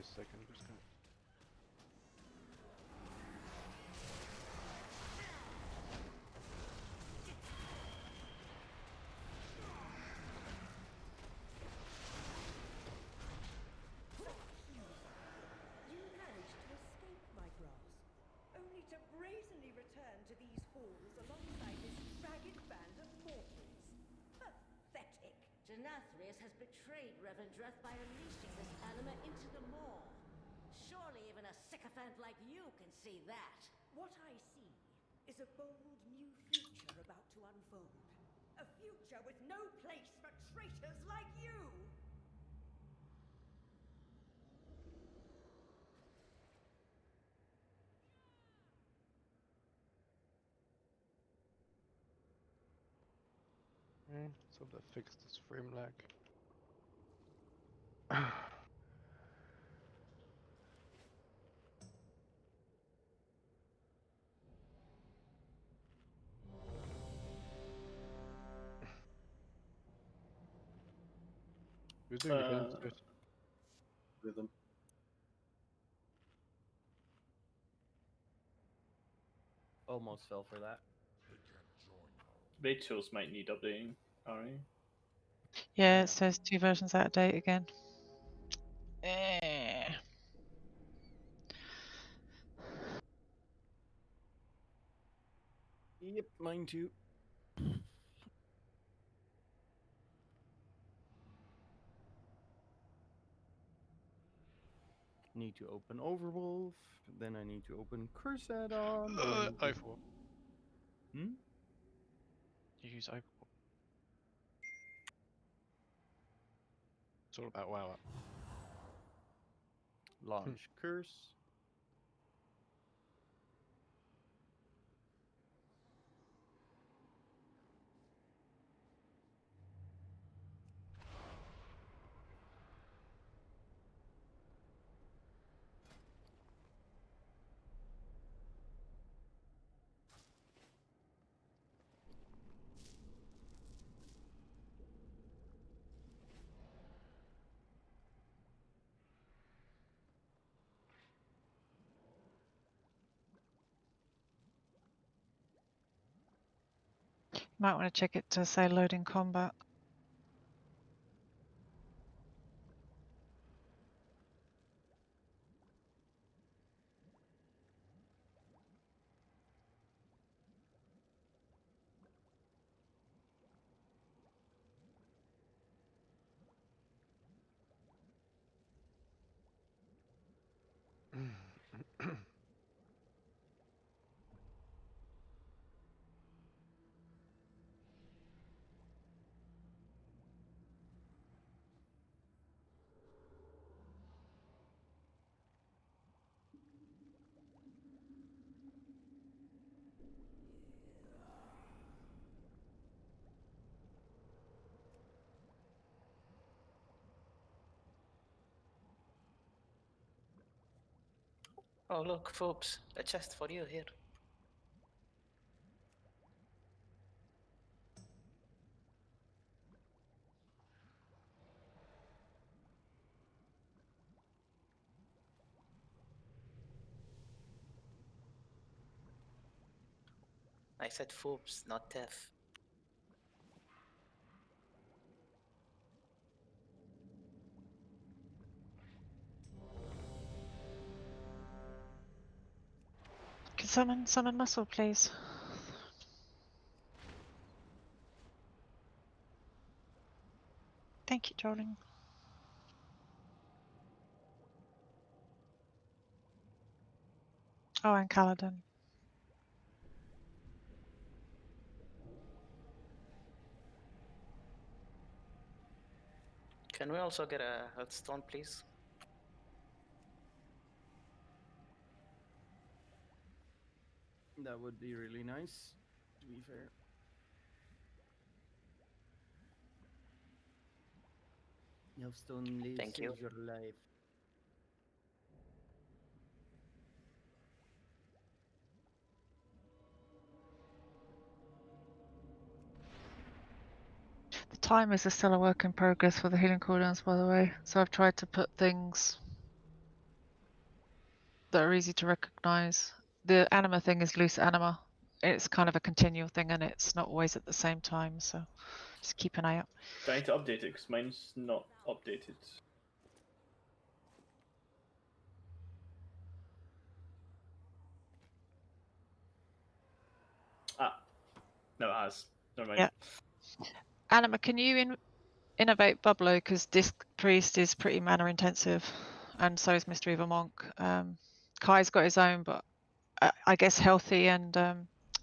a second, just gonna... You managed to escape my grasp, only to brazenly return to these halls alongside this ragged band of mortals. Pathetic. Nathria has betrayed Revendreth by unleashing this anima into the maw. Surely even a sycophant like you can see that. What I see is a bold new future about to unfold. A future with no place for traitors like you! So that fixed this frame lag. Who's doing the build to it? With them. Almost fell for that. Rituals might need updating, alright? Yeah, Yeah. it says 2 versions out of date again. Eh. Yep, mine too. Need to open Overwolf, then I need to open Curse add-on. then I need to- Overwatch. Hmm? You use Overwatch. It's all about WoW. Launch Curse. Might want to check it to say loading combat. Oh look, Phobes, a chest for you here. I said Phobes, not Tef. Can summon muscle, please? Thank you, darling. Oh, and Kaladin. Can we also get a hearthstone, please? That would be really nice, to be fair. Healthstone Thank you. saves your life. The timers are still a work in progress for the healing cooldowns, by the way. So I've tried to put things that are easy to recognize. The anima thing is loose anima. It's kind of a continual thing, and it's not always at the same time. So just keep an eye out. Do I need to update it? Because mine's not updated. Ah, no, it has. Never mind. Yeah. Anima, can you innovate Bubblo? Because Disc Priest is pretty mana intensive, and so is Mystery of a Monk. Kai's got his own, but I guess healthy. And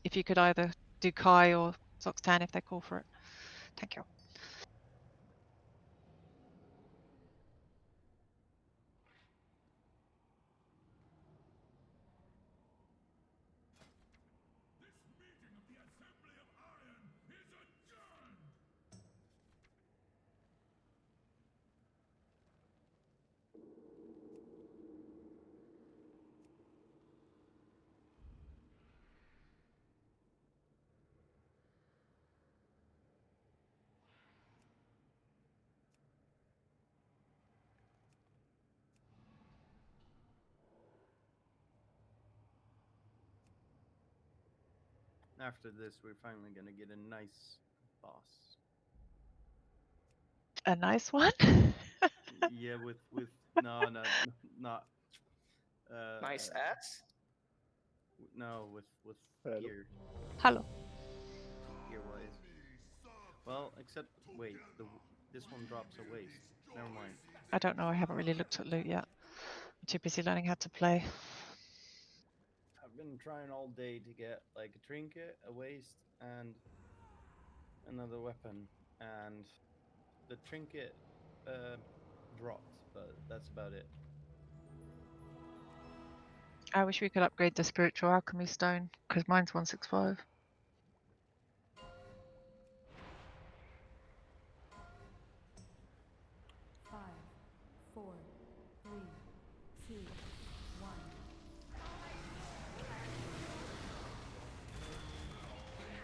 if you could either do Kai or Zoxtan if they call for it. Thank you. After this, we're finally gonna get a nice boss. A nice one. Yeah, with no, not Nice ass. no, with Hello. gear Hello. wise. Well, except wait, this one drops a waste. Never mind. I don't know. I haven't really looked at loot yet. I'm too busy learning how to play. I've been trying all day to get like a trinket, a waist, and another weapon, and the trinket dropped, but that's about it. I wish we could upgrade the spiritual alchemy stone because mine's 165. Five, four, three, two, one. Yes.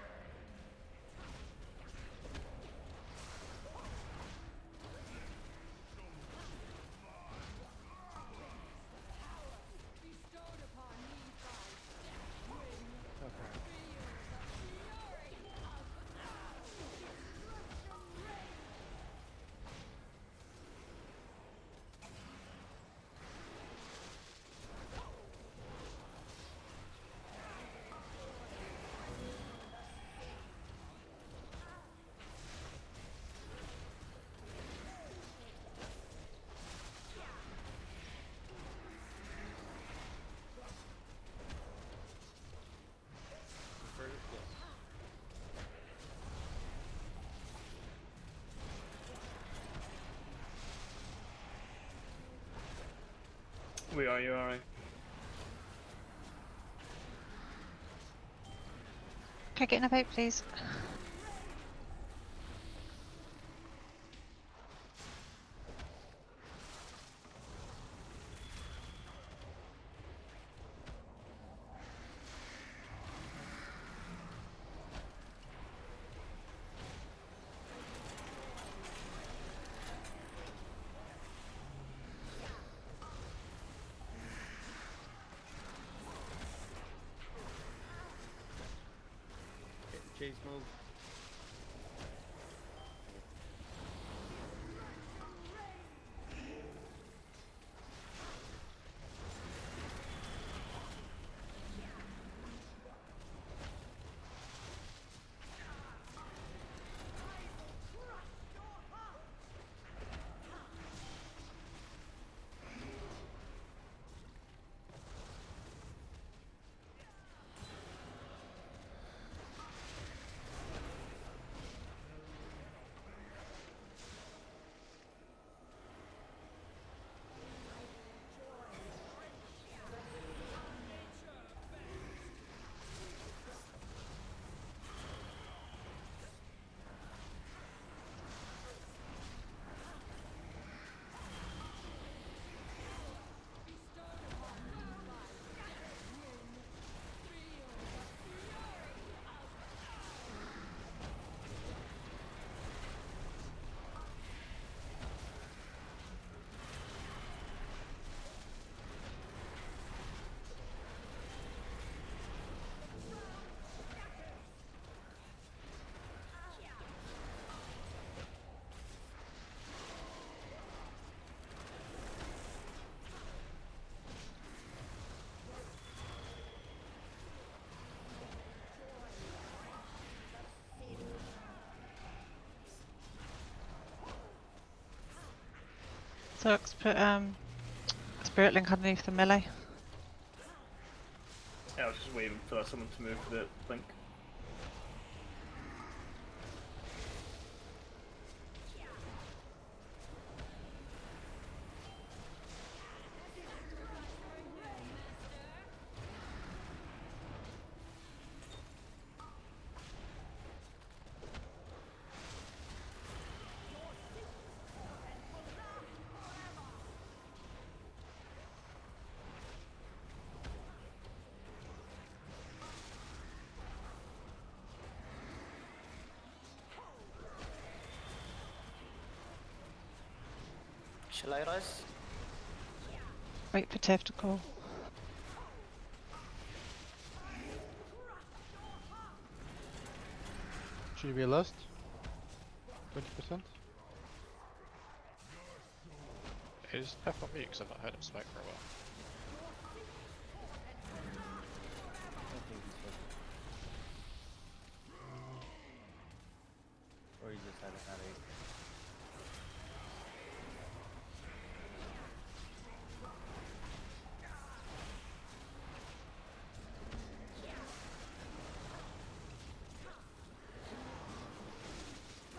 Where are you, Ari? Can I get an innovate, please? Chase move. So let's put Spirit Link underneath the melee. Yeah, I was just waiting for someone to move for the blink. Shall I res? Wait for Tev to call. Should be a last? 20%? Is Pep on mute? Because I've not heard him smoke for a while. I think he's good. Or he just had a headache.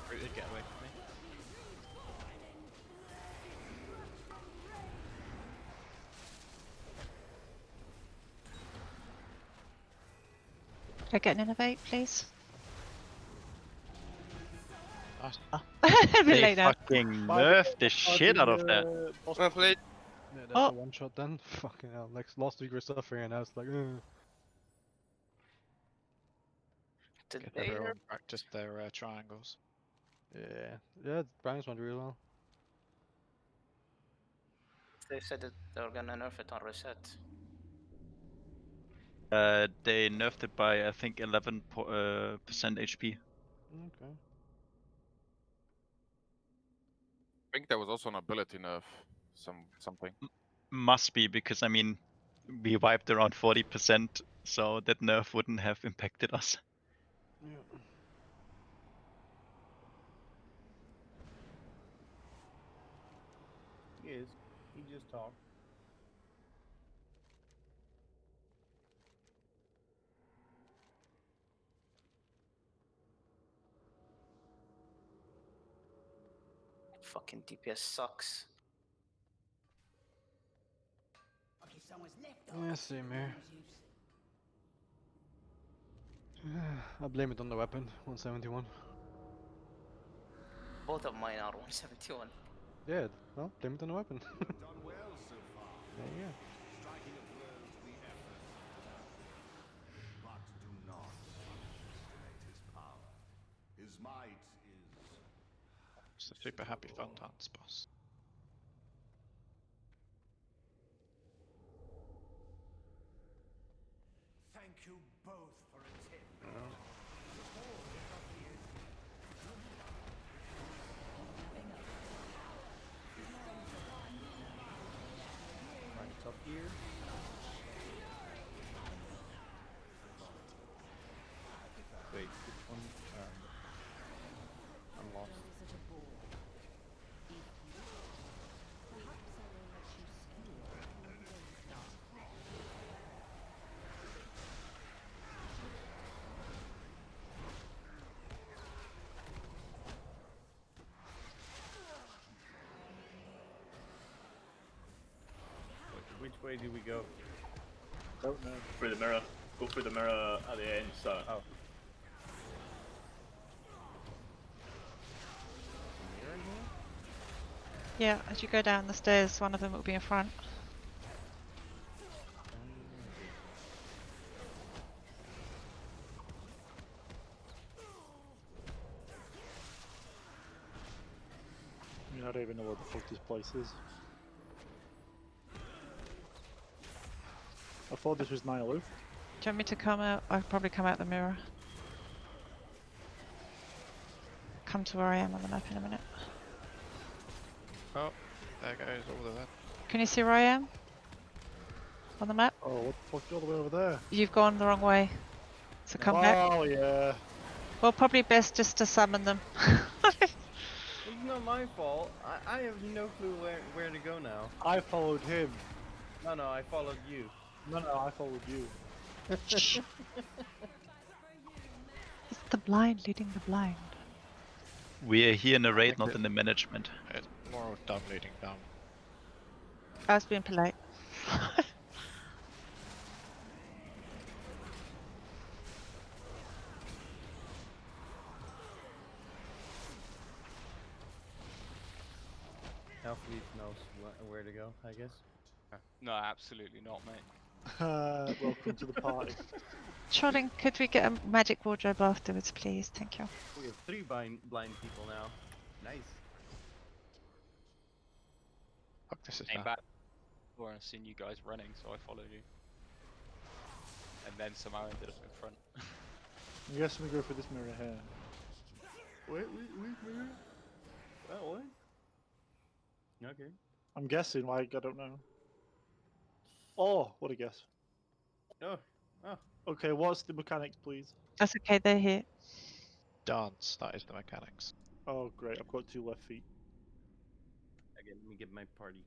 Rooted, get away from me. Can I get an innovate, please? Nice. A bit They late now. fucking nerfed the shit out of that. Well played. Yeah, that's Oh. a one shot then. Fucking hell. Like last week we were suffering and now it's like, Did Get they everyone nerf? practice their triangles. Yeah, yeah, Brian's went really well. They said that they were gonna nerf it on reset. They nerfed it by I think 11% HP. Okay. I think there was also an ability nerf, something. Must be because I mean we wiped around 40%, so that nerf wouldn't have impacted us. Yeah. He is. He just talked. Fucking DPS sucks. Yeah, same here. I blame it on the weapon, 171. Both of mine are 171. Yeah, well, blame it on the weapon. Done well so far. There you go. Striking a blow to the effort. But do not underestimate his power. His might is... It's the super happy fun dance boss. Thank you both for attending. Right up here. Wait, which one? I'm lost. Which way do we go? Don't know. Through the mirror. Go through the mirror at the end, so. Oh. Yeah, as you go down the stairs, one of them will be in front. I don't even know what the fuck this place is. I thought this was Nihilu. Do you want me to come out? I'll probably come out the mirror. Come to where I am on the map in a minute. Oh, there goes all of that. Can you see where I am? On the map? Oh, what the fuck, all the way over there? You've gone the wrong way. So come back. Oh, yeah. Well, probably best just to summon them. not my fault. I have no clue where to go now. I followed him. No, I followed you. No, I followed you. It's the blind leading the blind. We are here in the raid, Like not the- in the management. It's more dumb leading dumb. I was being polite. Elfleet knows where to go, I guess. No, absolutely not, mate. Welcome to the party. Trolling, could we get a magic wardrobe afterwards, please? Thank you. We have 3 blind people now. Nice. Fuck, this is Came bad. back before and seen you guys running, so I followed you. And then somehow ended up in front. I'm guessing we go for this mirror here. Wait, mirror? That way? Okay. I'm guessing, like, I don't know. Oh, what a guess. Oh. Okay, what's the mechanics, please? That's okay, they're here. Dance, that is the mechanics. Oh, great, I've got 2 left feet. Again, let me get my party.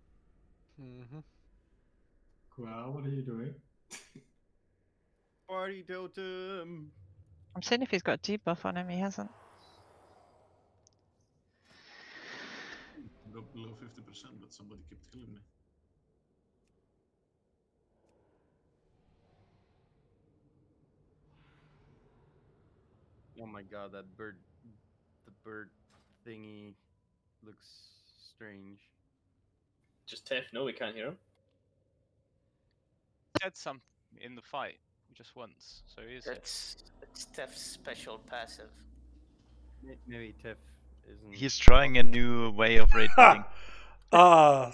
Mm-hmm. Wow, what are you doing? Party totem! I'm seeing if he's got a debuff on him, he hasn't. Got below 50%, but somebody kept killing me. Oh my god, the bird thingy looks strange. Just Tef, no, we can't hear him. Said something in the fight just once, so he is. It's Tef's special passive. Maybe Tef isn't. He's trying a new way of raid leading. I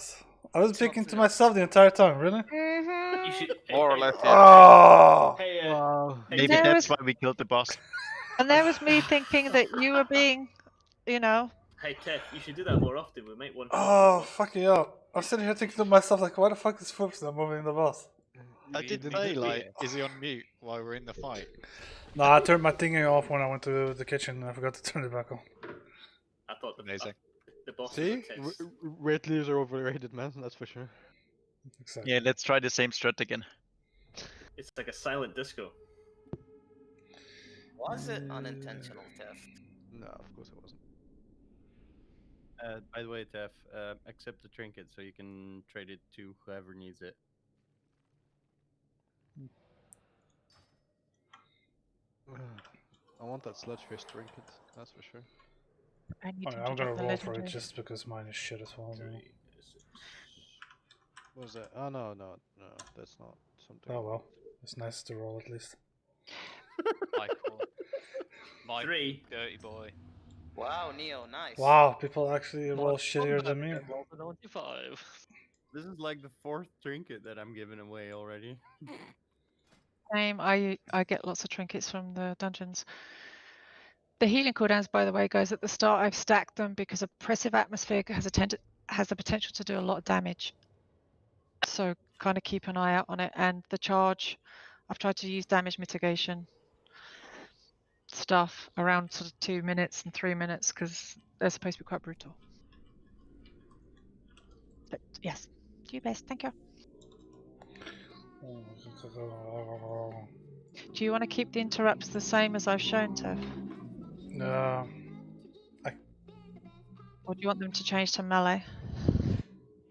was speaking to myself the entire time, really? You should, More or less, yeah. Oh! Hey, Wow. Maybe There that's was- why we killed the boss. And there was me thinking that you were being, you know. Hey, Tef, you should do that more often. We might want. Oh, fucking hell. I'm sitting here thinking to myself, like, why the fuck is Foops not moving the boss? I did say, like, is he on mute while we're in the fight? No, I turned my thingy off when I went to the kitchen and I forgot to turn it back on. I thought Amazing. The boss See? was a test. Raid leaders are overrated, man, that's for sure. Exactly. Yeah, let's try the same strat again. It's like a silent disco. Was it unintentional theft? No, of course it wasn't. By the way, Tef, accept the trinket so you can trade it to whoever needs it. I want that sludgefish trinket, that's for sure. I need I'm gonna roll for it just because mine is shit as well. Though. What was that? Oh, no, that's not something. Oh well, it's nice to roll at least. Michael. Mike, 3. dirty boy. Wow, Neo, nice. Wow, people actually roll shittier than me. 25. This is like the 4th trinket that I'm giving away already. Same, I get lots of trinkets from the dungeons. The healing cooldowns, by the way, guys, at the start I've stacked them because oppressive atmosphere has the potential to do a lot of damage. So kind of keep an eye out on it. And the charge, I've tried to use damage mitigation stuff around sort of 2 minutes and 3 minutes because they're supposed to be quite brutal. But yes, do your best. Thank you. Do you want to keep the interrupts the same as I've shown, Tev? Or do you want them to change to melee?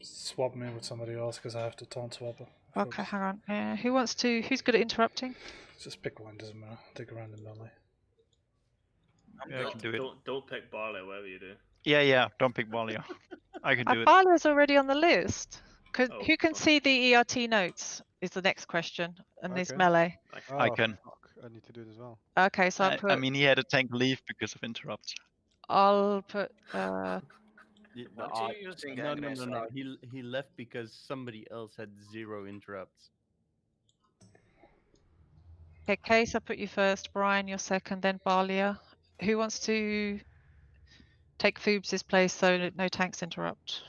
Swap me with somebody else because I have to taunt swap. Okay, hang on. Who's good at interrupting? Just pick one, doesn't matter. Take a random melee. Yeah, I can do it. Don't pick Barley, whatever you do. Yeah, don't pick Walia. I can do it. Barla's already on the list. Oh, who can see the ERT notes is the next question, and there's Okay. melee. I can. Fuck, I need to do it as well. Okay, so I mean, he had a tank leave because of interrupts. I'll put Aren't you using No, Agnes? He left because somebody else had 0 interrupts. okay, Case, I'll put you first. Brian, you're second, then Barlia. Who wants to take Foobs' place so that no tanks interrupt?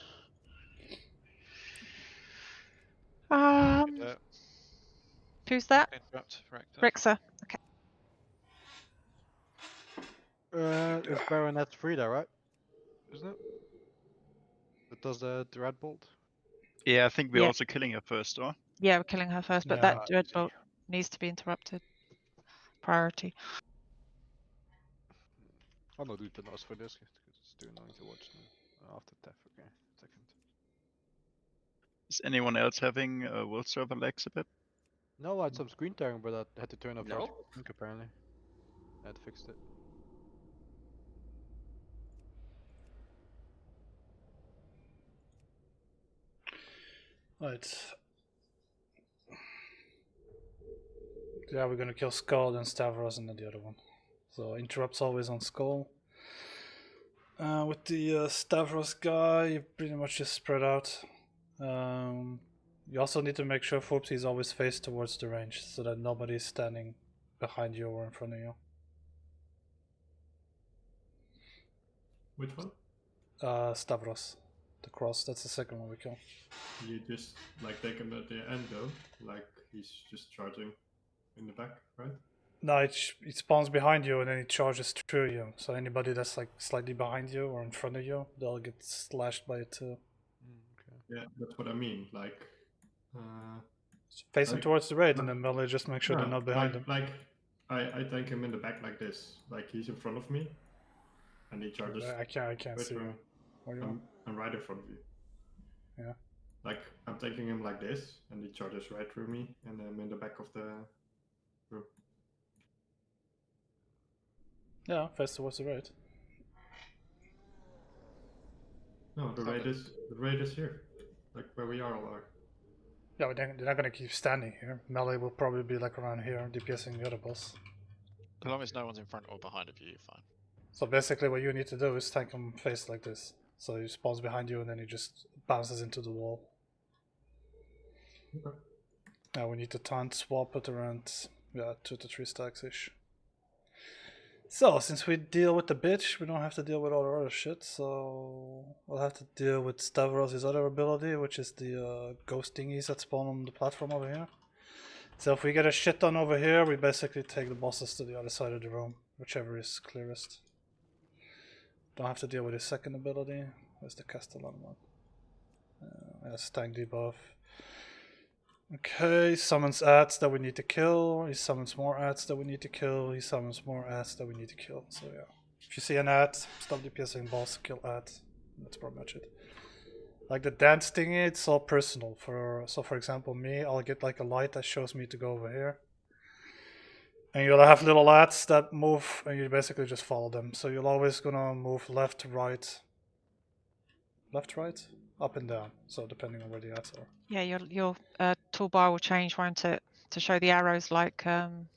Who's that? Interrupt, Rector. Rixa. Okay. Is Baronet Frida, right? isn't it? That does the red bolt. Yeah, I think we're Yeah. also killing her first, or? Yeah, we're killing her first, but Yeah. that dread bolt needs to be interrupted. Priority. I'm not doing the nose for this because it's too annoying to watch now. After death, okay. Second. Is anyone else having world server lags a bit? No, I had some screen tearing, but I had to turn off No. charging the sync apparently. I had fixed it. Right. Yeah, we're gonna kill Skull, then Stavros, and then the other one. So interrupts always on Skull. With the Stavros guy, you pretty much just spread out. You also need to make sure Foopsy is always faced towards the range, so that nobody's standing behind you or in front of you. Which one? Stavros. The cross, that's the second one we kill. You just like take him at the end though, like he's just charging in the back, right? No, it spawns behind you and then it charges through you. So anybody that's like slightly behind you or in front of you, they'll get slashed by it too. Okay. Yeah, that's what I mean. Like, facing like, towards the raid, and then melee just make sure they're not behind him. Like, I tank him in the back like this. Like he's in front of me, and he charges. I can't see you. I'm right in front of you. Yeah. Like I'm taking him like this, and he charges right through me, and I'm in the back of the room. Yeah, face towards the raid. No, the raid is here, like where we all are. Yeah, but they're not gonna keep standing here. Melee will probably be like around here, DPSing the other boss. As long as no one's in front or behind of you, you're fine. So basically what you need to do is tank him face like this. So he spawns behind you and then he just bounces into the wall. Okay. Now we need to taunt swap it around 2 to 3 stacks-ish. So, since we deal with the bitch, we don't have to deal with all the other shit, so we'll have to deal with Stavros' other ability, which is the ghost thingies that spawn on the platform over here. So if we get a shit ton over here, we basically take the bosses to the other side of the room, whichever is clearest. Don't have to deal with his second ability. Where's the Castellan one? That's tank debuff. Okay, summons ads that we need to kill. He summons more ads that we need to kill. He summons more ads that we need to kill. So yeah, if you see an ad, stop DPSing boss, kill ad. That's pretty much it. Like the dance thingy, it's all personal. So for example, me, I'll get like a light that shows me to go over here. And you'll have little ads that move, and you basically just follow them. So you're always gonna move left, right, up and down. So depending on where the ads are. Yeah, your toolbar will change, won't it, to show the arrows like. No,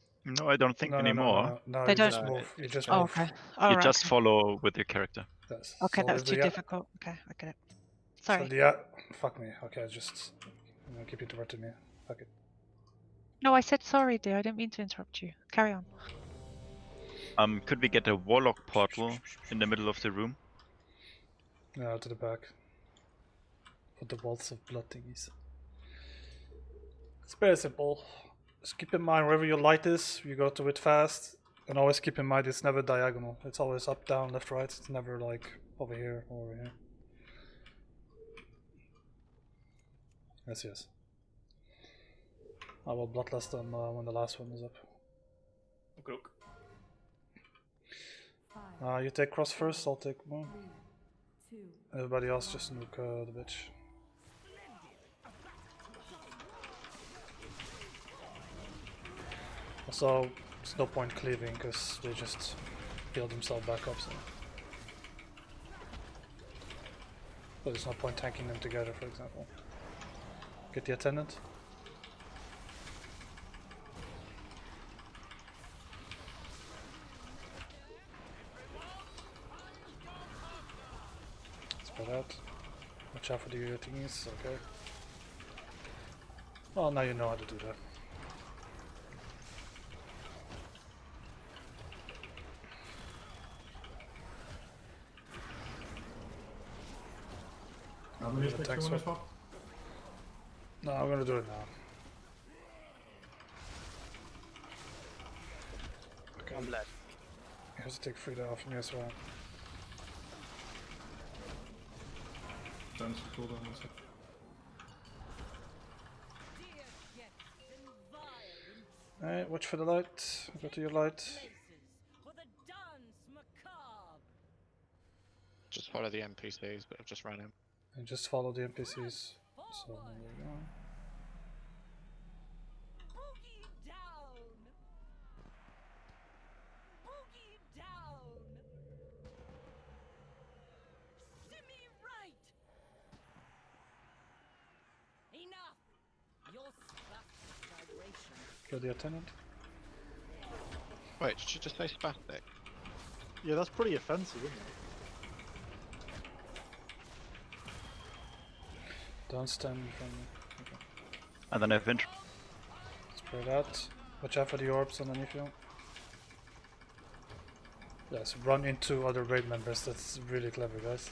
I don't think No, anymore. no, They you don't. just move. You just Oh, move. okay. You Right, just okay. follow with your character. Yes. Okay, So that was if too the- difficult. Okay, I get it. Sorry. So fuck me. Okay, I'm gonna keep interrupting me. Fuck it. No, I said sorry, dear. I didn't mean to interrupt you. Carry on. Could we get a warlock portal in the middle of the room? No, to the back. For the walls of blood thingies. It's very simple. Just keep in mind wherever your light is, you go to it fast. And always keep in mind it's never diagonal. It's always up, down, left, right. It's never like over here or over here. Yes. I will bloodlust them when the last one is up. You take cross first, I'll take one. Everybody else just nuke the bitch. Also, there's no point cleaving because they just heal themselves back up. So there's no point tanking them together, for example. Get the attendant. Spread out. Watch out for the thingies, okay. Well, now you know how to do that. How many stacks do you want to swap? No, I'm gonna do it now. Okay. I'm left. You have to take Frida off me as well. defense cooldown. One sec. Alright, watch for the light. Go to your light. Just follow the NPCs, but I've just ran him. And just follow the NPCs. So there we go. Kill the attendant. Wait, did you just say spastic? Yeah, that's pretty offensive, isn't it? Don't stand in front of me. Okay. I don't have int. Spread out. Watch out for the orbs underneath you. Yes, run into other raid members. That's really clever, guys.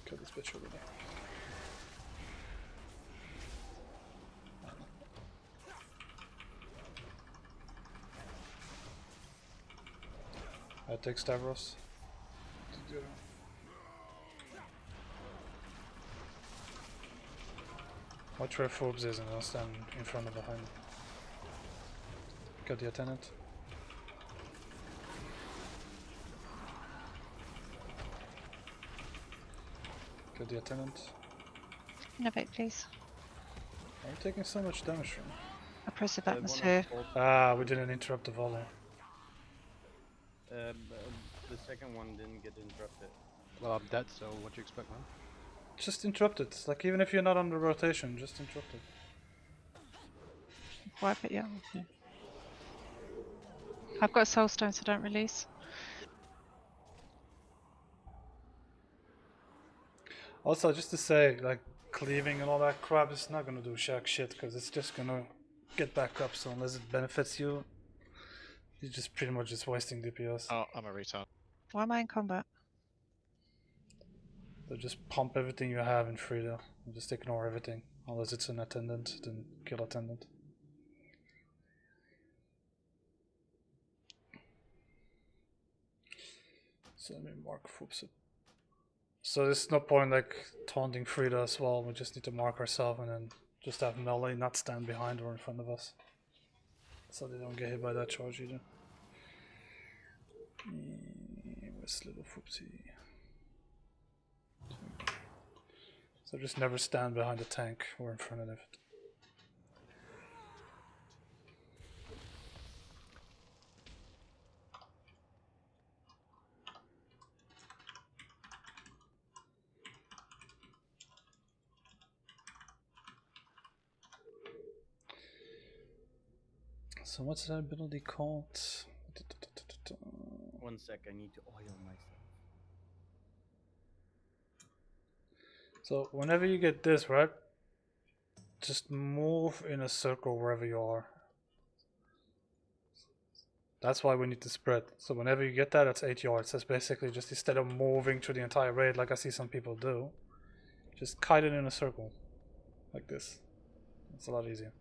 Kill this bitch over there. I take Stavros. Watch where Forbes is and I'll stand in front of behind. Got the attendant. Got the attendant. Innovate, please. I'm taking so much damage from. Oppressive atmosphere. Ah, we didn't interrupt the volley. The second one didn't get interrupted. Well, I'm dead, so what do you expect, man? Just interrupt it. Like, even if you're not on the rotation, just interrupt it. Wipe it, yeah. Okay. I've got soul stone, so don't release. Also, just to say, like, cleaving and all that crap is not gonna do shack shit, because it's just gonna get back up, so unless it benefits you, you're just pretty much just wasting DPS. Oh, I'm a retard. Why am I in combat? So just pump everything you have in Frida, and just ignore everything. Unless it's an attendant, then kill attendant. So let me mark Foops it. So there's no point like taunting Frida as well, we just need to mark ourselves and then just have melee not stand behind or in front of us. So they don't get hit by that charge either. Where's little Foopsy? So just never stand behind the tank or in front of it. So what's that ability called? 1 sec, I need to oil myself. So whenever you get this, right? Just move in a circle wherever you are. That's why we need to spread. So whenever you get that, that's 8 yards. That's basically just instead of moving through the entire raid like I see some people do, just kite it in a circle. Like this. It's a lot easier.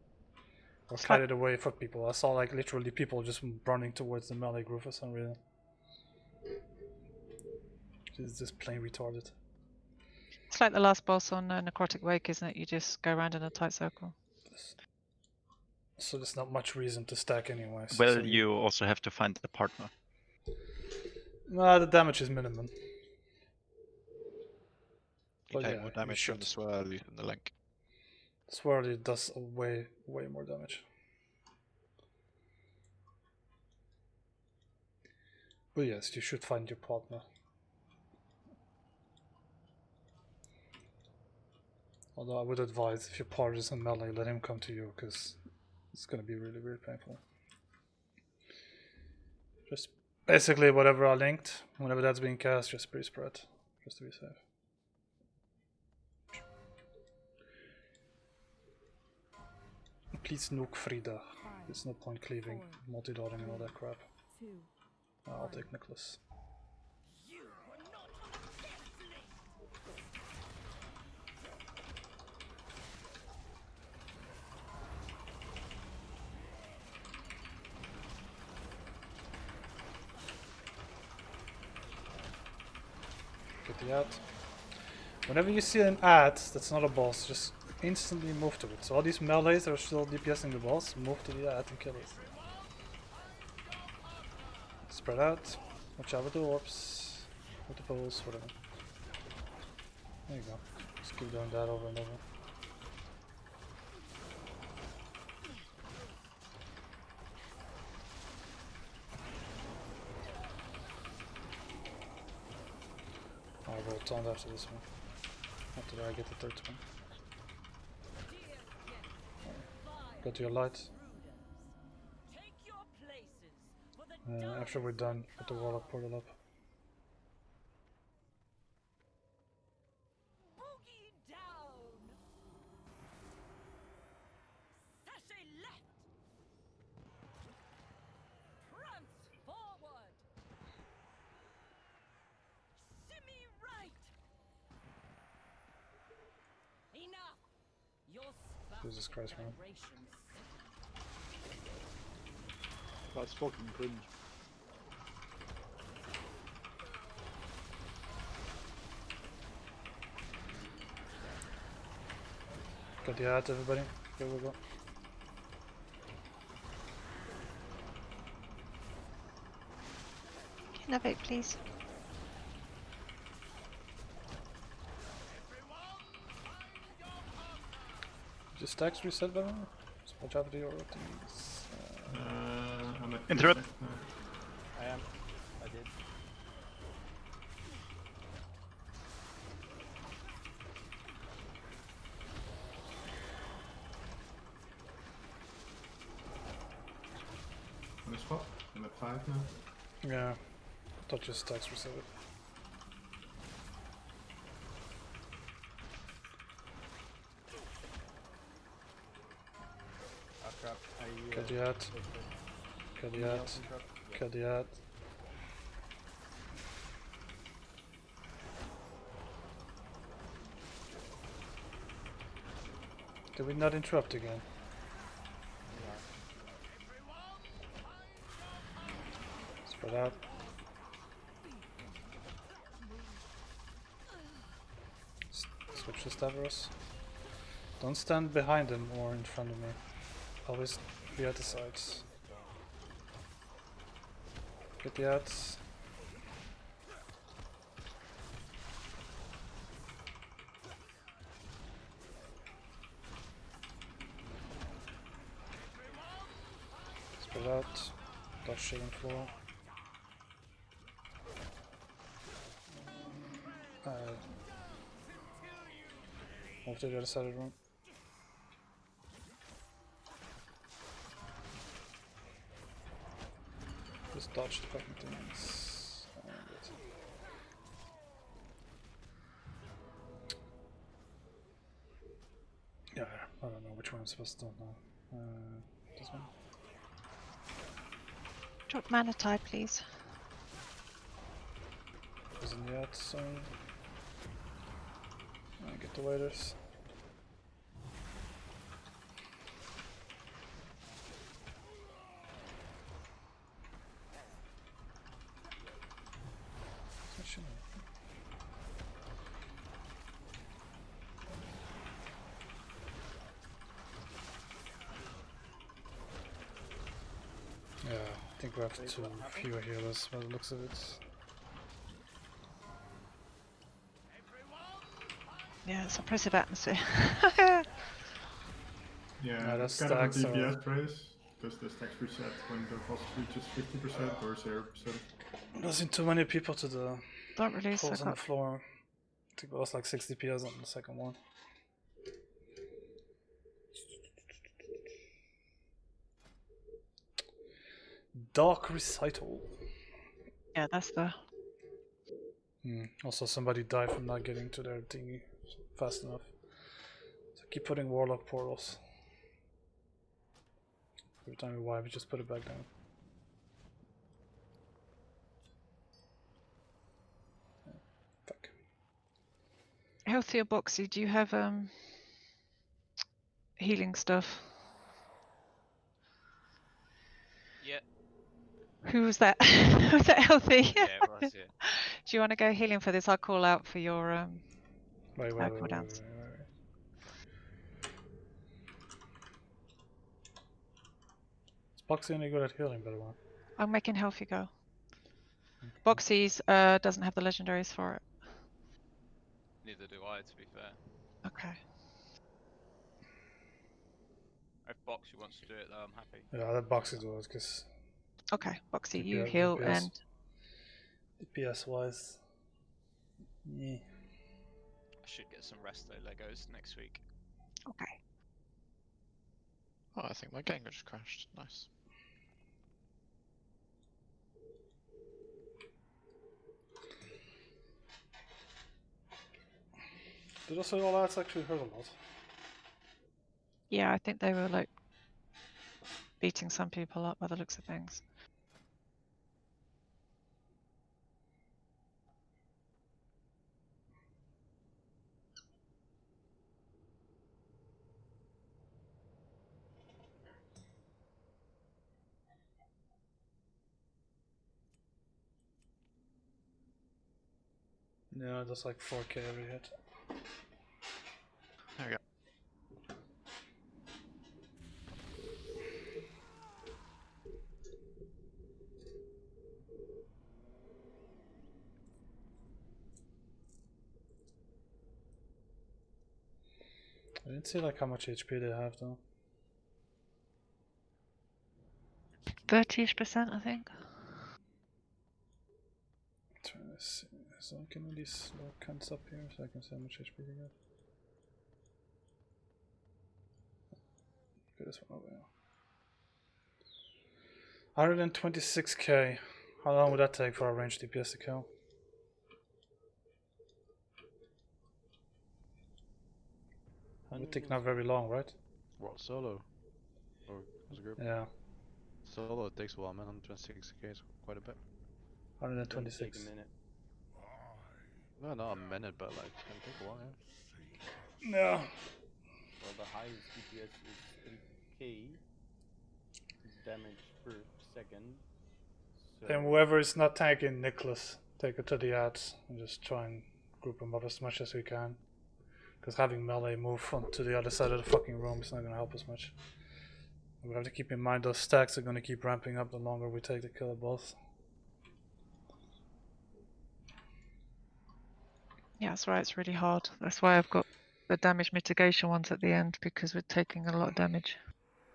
Or kite it away from people. I saw like literally people just running towards the melee group for some reason. It's just plain retarded. It's like the last boss on Necrotic Wake, isn't it? You just go around in a tight circle. So there's not much reason to stack anyways. Well, so you also have to find the partner. The damage is minimum. You But take yeah, more damage from the swirly than the link. Swirly does way more damage. But yes, you should find your partner. Although I would advise if your partner is in melee, let him come to you, because it's going to be really painful. Just basically whatever I linked, whenever that's being cast, just pre-spread, just to be safe. Please nuke Frida. There's no point cleaving, multi-dotting and all that crap. I'll take Nicholas. Get the ad. Whenever you see an ad that's not a boss, just instantly move to it. So all these melees are still DPSing the boss, move to the ad and kill it. Spread out. Watch out with the orbs, with the poles, whatever. There you go. Just keep doing that over and over. I'll go taunt after this one. After I get the third one. Go to your light. After we're done, put the warlock portal up. Jesus Christ, man. That's fucking cringe. Got the ad, everybody. Here we go. Innovate, please. Just stacks reset by the way? So watch out for your routines. I'm at Interrupt. I am. I did. On the spot. I'm at 5 now. Yeah. Thought just stacks reset it. Cut the ad. Cut the ad. Cut the ad. Did we not interrupt again? Spread out. Switch to Stavros. Don't stand behind him or in front of me. Always be at the sides. Get the ads. Spread out. Dodge shaking floor. Move to the other side of the room. Just dodge the fucking things. Yeah, I don't know which one I'm supposed to do now. This one? Drop mana type, please. Isn't yet, so I get the waiters. Yeah, I think we have too fewer healers by the looks of it. Yeah, it's oppressive atmosphere. Yeah, the it's kind of a stacks are... DPS praise, because the stacks reset when the boss reaches 50% or 0%. Losing too many people to the Don't release, holes I on the got... floor. I think it was like 60 PS on the second one. Dark Recital. Yeah, that's the... Also somebody died from not getting to their thingy fast enough. So keep putting Warlock portals. Every time we wipe, we just put it back down. Fuck. Healthier Boxy, do you have healing stuff? Yeah. Who was that? Was that Healthy? Yeah, it was, yeah. Do you want to go healing for this? I'll call out for your Wait. cooldowns. Is Boxy only good at healing, by the way? I'm making healthy go. Boxy's doesn't have the legendaries for it. Neither do I, to be fair. Okay. If Boxy wants to do it, though, I'm happy. Yeah, that Boxy does, because... Okay, Boxy, you heal and... DPS-wise... Yeah. I should get some resto Legos next week. Okay. Oh, I think my game just crashed. Nice. Did I say all that's actually hurt a lot? Yeah, I think they were like beating some people up by the looks of things. Yeah, that's like 4k every hit. There we go. I didn't see like how much HP they have though. 30%, I think. Trying to see. So I can these little cunts up here so I can see how much HP they got. Get this one over here. 126k. How long would that take for our ranged DPS to kill? It would take not very long, right? What, solo? Or as a group? Yeah. Solo it takes a while, man. 126k is quite a bit. 126. Take a minute. No, not a minute, but like it's gonna take a while, yeah. No. Well, the highest DPS is 3k damage per second. So And whoever is not tanking Nicholas, take it to the ads and just try and group them up as much as we can. Because having melee move to the other side of the fucking room is not going to help us much. We have to keep in mind those stacks are going to keep ramping up the longer we take to kill both. Yeah, that's right, it's really hard. That's why I've got the damage mitigation ones at the end, because we're taking a lot of damage.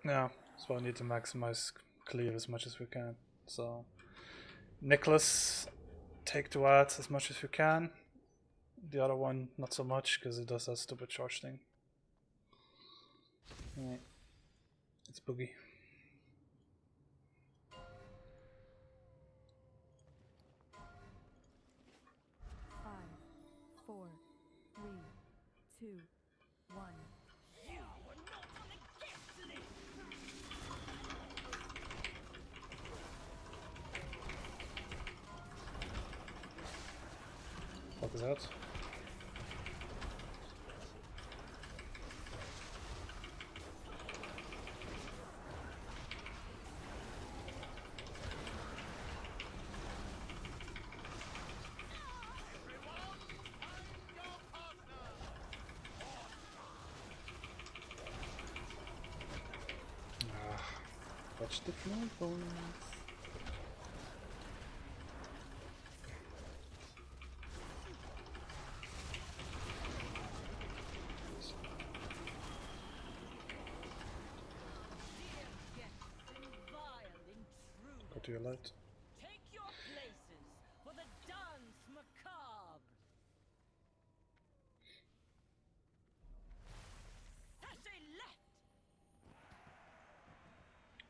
Yeah, so I need to maximize clear as much as we can. So, Nicholas, take the ads as much as you can. The other one, not so much, because it does that stupid charge thing. Alright. It's boogie. What is that? Watch the floor, boys. Go to your light. Take your places for the dance macabre. Sashay left.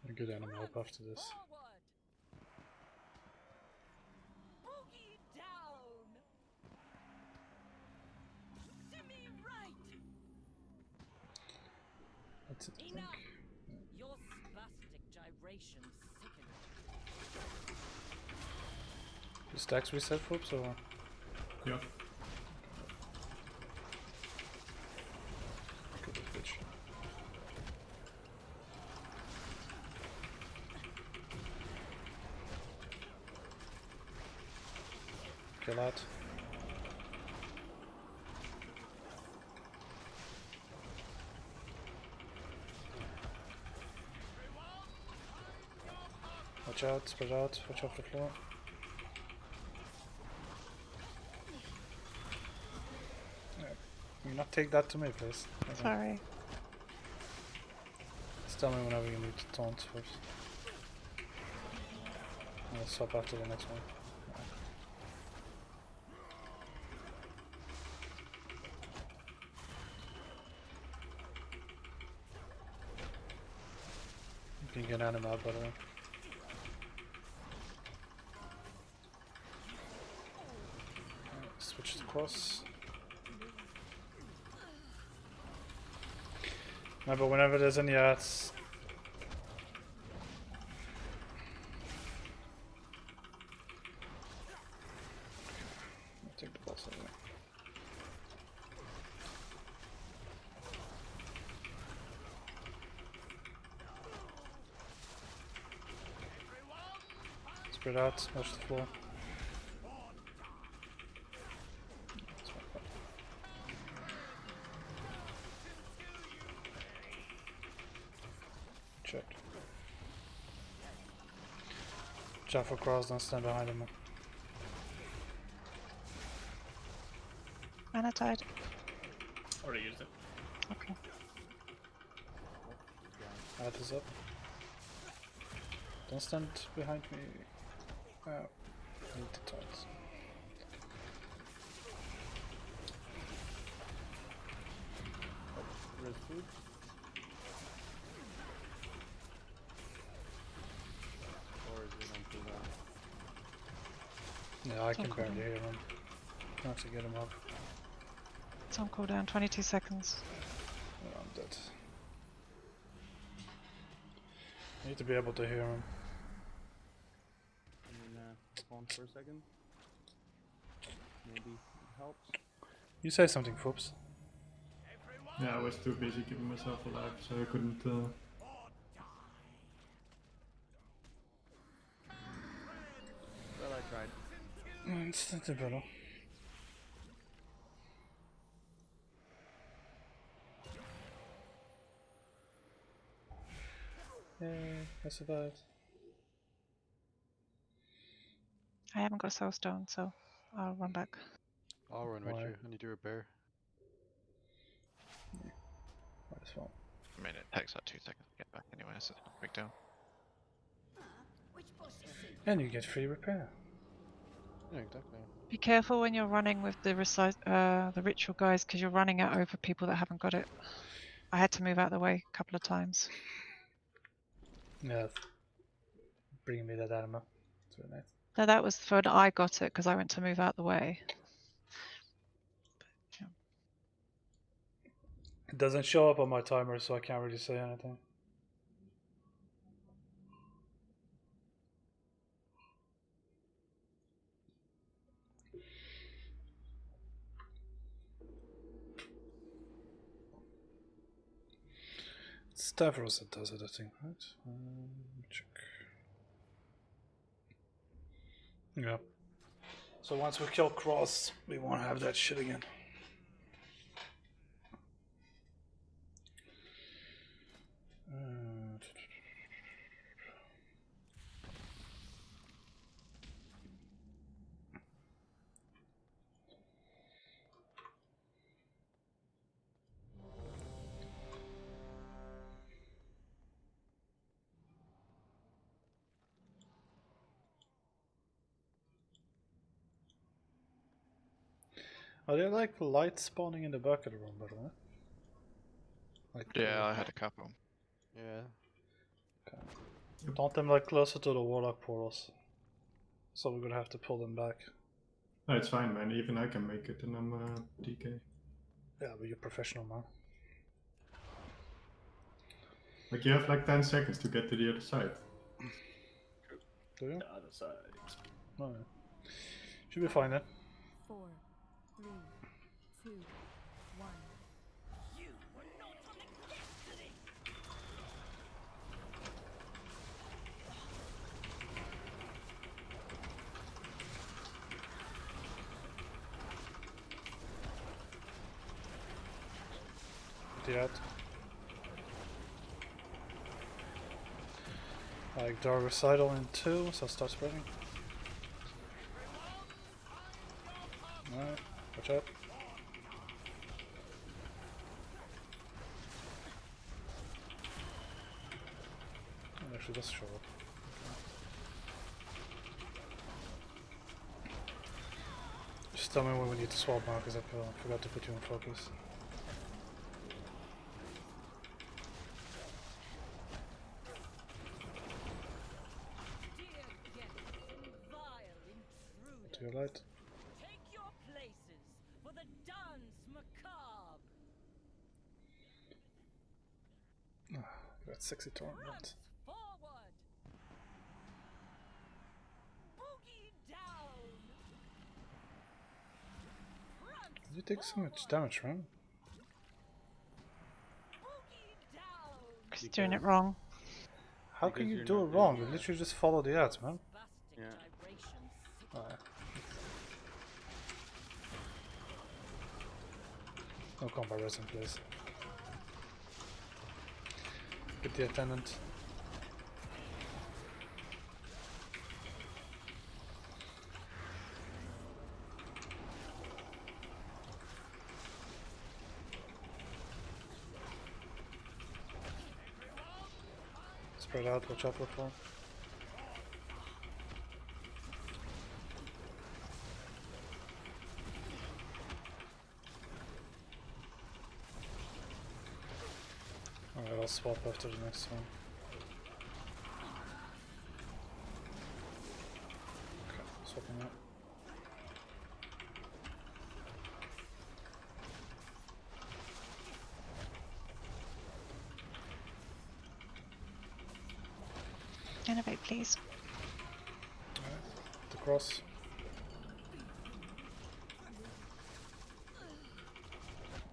A good animal help after this. Forward. Boogie down. Shimmy right. That's it, I think. Enough. Your spastic gyrations sicken. The stacks reset, folks, or? Yeah. Good bitch. Kill out. Watch out, spread out, watch off the floor. Yeah. Can you not take that to me, please? Okay. Sorry. Just tell me whenever you need to taunt first. I'll swap after the next one. You can get anima out by the way. Switch to cross. Remember, whenever there's any ads, I'll take the boss away. Spread out, watch the floor. Check. Jaffa cross, don't stand behind him. Mana tide. Already used it. Okay. Add is up. Don't stand behind me. Oh, I need the tides. Res food. Or is it on cooldown? Yeah, I can barely hear him. I have to get him up. It's on cooldown, 22 seconds. Yeah, I'm dead. I need to be able to hear him. Spawn for a second. Maybe it helps. You say something, Foops. Yeah, I was too busy keeping myself alive, so I couldn't. Well, I tried. It's not the battle. Yay, I survived. I haven't got a soul stone, so I'll run back. I'll run with Why? you. I need to repair. Might as well. I mean, it takes like 2 seconds to get back anyway, so it's not a big deal. And you get free repair. Yeah, exactly. Be careful when you're running with the ritual guys, because you're running out over people that haven't got it. I had to move out of the way a couple of times. Yeah, bringing me that anima. It's really nice. No, that was for I got it because I went to move out the way. It doesn't show up on my timer, so I can't really say anything. Stavros that does it, I think, right? Check. Yeah. So once we kill Cross, we won't have that shit again. Are there like lights spawning in the back of the room, by the way? Like, Yeah, I had a couple. Yeah. Okay. Don't them like closer to the warlock portals. So we're gonna have to pull them back. No, it's fine, man. Even I can make it, and I'm DK. Yeah, but you're professional, man. Like, you have like 10 seconds to get to the other side. Do you? The other side. Oh, yeah. Should be fine then. 4, 3, 2, 1. You were not on the destiny. the ad. I ignore recital in 2, so start spreading. Alright, watch out. It actually does show up. Just tell me when we need to swap markers up, I forgot to put you in focus. To your light. Take your places for the dance macabre. That sexy tournament. Forward. Boogie down. You take so much damage, right? He's doing it wrong. How can you do it wrong? You literally just follow the ads, man. Yeah. Alright. No combat resin, please. Get the attendant. Spread out, watch out for form. Alright, I'll swap after the next one. Okay, swapping out. Innovate, please. Alright, the cross.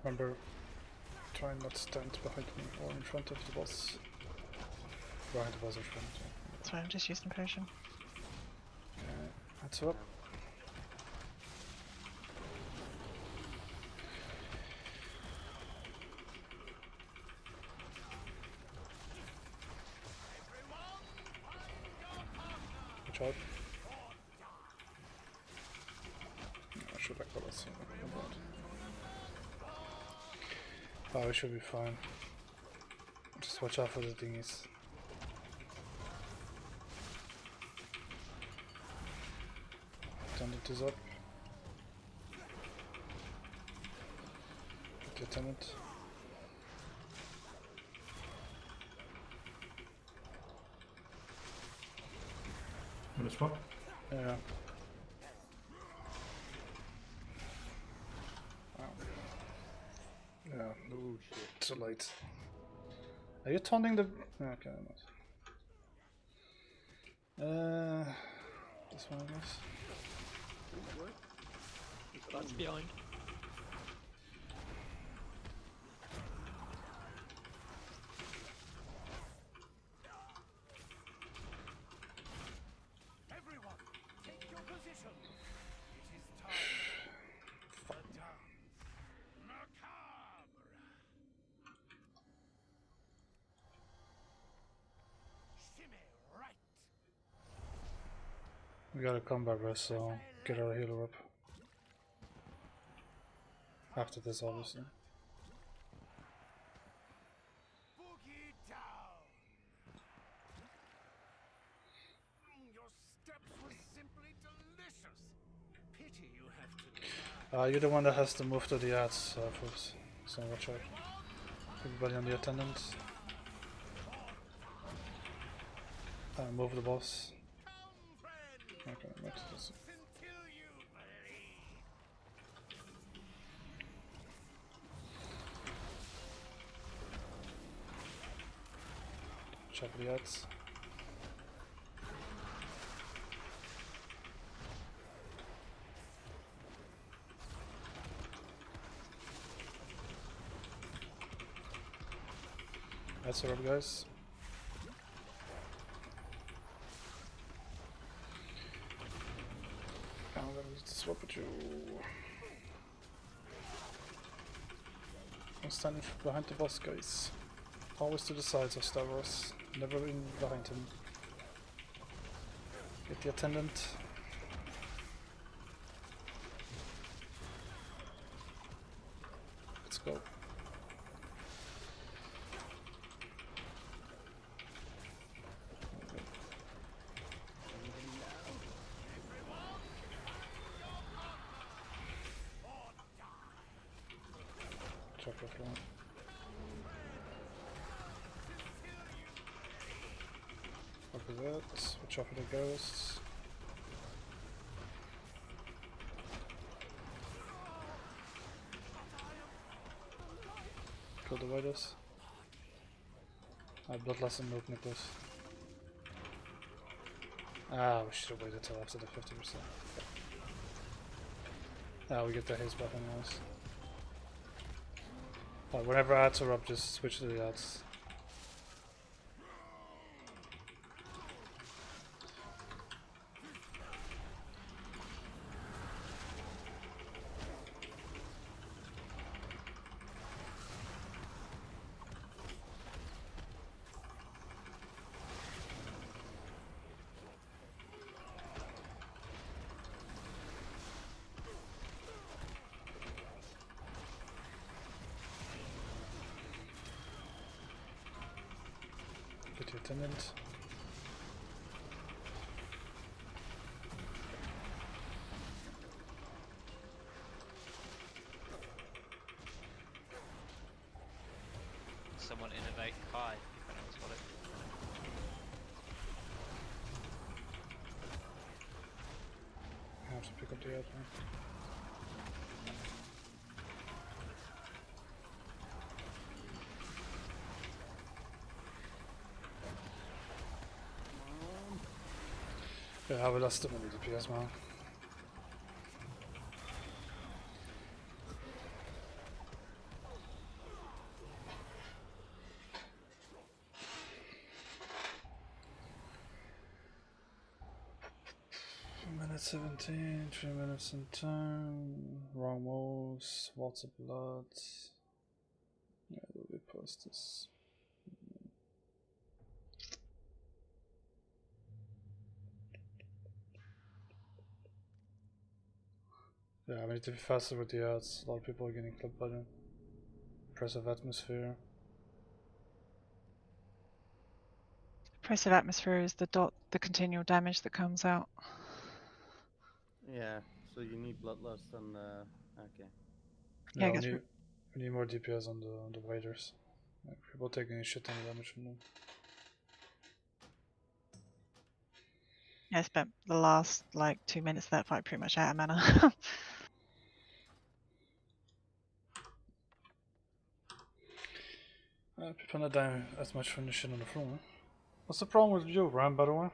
Remember, try not to stand behind me or in front of the boss. Behind the boss in front. Sorry, I'm just using potion. That's up. Watch out. I should have got us. Oh, we should be fine. Just watch out for the thingies. Attendant is up. Get the attendant. On the spot? Yeah. Yeah. Oh shit. Too late. Are you taunting the... Okay, I'm not. This one, I guess. That's behind. Everyone, take your position. It is time for the dance macabre. Shimmy right. We got a combat rest, so get our healer up. After this, obviously. Boogie down. Your steps were simply delicious. Pity you have to die. You're the one that has to move to the ads first, so watch out. Everybody on the attendant. Move the boss. Okay, not this. Check the ads. That's alright, guys. I'm gonna need to swap with you. Standing behind the boss, guys. Always to the sides of Stavros. Never in behind him. Get the attendant. Let's go. Chopper floor. Copy that. Watch out for the ghosts. Kill the waiters. Bloodlust and milk nipples. Ah, we should have waited till after the 50%. Ah, we get the haze back anyways. Whenever ads are up, just switch to the ads. Get the attendant. Someone innovate Kai, if anyone's got it. I have to pick up the ad, man. Ja, we lost them in the DPS, man. Minute 17, 3 minutes in time. Wrong moves, lots of blood. Yeah, we'll be post this. Yeah, we need to be faster with the ads. A lot of people are getting clipped by them. Oppressive atmosphere. Oppressive atmosphere is the continual damage that comes out. Yeah, so you need bloodlust and okay. Yeah, Yeah, we need more DPS on the waiters. Like, people taking a shit ton of damage from them. Yeah, I spent the last like 2 minutes of that fight pretty much out of mana. People not dying as much from the shit on the floor. What's the problem with you, Ram, by the way?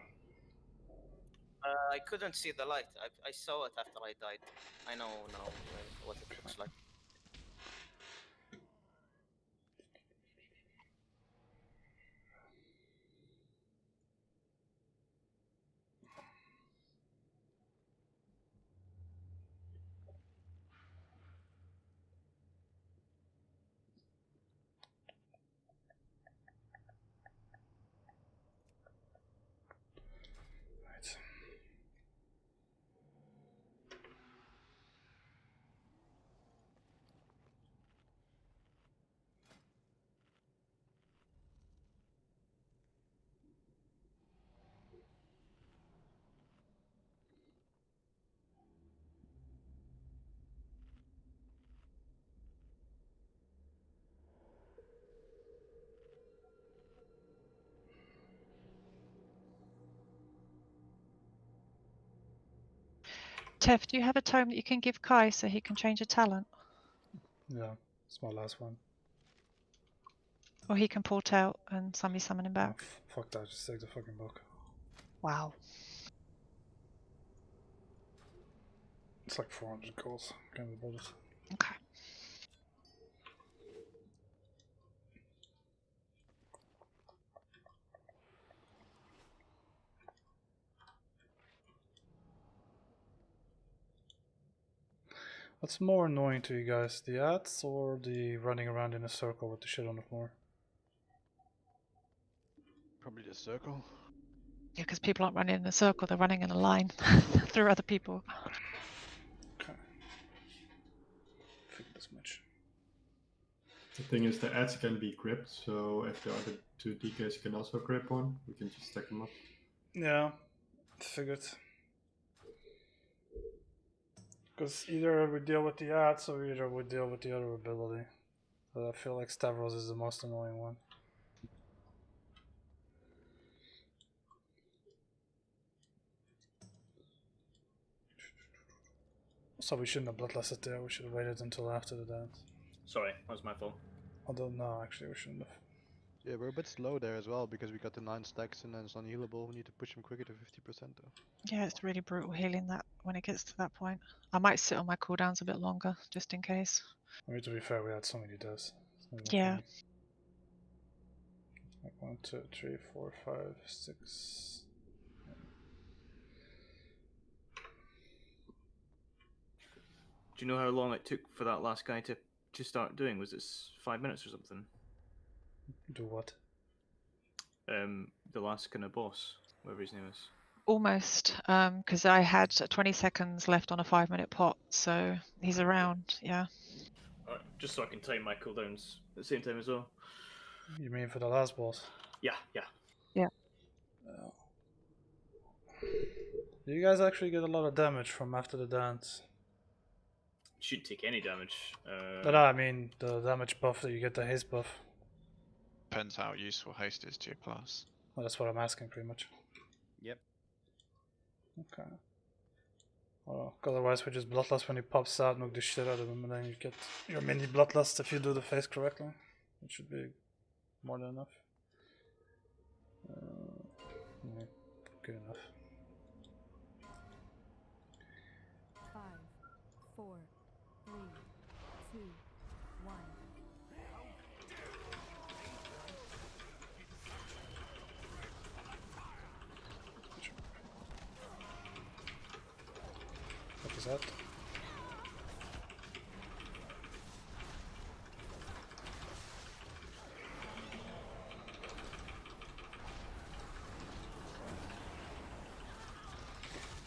I couldn't see the light. I saw it after I died. I know now what it looks like. Right. Tev, do you have a tome that you can give Kai so he can change a talent? Yeah, it's my last one. Or he can port out and somebody summon him back? Oh, fuck that, just take the fucking book. Wow. It's like 400 gold, can't be bothered. Okay. What's more annoying to you guys, the ads or the running around in a circle with the shit on the floor? Probably the circle. Yeah, because people aren't running in a circle, they're running in a line through other people. Okay. Figured as much. The thing is, the ads can be gripped, so if the other two DKs can also grip one, we can just stack them up. Yeah, figured. Because either we deal with the ads or either we deal with the other ability. But I feel like Stavros is the most annoying one. So we shouldn't have bloodlusted there, we should have waited until after the dance. Sorry, that was my fault. Although, no, actually we shouldn't have. Yeah, we're a bit slow there as well because we got the 9 stacks and then it's unhealable. We need to push him quicker to 50% though. Yeah, it's really brutal healing that when it gets to that point. I might sit on my cooldowns a bit longer, just in case. I mean, to be fair, we had so many deaths. Yeah. Like 1, 2, 3, 4, 5, 6. Do you know how long it took for that last guy to start doing? Was it 5 minutes or something? Do what? The last kind of boss, whatever his name is. Almost, because I had 20 seconds left on a 5-minute pot, so he's around, yeah. Alright, just so I can time my cooldowns at the same time as well. You mean for the last boss? Yeah. Yeah. Do you guys actually get a lot of damage from after the dance? Shouldn't take any damage. No, I mean the damage buff that you get, the haste buff. Depends how useful haste is to your class. Well, that's what I'm asking, pretty much. Yep. Okay. Well, otherwise we just bloodlust when he pops out, knock the shit out of him, and then you get your mini bloodlust if you do the face correctly. It should be more than enough. Yeah, good enough. 5, 4, 3, 2, 1. What is that?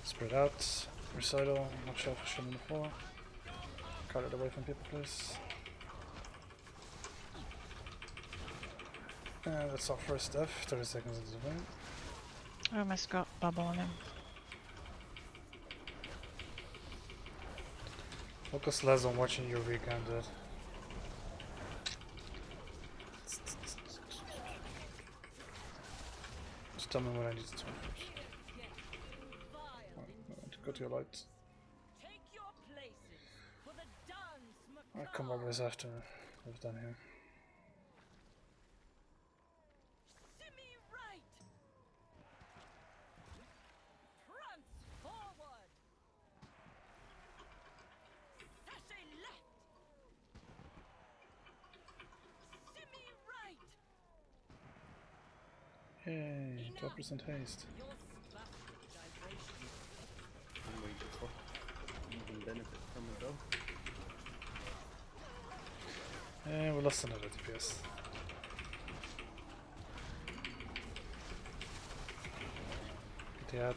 Spread out. Recital. Watch out for shit on the floor. Cut it away from people, please. And that's our first death. 30 seconds into the game. I almost got bubble on him. Focus less on watching your weekend, dude. Just tell me when I need to turn first. Go to your lights. I'll come over this after we've done here. Yay, 12% haste. I'm waiting for even benefit from it though. And we lost another DPS. Get the ad.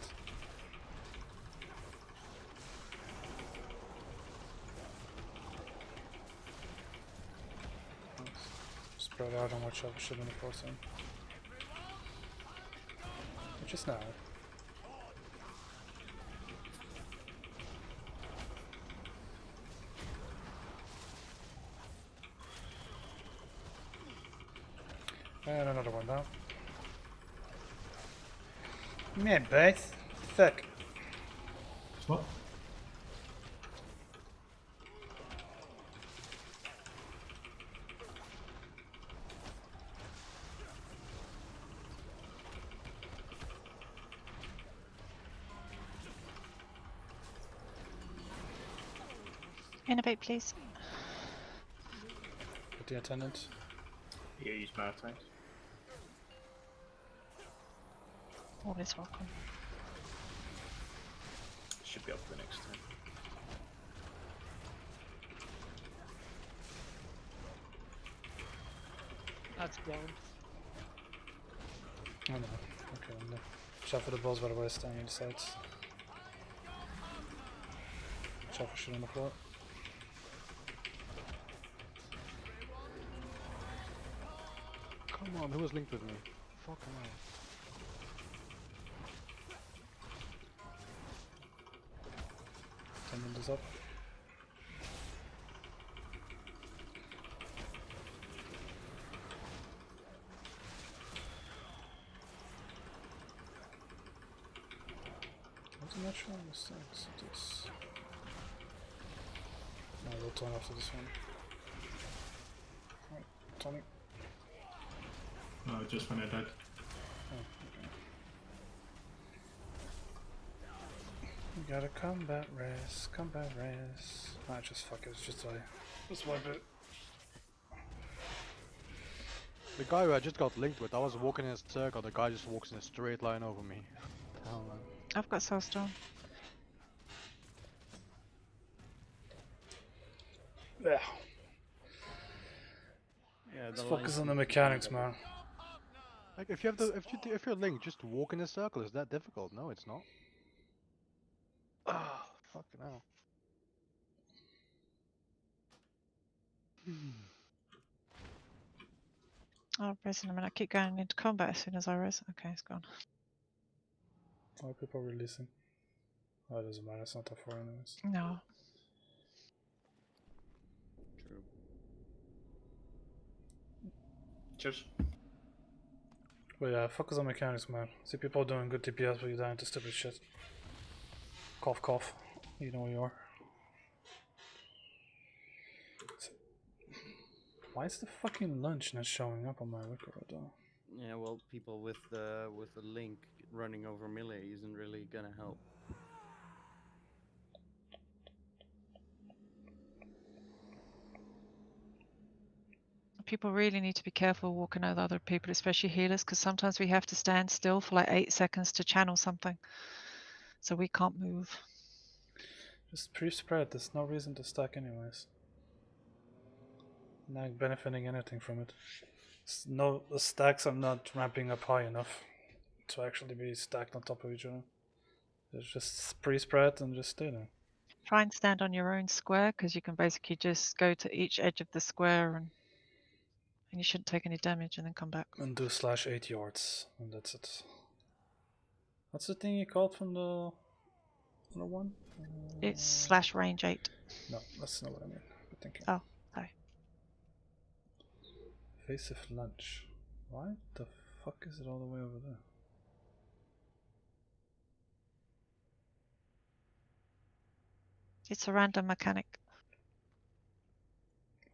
Spread out and watch out for shit in the force zone. Which is now. And another one down. Man, both. Fuck. What? Innovate, please. Get the attendant. Yeah, use Maritimes. Always welcome. Should be up for the next time. That's blind. Oh no. Okay, no. Watch out for the balls by the way, standing on the sides. Watch out for shit on the floor. Come on, who was linked with me? Fucking hell. Sending this up. I'm not sure on the stacks of this. No, we'll turn after this one. Alright, Tony. No, just when I died. Oh, okay. You got a combat res, combat res. Ah, just fuck it, just die. Just wipe it. The guy who I just got linked with, I was walking in a circle, the guy just walks in a straight line over me. What the hell, man? I've got Soulstone. Yeah. Yeah, Let's focus on the mechanics, man. Like if you have if you're linked, just walk in a circle. Is that difficult? No, it's not. Ah, fucking hell. I'll res in a minute. I keep going into combat as soon as I res. Okay, it's gone. Are people releasing? Oh, it doesn't matter, it's not that far anyways. No. True. Cheers. But yeah, focus on mechanics, man. See people doing good DPS, but you're dying to stupid shit. Cough, cough. You know where you are. Why is the fucking lunch not showing up on my record though? Yeah, well, people with the link running over melee isn't really gonna help. People really need to be careful walking over other people, especially healers, because sometimes we have to stand still for like 8 seconds to channel something. So we can't move. Just pre-spread, there's no reason to stack anyways. Not benefiting anything from it. No, the stacks are not ramping up high enough to actually be stacked on top of each other. It's just pre-spread and just stay there. Try and stand on your own square, because you can basically just go to each edge of the square and you shouldn't take any damage and then come back. And do /8 yards, and that's it. What's the thing you called from the other one? It's /range 8. No, that's not what I mean. I'm thinking. Oh, hi. Evasive lunch. Why the fuck is it all the way over there? It's a random mechanic.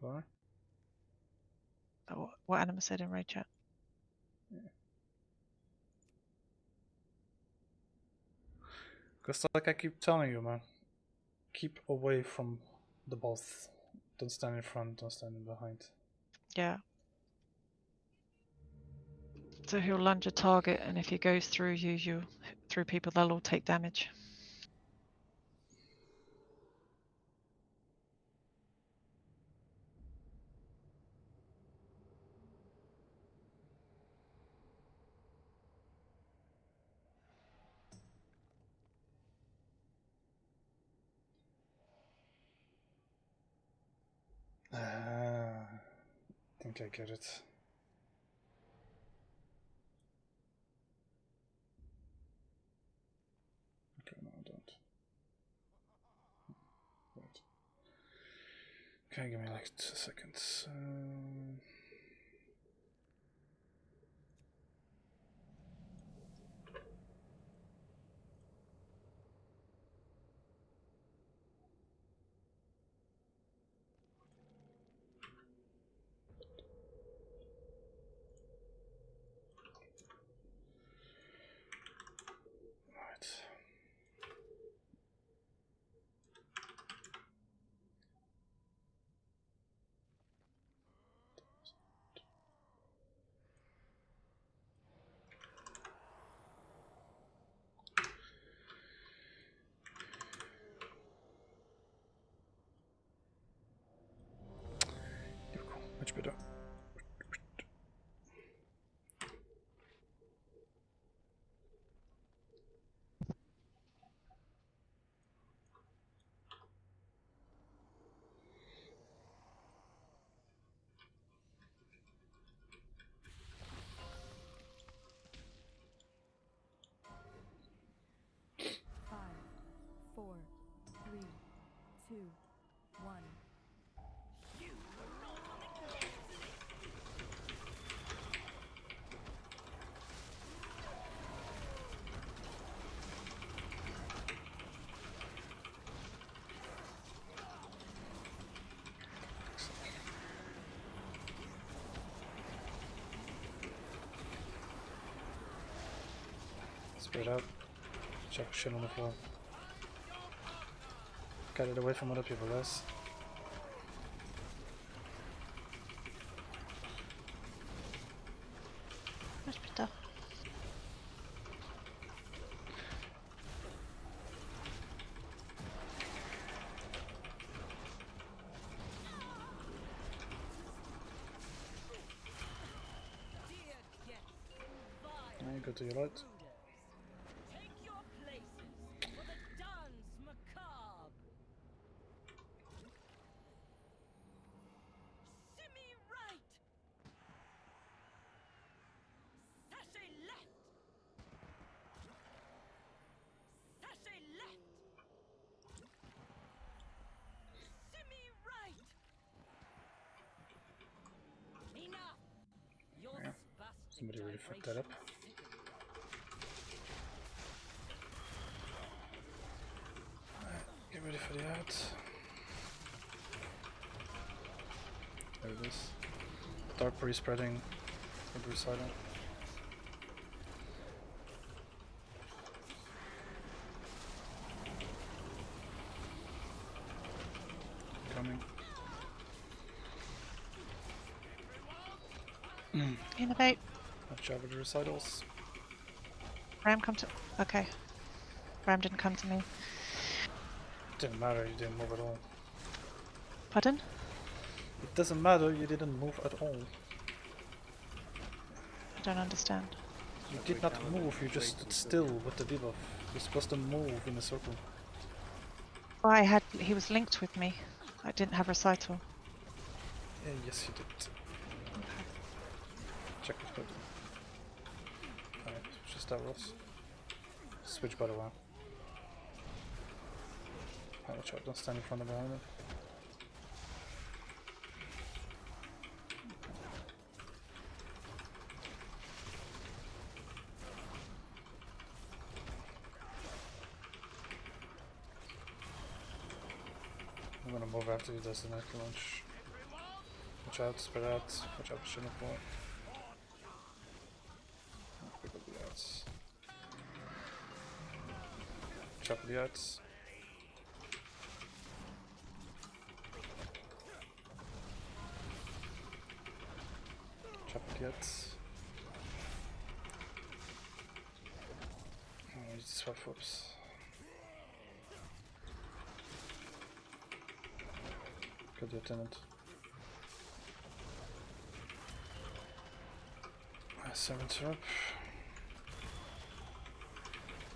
Why? Oh, what Anima said in raid chat. Because like I keep telling you, man, keep away from the boss. Don't stand in front, don't stand in behind. Yeah. So he'll lunge a target, and if he goes through you, through people, they'll all take damage. I think I get it. Okay, no, I don't. Wait. Okay, give me like 2 seconds. Right. 2, 1. Spread out. Chuck shit on the floor. Get it away from other people, guys. Much better. Now you go to your light. Take your places for the dance macabre. Shimmy right. Sashay left. Sashay left. Shimmy right. Enough. Your Yeah. spastic Somebody really fucked that up. Get ready for the out. There it is. Dark breeze spreading from the side. Coming. Innovate. Watch out with the recitals. Ram, come to. Okay. Ram didn't come to me. Didn't matter, you didn't move at all. Pardon? It doesn't matter, you didn't move at all. I don't understand. You did not move, you just stood still with the debuff. You're supposed to move in a circle. Oh, he was linked with me. I didn't have recital. Yeah, yes you did. Check it good. Alright, just that Ross. Switch by the way. Oh, watch out, don't stand in front of behind him. I'm gonna move after he does the night launch. Watch out, spread out. Watch out for shooting for it. Pick up the outs. Watch out for the outs. Watch out for the outs. Oh, you just swap flips. Good lieutenant. Servants are up.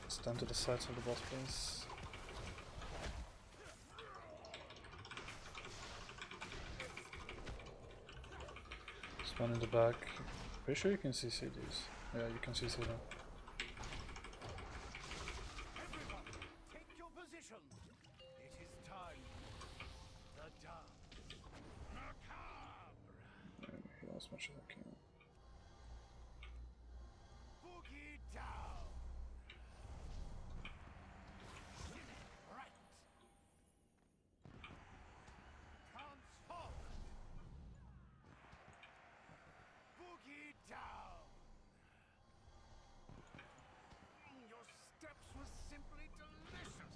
Stand to the sides of the boss, please. Spawn in the back. Pretty sure you can CC these. Yeah, you can CC them. Take your position. It is time. The dance macabre. Heal as much as I can. Boogie down. Right. Transform. Boogie down. Your steps were simply delicious.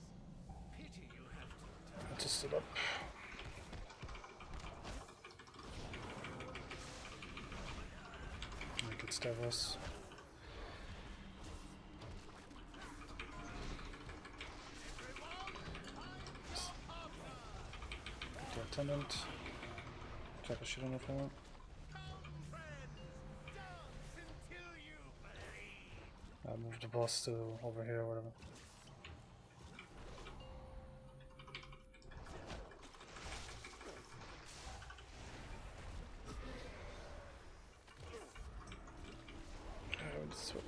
Pity you have to. I just stood up. Make it Stavros. The attendant. Check a shit on the floor. I moved the boss to over here or whatever. This way.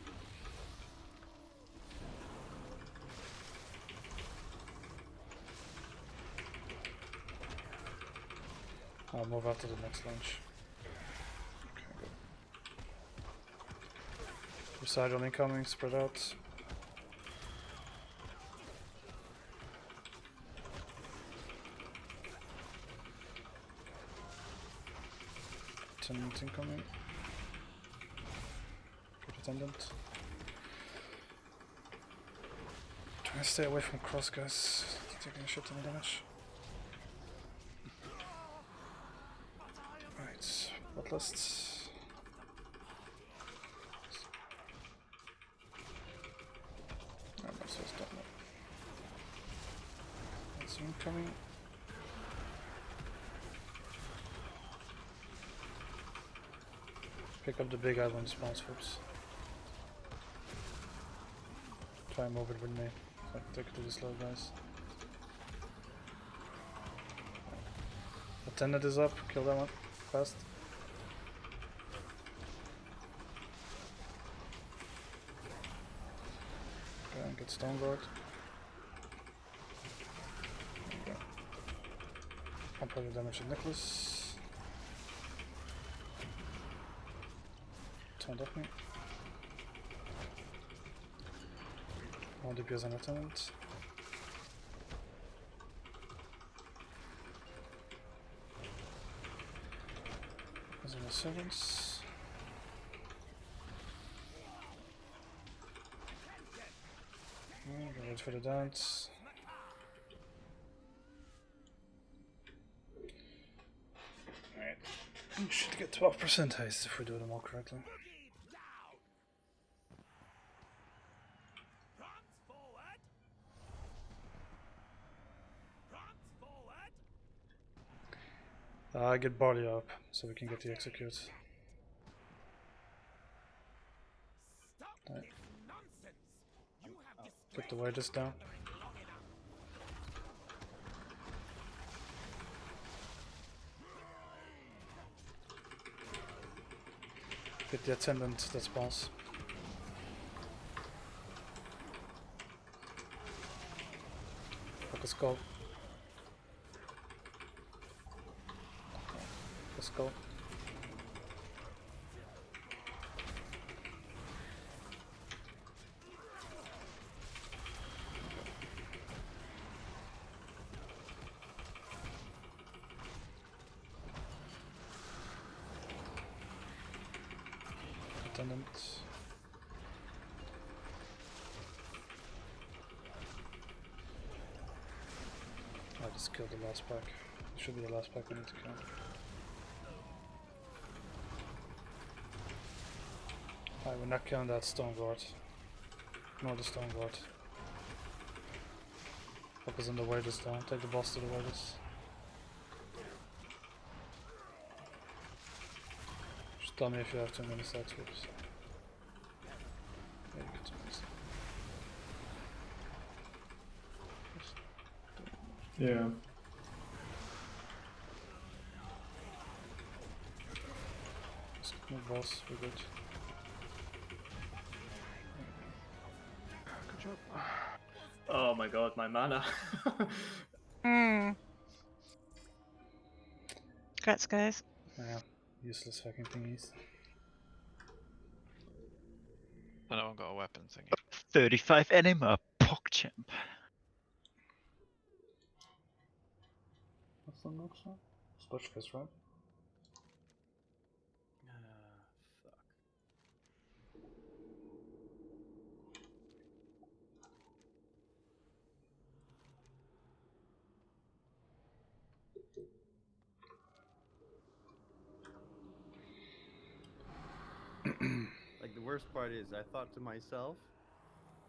I'll move out to the next launch. Okay, good. Recital incoming, spread out. Attendant incoming. Good attendant. Trying to stay away from cross, guys. Taking a shit ton of damage. Right, what lists? I'm not so stuck now. That's incoming. Pick up the big island spawns, folks. Try and move it with me. So I can take it to the slow guys. Attendant is up, kill that one. Fast. Okay, and get Stone Guard. Okay. Apply the damage to Nicholas. Turned off me. All DPS on Attendant. Those are the servants. Wait for the dance. Alright. We should get 12% haste if we do them all correctly. Get body up so we can get the execute. Right. Get the wages down. Get the attendant that spawns. Focus call. Let's go. Attendant. I just killed the last pack. It should be the last pack we need to kill. Alright, we're not killing that Stone Guard. Nor the Stone Guard. Focus on the wages down. Take the boss to the wages. Just tell me if you have too many side sweeps. Yeah, you get too many. Yeah. No boss, we're good. Good job. Oh my god, my mana. Congrats, guys. Yeah, useless fucking thingies. No one got a weapon thingy. 35 anima, PogChamp. What's the next one? Spotchcast, right? Fuck. Like the worst part is I thought to myself,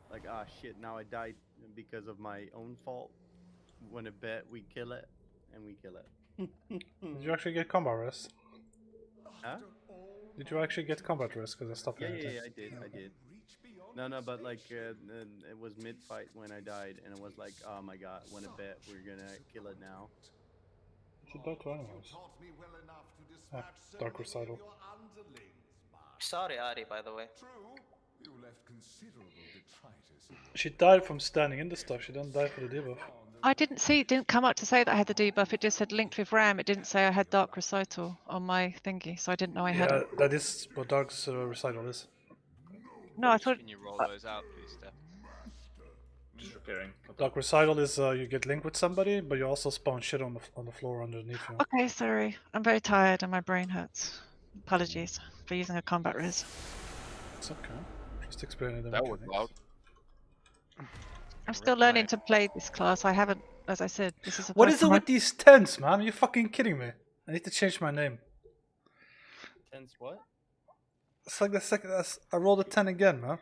like, ah shit, now I died because of my own fault. When a bet we kill it, and we kill it. Did you actually get combat rest? Huh? Did you actually get combat rest? Because I stopped Yeah, anything. I did, I did. No, but like, it was mid-fight when I died, and it was like, oh my god, when a bet we're gonna kill it now. You should die to animals. Ah, Dark Recital. Sorry, Ari, by the way. You left considerable detritus. She died from standing in the stuff, she didn't die for the debuff. I didn't see, it didn't come up to say that I had the debuff. It just said linked with RAM. It didn't say I had Dark Recital on my thingy, so I didn't know I had Yeah, it. that is what Dark Recital is. No, I thought. Can you roll those out, please, Steph? Just repairing. Dark Recital is you get linked with somebody, but you also spawn shit on the floor underneath you. Okay, sorry. I'm very tired and my brain hurts. Apologies for using a combat res. It's okay. Just explaining the That was mechanics. loud. I'm still learning to play this class. I haven't, as I said, this is the What first is it time with these tens, man? Are you fucking kidding me? I need to change my name. Tense what? It's like the second. I rolled a 10 again, man.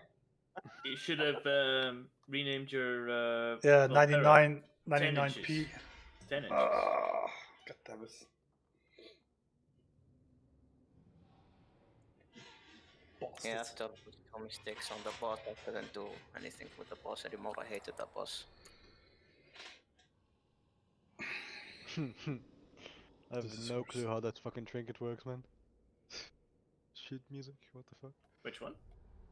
You should have renamed your. Yeah, Volterra 99p. 10 inches. God damn it. Yeah, after some mistakes on the boss, I couldn't do anything with the boss anymore. I hated that boss. I have no clue how that fucking trinket works, man. Sheet music, what the fuck? Which one?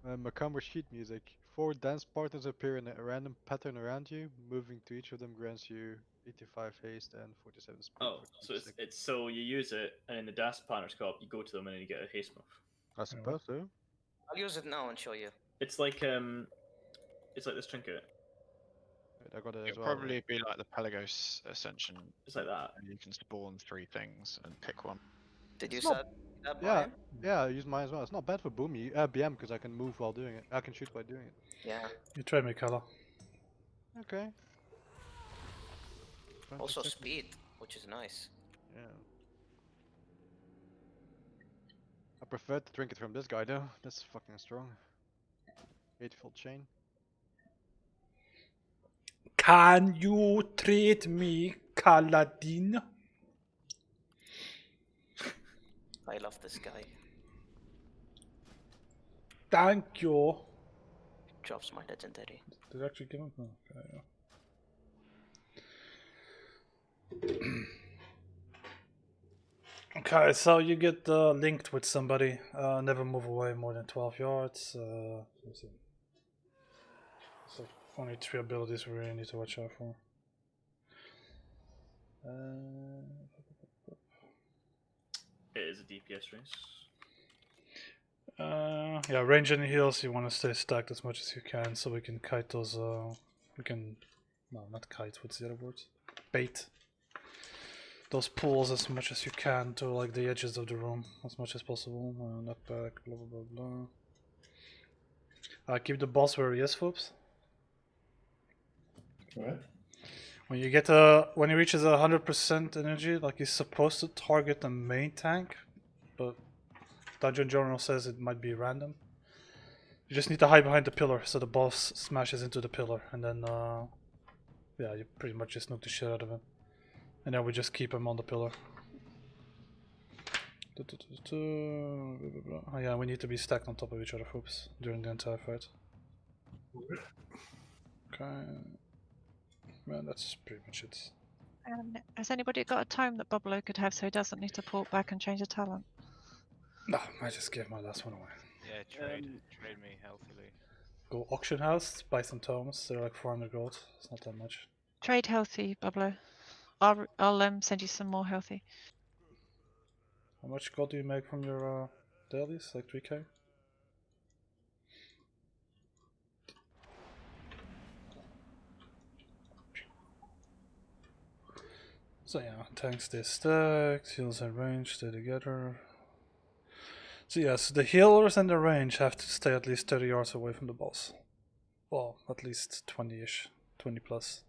Macumber sheet music. 4 dance partners appear in a random pattern around you. Moving to each of them grants you 85 haste and 47 speed. Oh, so it's so you use it, and in the dance partners co-op, you go to them and then you get a haste move. I suppose so. I'll use it now and show you. It's like this trinket. Wait, I got it as It'd well. probably be like the Pelagos Ascension. It's like that. And you can spawn 3 things and pick one. Did you It's not- set that Yeah, Brian? yeah, I use mine as well. It's not bad for BM because I can move while doing it. I can shoot while doing it. Yeah. You trade me, color. Okay. Also speed, which is nice. Yeah. I prefer the trinket from this guy though. That's fucking strong. 8-fold chain. Can you trade me, Kaladin? I love this guy. Thank you. Drops my legendary. Did I actually give him? Oh, okay, yeah. Okay, so you get linked with somebody. Never move away more than 12 yards. Let's see. So only 3 abilities we really need to watch out for. It is a DPS race. Yeah, range and heals. You want to stay stacked as much as you can, so we can kite those. We can, no, not kite. What's the other word? Bait those pools as much as you can to like the edges of the room as much as possible. Knockback, blah blah blah blah. Keep the boss where he is, folks. Right. When you get when he reaches 100% energy, like he's supposed to target the main tank, but Dungeon Journal says it might be random. You just need to hide behind the pillar so the boss smashes into the pillar, and then yeah, you pretty much just nuke the shit out of him. And then we just keep him on the pillar. Oh yeah, we need to be stacked on top of each other, folks, during the entire fight. Okay. Man, that's pretty much it. Has anybody got a tome that Boblo could have so he doesn't need to port back and change a talent? No, I just gave my last one away. Yeah, trade me healthily. Go auction house, buy some tomes. They're like 400 gold. It's not that much. Trade healthy, Boblo. I'll send you some more healthy. How much gold do you make from your dailies? Like 3k? So yeah, tanks stay stacked, heals and range stay together. So yes, the healers and the range have to stay at least 30 yards away from the boss. Well, at least 20-ish, 20 plus.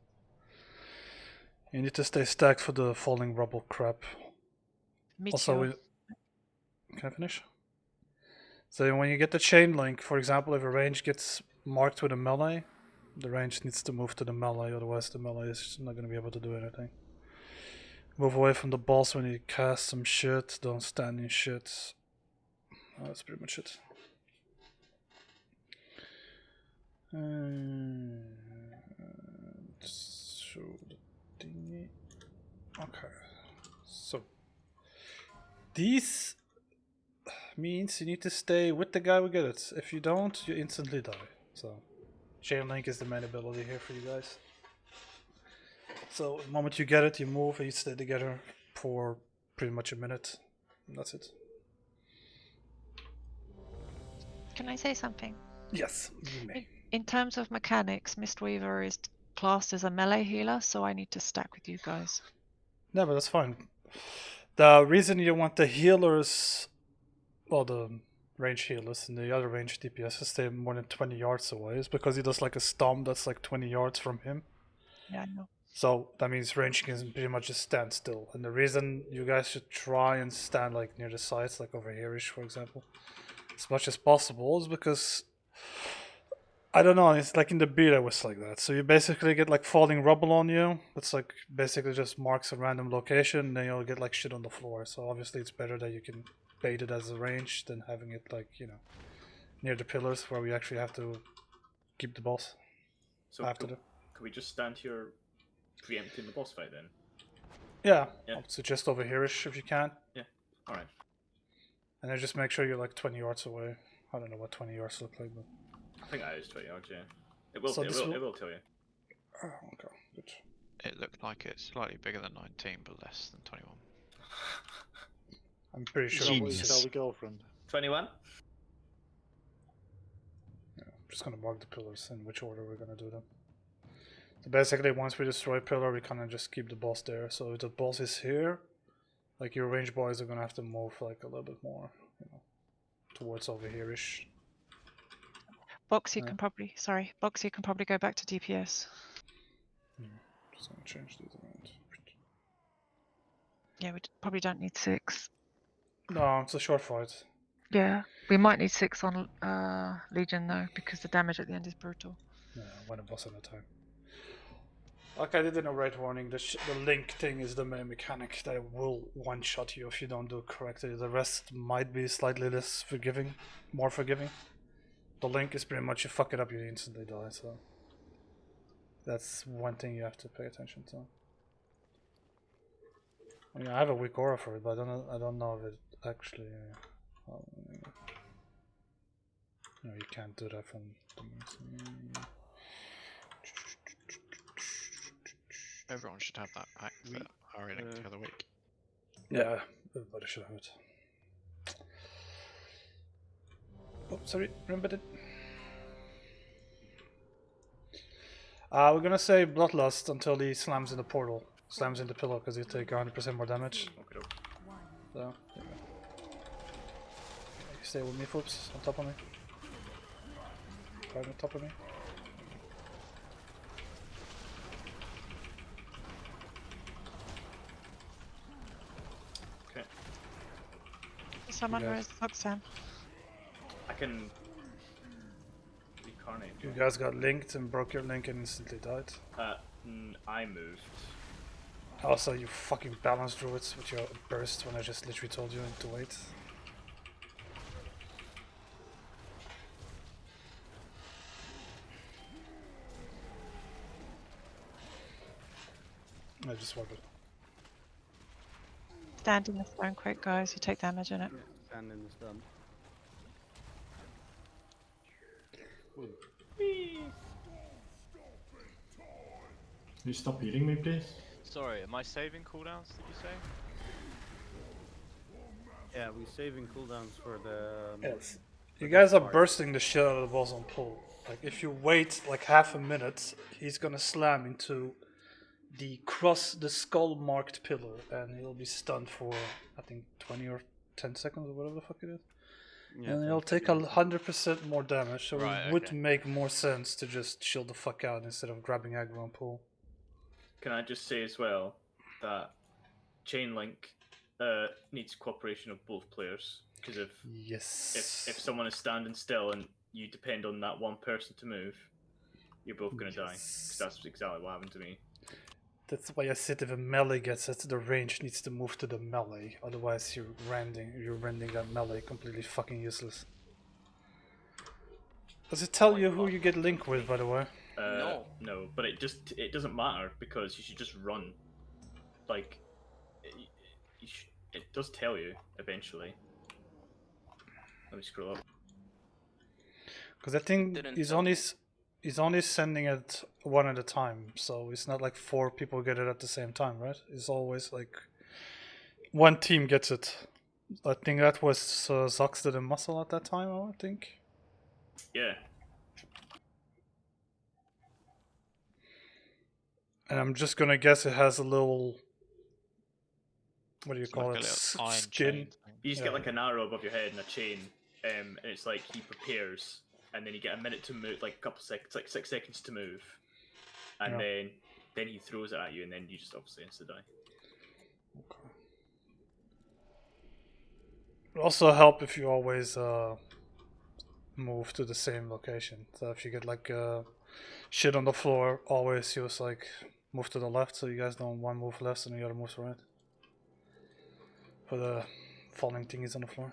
You need to stay stacked for the falling rubble crap. Also, can I finish? So when you get the chain link, for example, if a range gets marked with a melee, the range needs to move to the melee, otherwise the melee is not going to be able to do anything. Move away from the boss when you cast some shit, don't stand in shit. That's pretty much it. Show the thingy. Okay. So these means you need to stay with the guy who get it. If you don't, you instantly die. So chain link is the main ability here for you guys. So the moment you get it, you move and you stay together for pretty much a minute. And that's it. Can I say something? Yes, you may. In terms of mechanics, Mistweaver is classed as a melee healer, so I need to stack with you guys. No, but that's fine. The reason you want the healers, well, the range healers and the other range DPS to stay more than 20 yards away is because he does like a stomp that's like 20 yards from him. Yeah, I know. So that means range can pretty much just stand still. And the reason you guys should try and stand like near the sides, like over here-ish, for example, as much as possible, is because I don't know, it's like in the beta was like that. So you basically get like falling rubble on you. It's like basically just marks a random location, then you'll get like shit on the floor. So obviously it's better that you can bait it as a range than having it like, you know, near the pillars where we actually have to keep the boss. So after could we just stand here preempting the boss fight then? Yeah, I would suggest over here-ish if you can. Yeah, alright. And then just make sure you're like 20 yards away. I don't know what 20 yards look like, but I think that is 20 yards, yeah. It will, So it this will, will- it will tell you. oh, okay, good. It looked like it's slightly bigger than 19, but less than 21. I'm pretty sure. Tell the girlfriend. 21? Yeah, I'm just gonna mark the pillars in which order we're gonna do them. So basically, once we destroy pillar, we kind of just keep the boss there. So if the boss is here, like your range boys are gonna have to move like a little bit more, you know, towards over here-ish. Box, you can probably go back to DPS. Just gonna change these around. Yeah, we probably don't need 6. No, it's a short fight. Yeah, we might need 6 on Legion though, because the damage at the end is brutal. Yeah, one boss at a time. Like I did in a Raid Warning, the link thing is the main mechanic that will one-shot you if you don't do it correctly. The rest might be slightly less forgiving, more forgiving. The link is pretty much you fuck it up, you instantly die, so that's one thing you have to pay attention to. I mean, I have a weak aura for it, but I don't know if it actually. No, you can't do that from. Everyone should have that pack that Ari linked the other week. Yeah, everybody should have it. Oh, sorry, remembered it. We're gonna say Bloodlust until he slams in the portal. Slams in the pillow because you take 100% more damage. Okay. So, there you go. Okay, stay with me, folks. On top of me. Right on top of me. Okay. Someone You guys- raise Roxanne. I can recarnate. You guys got linked and broke your link and instantly died. I moved. Also, you fucking balance druids with your burst when I just literally told you to wait. I just wanted. Stand in the stone quick, guys. You take damage in it. Stand in the stun. Can you stop healing me, please? Sorry, am I saving cooldowns, did you say? Yeah, we saving cooldowns for the. Yes. You guys are bursting the shit out of the boss on pull. Like, if you wait like half a minute, he's gonna slam into the skull marked pillar and he'll be stunned for, I think, 20 or 10 seconds or whatever the fuck it is. Yeah, And he'll take 100% more damage, so Right, it would okay. make more sense to just shield the fuck out instead of grabbing aggro and pull. Can I just say as well that chain link needs cooperation of both players, because if someone is standing still and you depend on that one person to move, you're both gonna die. 'Cause that's exactly what happened to me. That's why I said if a melee gets it, the range needs to move to the melee. Otherwise, you're rending that melee completely fucking useless. Does it tell you who you get linked with, by the way? No, but it doesn't matter because you should just run. Like, it does tell you eventually. Let me scroll up. Because I think Didn't he's tell only me. he's only sending it one at a time, so it's not like 4 people get it at the same time, right? It's always like one team gets it. I think that was Zox did a muscle at that time, I think. Yeah. And I'm just gonna guess it has a little, what do you It's call like it? a little iron Skin. chain thing. You just Yeah. get like an arrow above your head and a chain, and it's like he prepares, and then you get a minute to move, like a couple seconds, like 6 seconds to move, and Yeah. then he throws it at you, and then you just obviously insta die. Okay. It also help if you always move to the same location. So if you get like shit on the floor, always use like move to the left, so you guys don't one move left and the other moves right. For the falling thingies on the floor.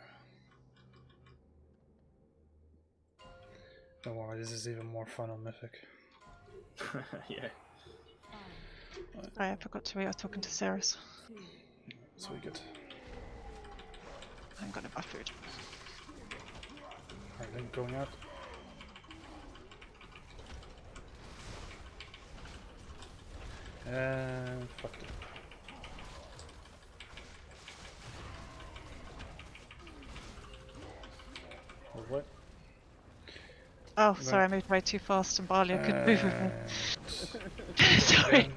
Don't worry, this is even more fun on Mythic. Yeah. I forgot to read. I was talking to Ceres. So we good. I'm gonna buy food. Alright, then going out. And fucked it. Oh, what? Oh, sorry, I moved way too fast and Barley, I couldn't move with me. Sorry.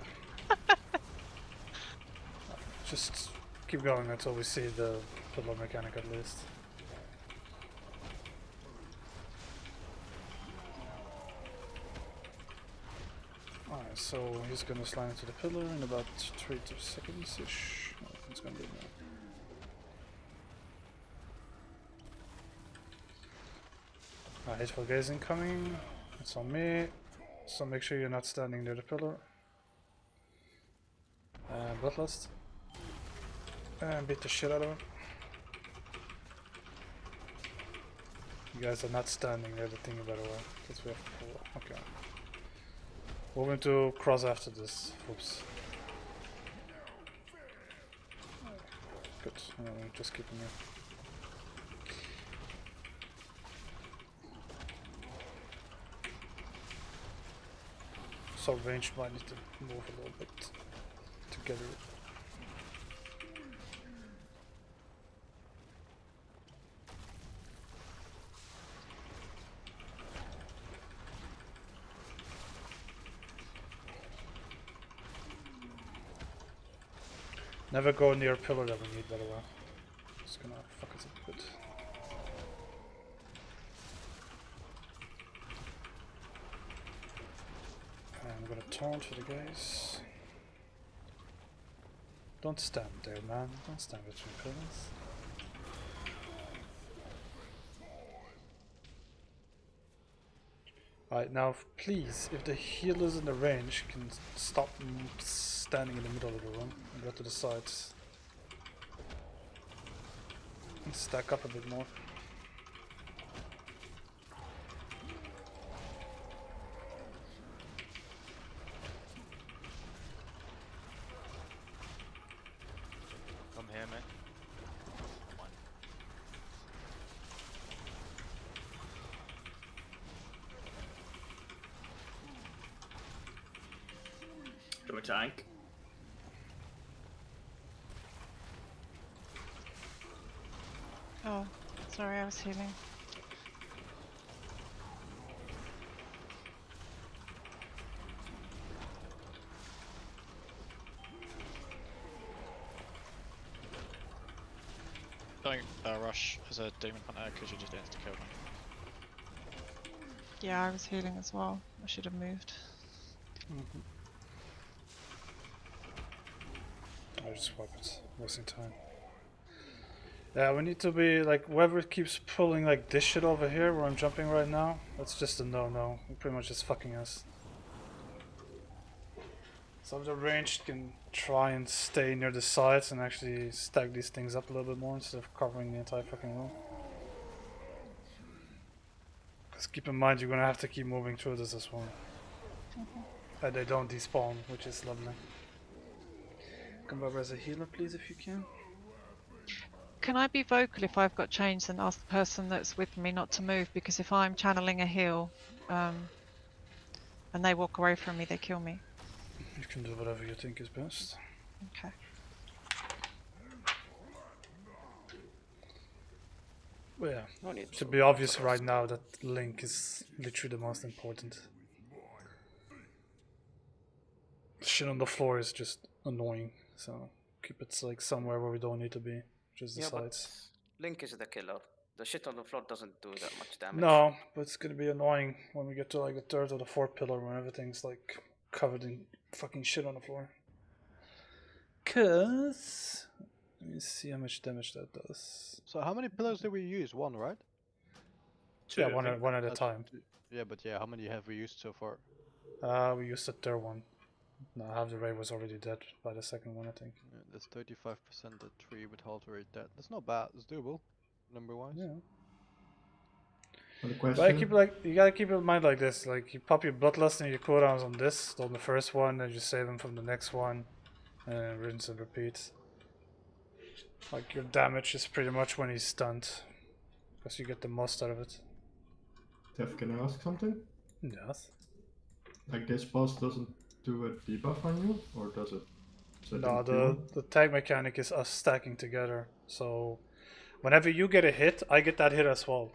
Just keep going until we see the pillar mechanic at least. Alright, so he's gonna slide into the pillar in about 3 seconds ish. Oh, it's gonna be more. Hateful gaze incoming. It's on me. So make sure you're not standing near the pillar. Bloodlust. And beat the shit out of him. You guys are not standing near the thingy, by the way. Because we have to pull. Okay. We're going to cross after this. Oops. Good. Just keeping it. So range might need to move a little bit together. Never go near a pillar that we need, by the way. It's gonna fuck us up a bit. I'm gonna taunt for the guys. Don't stand there, man. Don't stand between pillars. Alright, now please, if the healers in the range can stop standing in the middle of the room and go to the sides. And stack up a bit more. Come here, mate. Do a tank. Oh, sorry, I was healing. Don't rush as a demon hunter because you just have to kill them. Yeah, I was healing as well. I should have moved. I'll just wipe it, wasting time. Yeah, we need to be like, whoever keeps pulling like this shit over here where I'm jumping right now, that's just a no-no. Pretty much just fucking us. So the ranged can try and stay near the sides and actually stack these things up a little bit more instead of covering the entire fucking room. Because keep in mind you're gonna have to keep moving through this as well. And they don't despawn, which is lovely. Come over as a healer please if you can. Can I be vocal if I've got chains and ask the person that's with me not to move? Because if I'm channeling a heal, and they walk away from me, they kill me. You can do whatever you think is best. Okay. Well, yeah, No need should to be obvious answer right us. now that Link is literally the most important. Shit on the floor is just annoying, so keep it like somewhere where we don't need to be, just the Yeah, but sides. Link is the killer. The shit on the floor doesn't do that much damage. No, but it's gonna be annoying when we get to like the third or the fourth pillar when everything's like covered in fucking shit on the floor. Cause let me see how much damage that does. So how many pillars did we use? One, right? Two, Yeah, I think. one at a time. Yeah, but yeah, how many have we used so far? We used the third one. No, half the raid was already dead by the second one, I think. Yeah, that's 35% at 3 with half the rate dead. That's not bad. It's doable, number wise. Yeah. But the But I question, keep like you gotta keep it in mind like this. Like you pop your bloodlust and your cooldowns on this, on the first one, and you save them from the next one, and rinse and repeat. Like your damage is pretty much when he's stunned, because you get the most out of it. Tev, can I ask something? Yes. Like this boss doesn't do a debuff on you, or does it? No, the tag mechanic is us stacking together. So whenever you get a hit, I get that hit as well.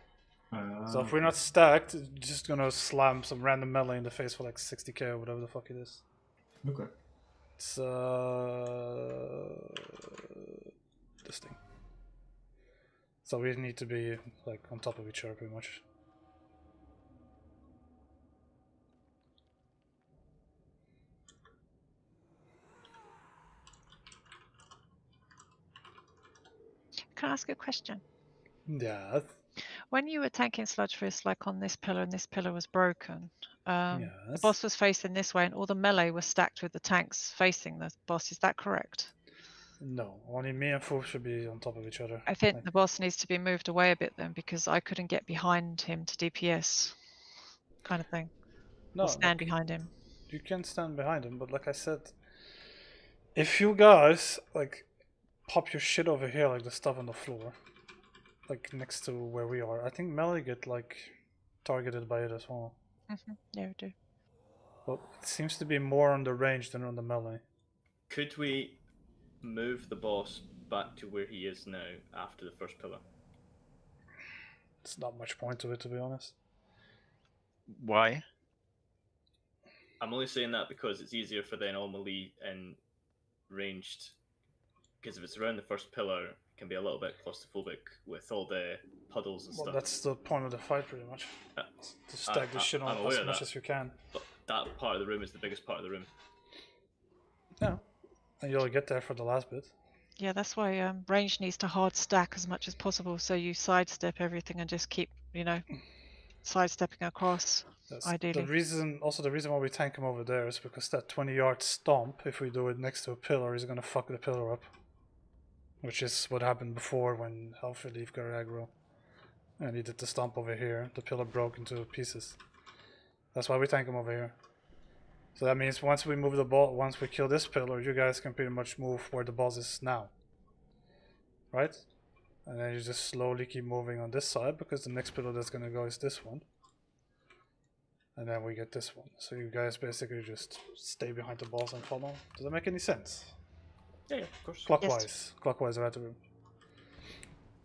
So if we're not stacked, it's just gonna slam some random melee in the face for like 60k or whatever the fuck it is. Okay. It's this thing. So we need to be like on top of each other pretty much. Can I ask a question? Yeah. When you were tanking Sludge Fist, like on this pillar and this pillar was broken, the Yes. boss was facing this way and all the melee was stacked with the tanks facing the boss. Is that correct? No, only me and Fu should be on top of each other. I think Like, the boss needs to be moved away a bit then because I couldn't get behind him to DPS, kind of thing. no, Or stand like, behind him. you can stand behind him, but like I said, if you guys like pop your shit over here, like the stuff on the floor, like next to where we are, I think melee get like targeted by it as well. Yeah, we do. But it seems to be more on the range than on the melee. Could we move the boss back to where he is now after the first pillar? It's not much point to it, to be honest. Why? I'm only saying that because it's easier for the anomaly and ranged. Because if it's around the first pillar, it can be a little bit claustrophobic with all the puddles and Well, stuff. that's the point of the fight, pretty much. To stack this shit on I'm aware as of much that, as you can. But that part of the room is the biggest part of the room. Yeah, and you'll get there for the last bit. Yeah, that's why range needs to hard stack as much as possible so you sidestep everything and just keep, sidestepping across, ideally. The reason why we tank him over there is because that 20-yard stomp, if we do it next to a pillar, is gonna fuck the pillar up. Which is what happened before when Health Relief got aggro. And he did the stomp over here, the pillar broke into pieces. That's why we tank him over here. So that means once we move the ball, once we kill this pillar, you guys can pretty much move where the boss is now. Right? And then you just slowly keep moving on this side, because the next pillar that's gonna go is this one. And then we get this one. So you guys basically just stay behind the boss and follow. Does that make any sense? Yeah, of course. Clockwise. Yes. Clockwise around the room.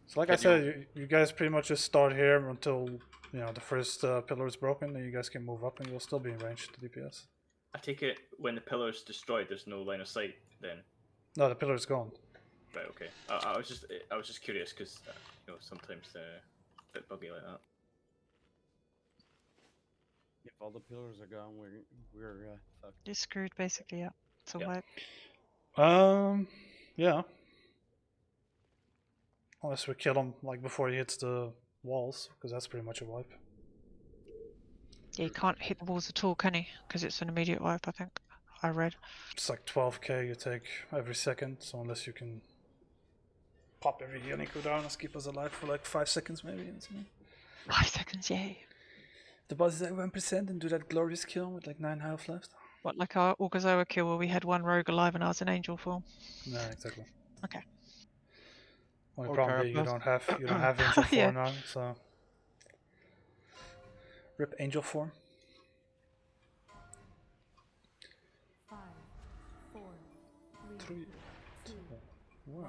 So like I said, you guys pretty much just start here until the first pillar is broken, and you guys can move up and you'll still be in range to DPS. I take it when the pillar is destroyed, there's no line of sight then? No, the pillar is gone. Right, okay. I was just curious because sometimes a bit buggy like that. If all the pillars are gone, we're fucked. You're screwed basically, yeah. It's a wipe. Yeah. Unless we kill him like before he hits the walls, because that's pretty much a wipe. Yeah, you can't hit the walls at all, can he? Because it's an immediate wipe, I think. I read. It's like 12k you take every second, so unless you can pop every healing cooldown and keep us alive for like 5 seconds maybe. 5 seconds, yay. The boss is at 1% and do that glorious kill with like 9 health left. What, like our Orgazoa kill where we had one rogue alive and I was in angel form? No, exactly. Okay. Only problem being you don't have angel form now, so rip angel form. 3, 2, 1.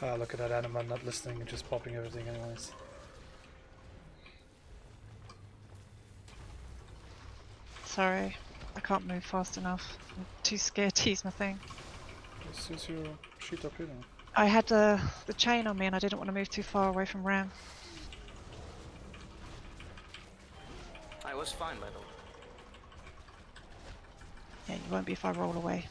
Ah, look at that animal not listening and just popping everything anyways. Sorry, I can't move fast enough. I'm too scared to use my thing. Just use your sheet up here then. I had the chain on me and I didn't want to move too far away from Ram. I was fine, by the way. Yeah, you won't be if I roll away.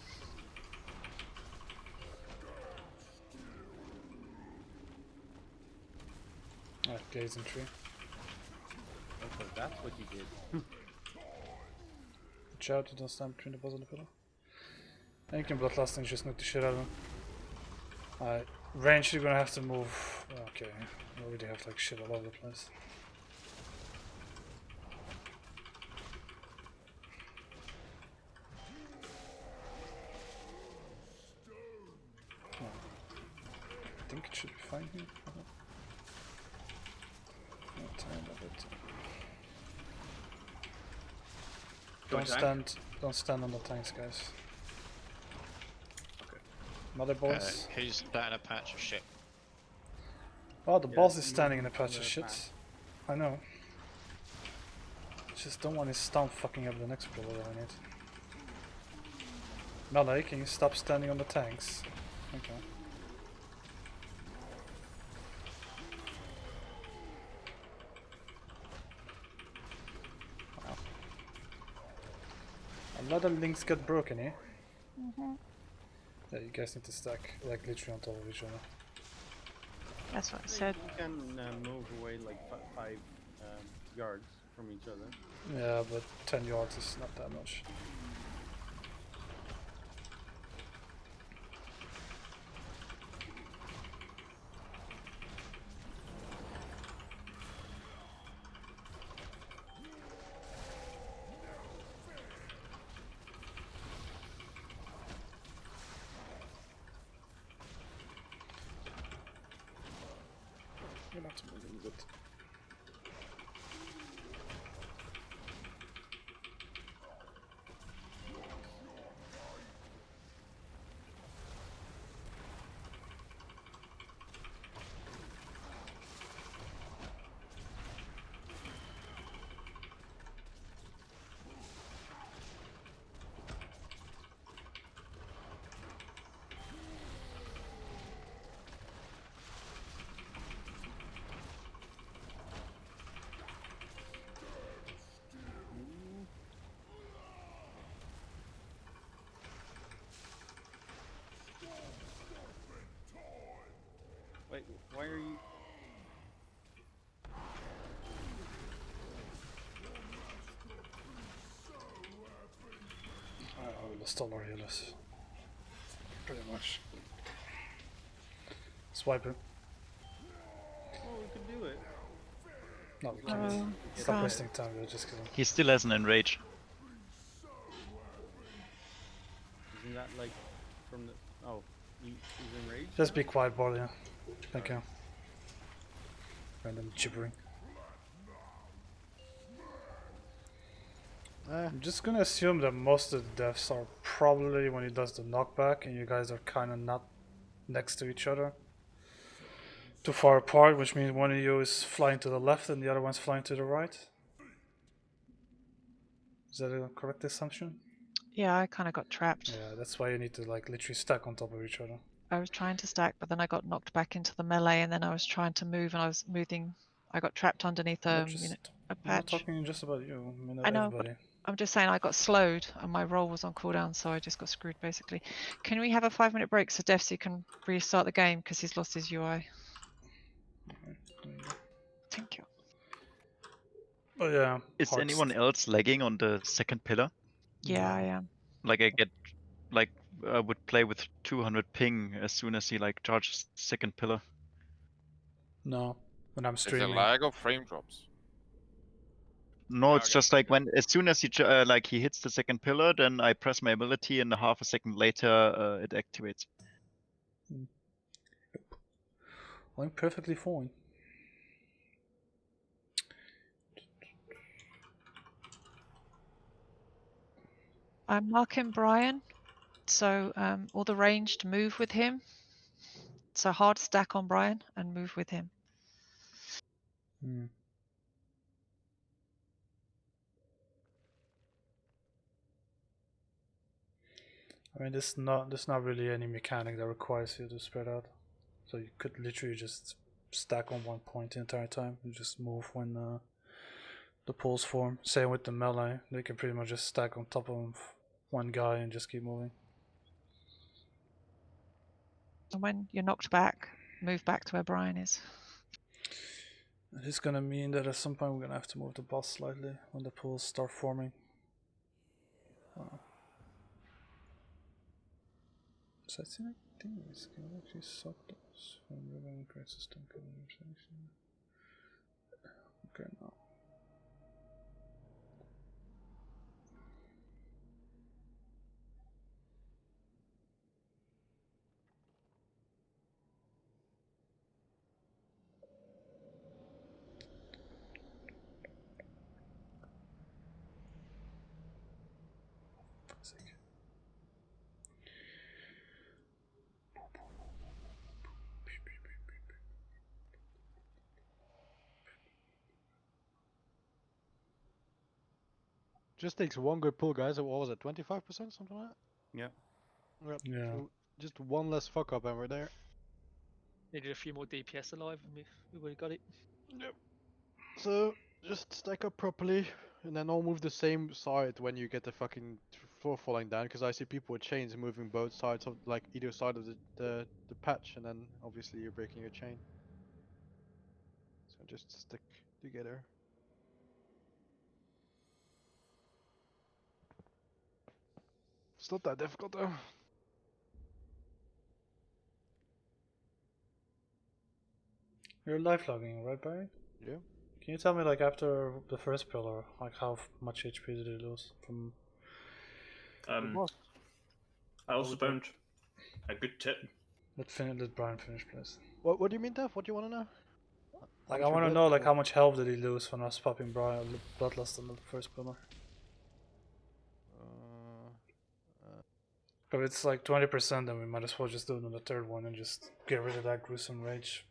Alright, gazing tree. Okay, that's what you did. Watch out, you don't stand between the boss and the pillar. And you can bloodlust and just nuke the shit out of him. Alright, range you're gonna have to move. Okay, you already have like shit all over the place. I think it should be fine here. Don't stand on the tanks, guys. Okay. Mother boys. Who's that in a patch of shit? Oh, the boss is standing in a patch of shit. I know. Just don't want his stomp fucking up the next pillar that I need. Melee, can you stop standing on the tanks? Okay. Wow. A lot of links got broken here. Yeah, you guys need to stack like literally on top of each other. That's what I said. You can move away like 5 yards from each other. Yeah, but 10 yards is not that much. You're not moving good. Wait, why are you... We lost all our healers. Pretty much. Swipe it. Oh, we could do it. No, we can't. Stop wasting time, we'll just kill him. He still has an enrage. Isn't that like from the... Oh, he's enraged? Just be quiet, Barley. Thank you. Random gibbering. I'm just gonna assume that most of the deaths are probably when he does the knockback and you guys are kinda not next to each other. Too far apart, which means one of you is flying to the left and the other one's flying to the right. Is that a correct assumption? Yeah, I kind of got trapped. Yeah, that's why you need to like literally stack on top of each other. I was trying to stack, but then I got knocked back into the melee, and then I was trying to move, and I was moving. I got trapped underneath a I'm not patch. talking just about you. I mean, I know, everybody. but I'm just saying I got slowed, and my roll was on cooldown, so I just got screwed basically. Can we have a 5-minute break so Devsy can restart the game because he's lost his UI? Thank you. Oh yeah. Is anyone else lagging on the second pillar? Yeah, I am. Like I get, like I would play with 200 ping as soon as he like charges second pillar. No, when I'm Is streaming. it lag or frame drops? No, it's Okay, just very like when as soon as he like he hits the second pillar, then I press my ability, and a half a second later it activates. I'm perfectly fine. I'm marking Brian, so all the ranged move with him. So hard stack on Brian and move with him. I mean, there's not really any mechanic that requires you to spread out. So you could literally just stack on one point the entire time and just move when the pulls form. Same with the melee, they can pretty much just stack on top of one guy and just keep moving. And when you're knocked back, move back to where Brian is. It is gonna mean that at some point we're gonna have to move the boss slightly when the pools start forming. So I think these can actually suck those from removing great system conversation. Okay, now. Just takes one good pull, guys. What was it, 25%, something like that? Yeah. Yep. Yeah. So just one less fuck up and we're there. Needed a few more DPS alive and we would have got it. Yep. So just stack up properly, and then all move the same side when you get the fucking floor falling down. Because I see people with chains moving both sides of like either side of the patch, and then obviously you're breaking your chain. So just stick together. It's not that difficult though. You're life logging, right, Barry? Yeah. Can you tell me, like, after the first pillar, like, how much HP did he lose from? I also found a good tip. Let Brian finish, please. What do you mean, Dev? What do you want to know? Like, I want to know, like, how much health did he lose when I was popping Brian Bloodlust on the first pillar? If it's like 20%, then we might as well just do it on the third one and just get rid of that gruesome rage.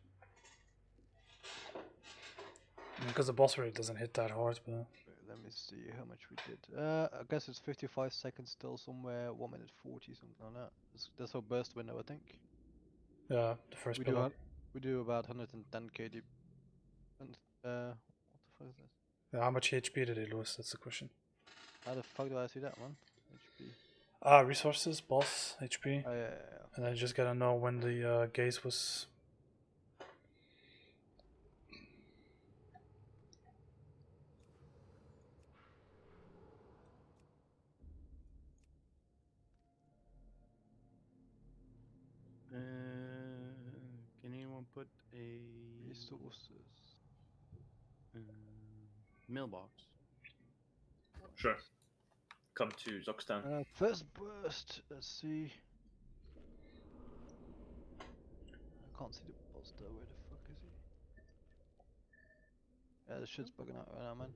Because the boss rate doesn't hit that hard, but... Let me see how much we did. I guess it's 55 seconds still somewhere, 1 minute 40, something like that. That's our burst window, I think. Yeah, the first we pillar. We do about 110 KD. And, what the fuck is this? Yeah, how much HP did he lose? That's the question. How the fuck do I see that one? HP. Resources, boss, HP. Oh, yeah. And I just gotta know when the gaze was... Can anyone put a resources mailbox? Sure. Come to Zoxtan. First burst. Let's see. I can't see the boss though. Where the fuck is he? Yeah, the shit's bugging out right now, man.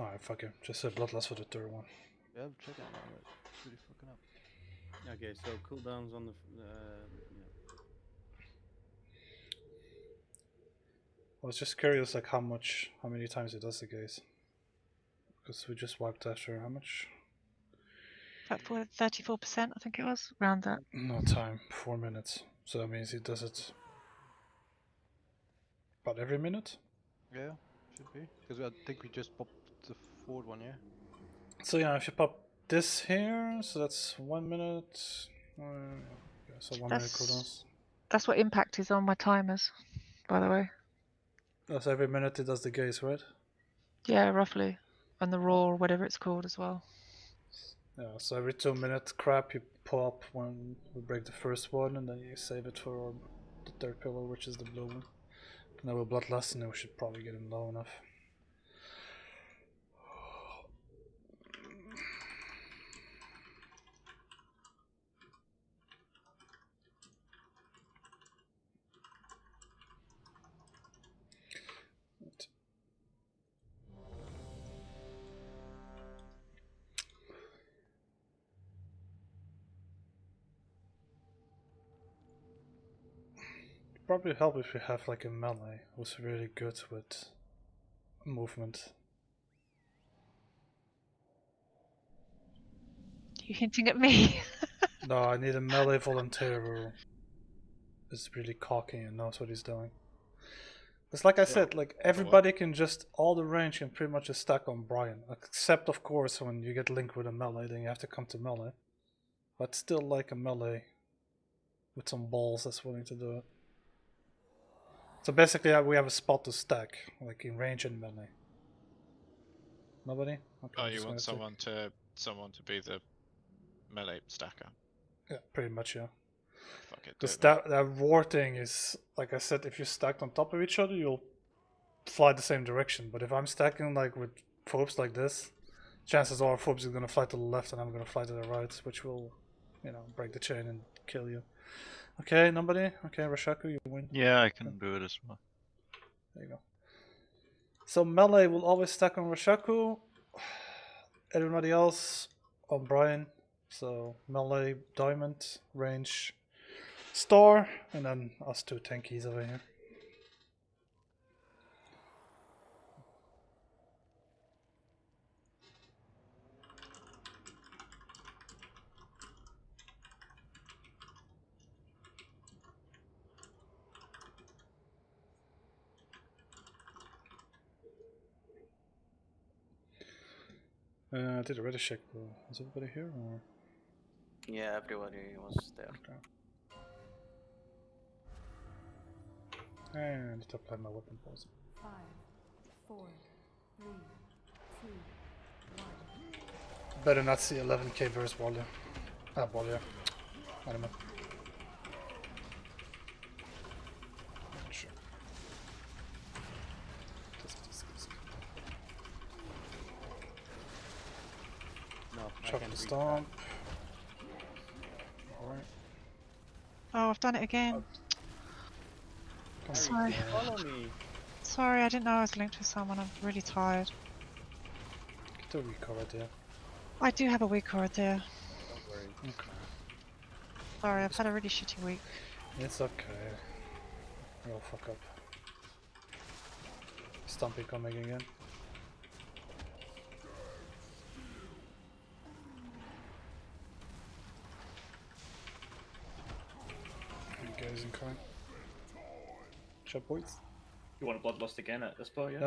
Alright, fuck it. Just said Bloodlust for the third one. Yeah, I'm checking it now, but it's really fucking up. Okay, so cooldowns on the yeah. I was just curious, like, how many times it does the gaze. Because we just wiped after how much? About 34%, I think it was, around that. No time, 4 minutes. So that means he does it about every minute? Yeah, should be. Because I think we just popped the forward one, yeah? So yeah, if you pop this here, so that's 1 minute. Yeah, so 1 minute cooldowns. That's what impact is on my timers, by the way. That's every minute it does the gaze, right? Yeah, roughly. And the raw, or whatever it's called as well. Yeah, so every 2 minute crap you pull up when we break the first one, and then you save it for the third pillar, which is the blue one. Now we're bloodlust, and then we should probably get him low enough. Probably help if we have like a melee who's really good with movement. You hinting at me? No, I need a melee volunteer who is really cocky and knows what he's doing. It's like I said, like everybody can just, all the range can pretty much just stack on Brian. Except of course when you get linked with a melee, then you have to come to melee. But still like a melee with some balls that's willing to do it. So basically we have a spot to stack, like in range and melee. Nobody? Okay, Oh, you want someone to be the melee stacker? Yeah, pretty much, yeah. Fuck it. Because that war thing is, like I said, if you're stacked on top of each other, you'll fly the same direction. But if I'm stacking like with phobes like this, chances are phobes is gonna fly to the left and I'm gonna fly to the right, which will, you know, break the chain and kill you. Okay, nobody? Okay, Rashaku, you win. Yeah, I can do it as well. There you go. So melee will always stack on Rashaku. Everybody else on Brian. So melee, diamond, range, star, and then us two tankies over here. I did already check. Is everybody here or? Yeah, everybody was there. Okay. And I need to apply my weapon pause. 5, 4, 3, 2, 1. Better not see 11k versus Walia. Walia. I don't know. Sure. No, Chop the stomp. Alright. Oh, I've done it again. Sorry. Follow me. Sorry, I didn't know I was linked with someone. I'm really tired. Get a weak card there. I do have a weak card there. Don't worry. Okay. Sorry, I've had a really shitty week. It's okay. We'll fuck up. Stumpy coming again. You guys incoming. Shot boys. You want a bloodlust again at this point, yeah? No.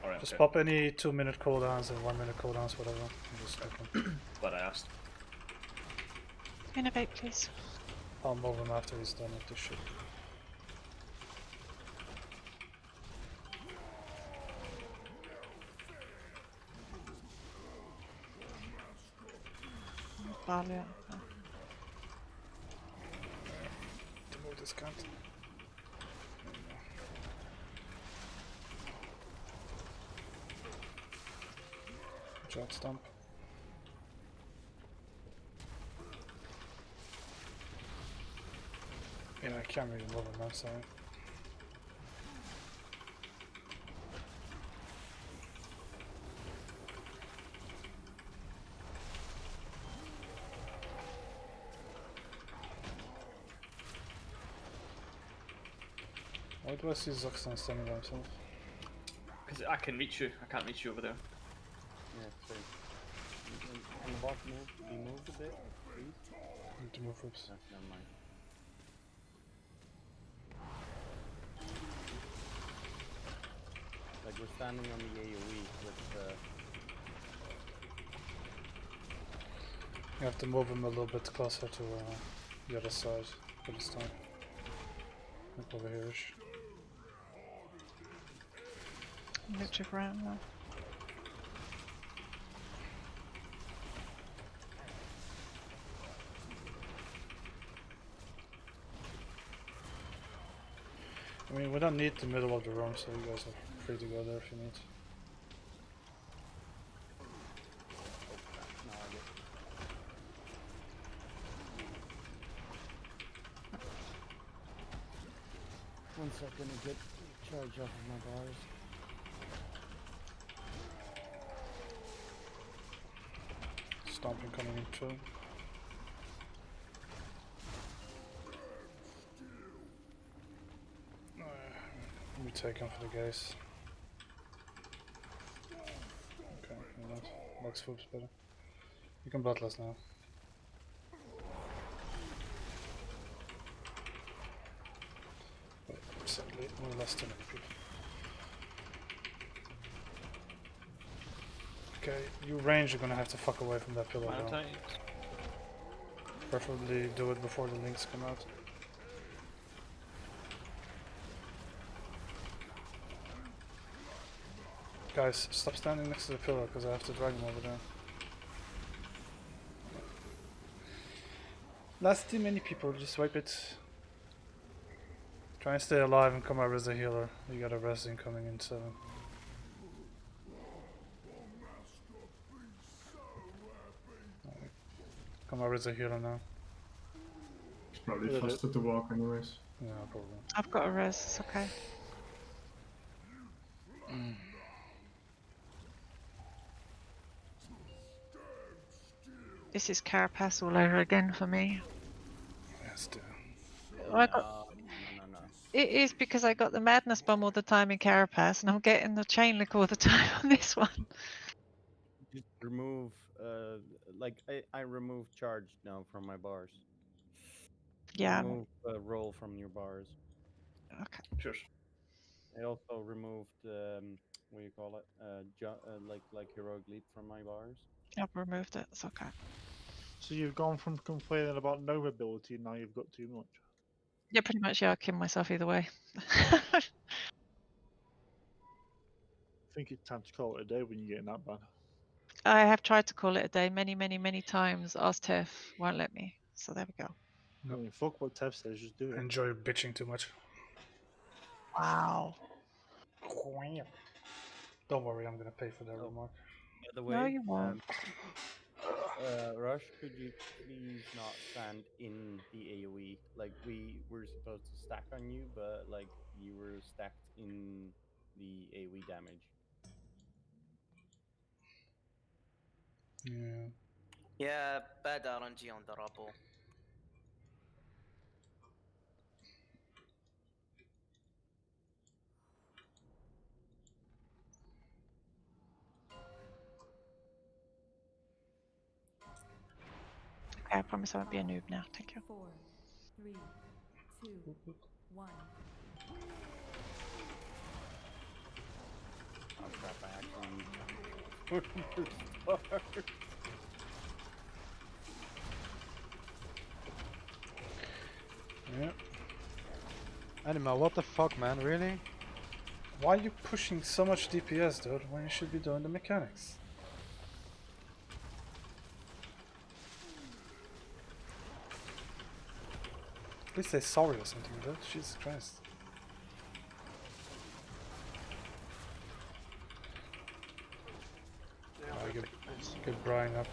Alright, Just okay. pop any 2 minute cooldowns and 1 minute cooldowns, whatever. Just stack them. Glad I asked. Innovate, please. I'll move him after he's done with this shit. Valia. To move this cunt. Shot stomp. Yeah, I can't really move him, I'm sorry. Why do I see Zoxan standing by himself? Because I can reach you. I can't reach you over there. Yeah, same. Can the bot be moved a bit, please? Need to move oops. Never mind. Like we're standing on the AoE with You have to move him a little bit closer to the other side for this time. Like over here-ish. Literally around now. I mean, we don't need the middle of the room, so you guys are free to go there if you need. No, I get. One second to get charge off of my bars. Stomping coming in too. Let me take him for the guys. Okay, you know what? Lex foot's better. You can bloodless now. Wait, sadly, we lost too many people. Okay, you range, you're gonna have to fuck away from that pillar now. Preferably do it before the links come out. Guys, stop standing next to the pillar because I have to drag him over there. Last too many people, just wipe it. Try and stay alive and come out as a healer. You got a res incoming in 7. Come out as a healer now. It's probably faster to walk anyways. Yeah, probably. I've got a res, it's okay. This is Carapace all over again for me. Yes, dear. I got... No. It is because I got the Madness Bomb all the time in Carapace, and I'm getting the Chain Link all the time on this one. Just remove, like I remove charge now from my bars. Yeah. Remove roll from your bars. Okay. Sure. I also removed what do you call it? Like heroic leap from my bars. I've removed it. It's okay. So you've gone from complaining about no ability, now you've got too much. Yeah, pretty much. Yeah, I kill myself either way. I think it's time to call it a day when you're getting that bad. I have tried to call it a day many times. Asked Tiff, won't let me. So there we go. I mean, fuck what Tev says, just do it. Enjoy bitching too much. Wow. Don't worry, I'm gonna pay for that remark. By the No, way, you won't. Rush, could you please not stand in the AoE? Like we were supposed to stack on you, but like you were stacked in the AoE damage. Yeah. Yeah, bad RNG on the rubble. Okay, I promise I won't be a noob now. Thank you. 4, 3, 2, 1. Oh crap! I actually need to Yeah. Animal, what the fuck, man? Really? Why are you pushing so much DPS, dude, when you should be doing the mechanics? Please say sorry or something, dude. Jesus Christ. I get Brian up.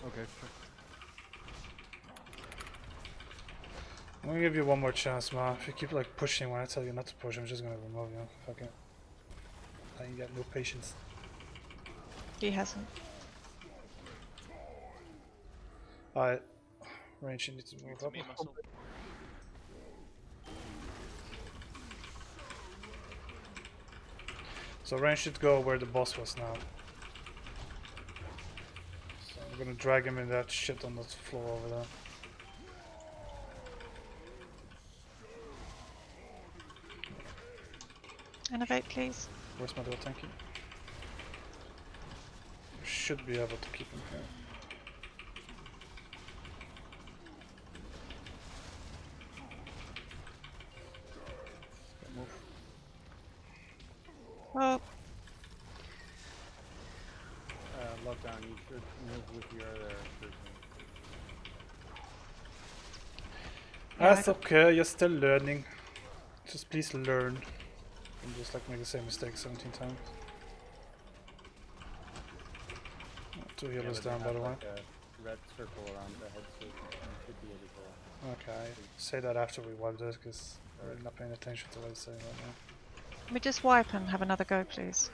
Okay, sure. I'm gonna give you one more chance, man. If you keep like pushing when I tell you not to push, I'm just gonna remove you. Fuck it. I ain't got no patience. He hasn't. Alright. Range, you need to move up. So Range should go where the boss was now. So I'm gonna drag him in that shit on the floor over there. Innovate, please. Where's my little tanky? Should be able to keep him here. Move. Well, lockdown. You should move with your other person. That's okay, you're still learning. Just please learn. And just like make the same mistake 17 times. Two healers down, by the way. Like a red circle around the head, so you should be able to. Okay, say that after we wipe this, because we're not paying attention to what he's saying right now. Can we just wipe and have another go, please?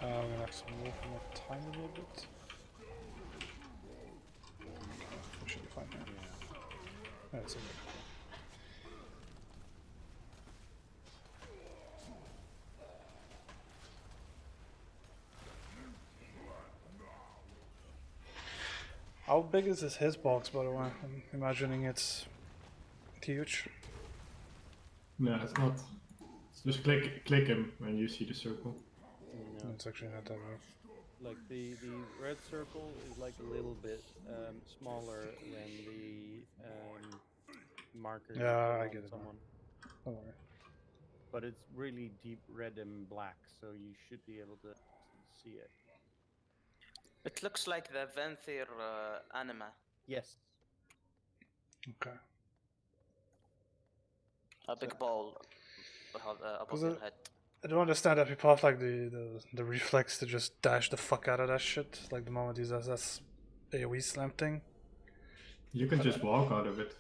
I'm gonna have to move him a tiny little bit. Okay, we should be fine here. Yeah. That's okay. How big is this his box, by the way? I'm imagining it's huge. No, it's not. Just click him when you see the circle. No. It's actually not that big. Like the red circle is like a little bit smaller than the marker. Yeah, I get it. Someone. Don't worry. But it's really deep red and black, so you should be able to see it. It looks like the Venthyr anima. Yes. Okay. A big ball above your head. I don't understand that people have like the reflex to just dash the fuck out of that shit. Like the moment he does that AoE slam thing. You can just walk out of it.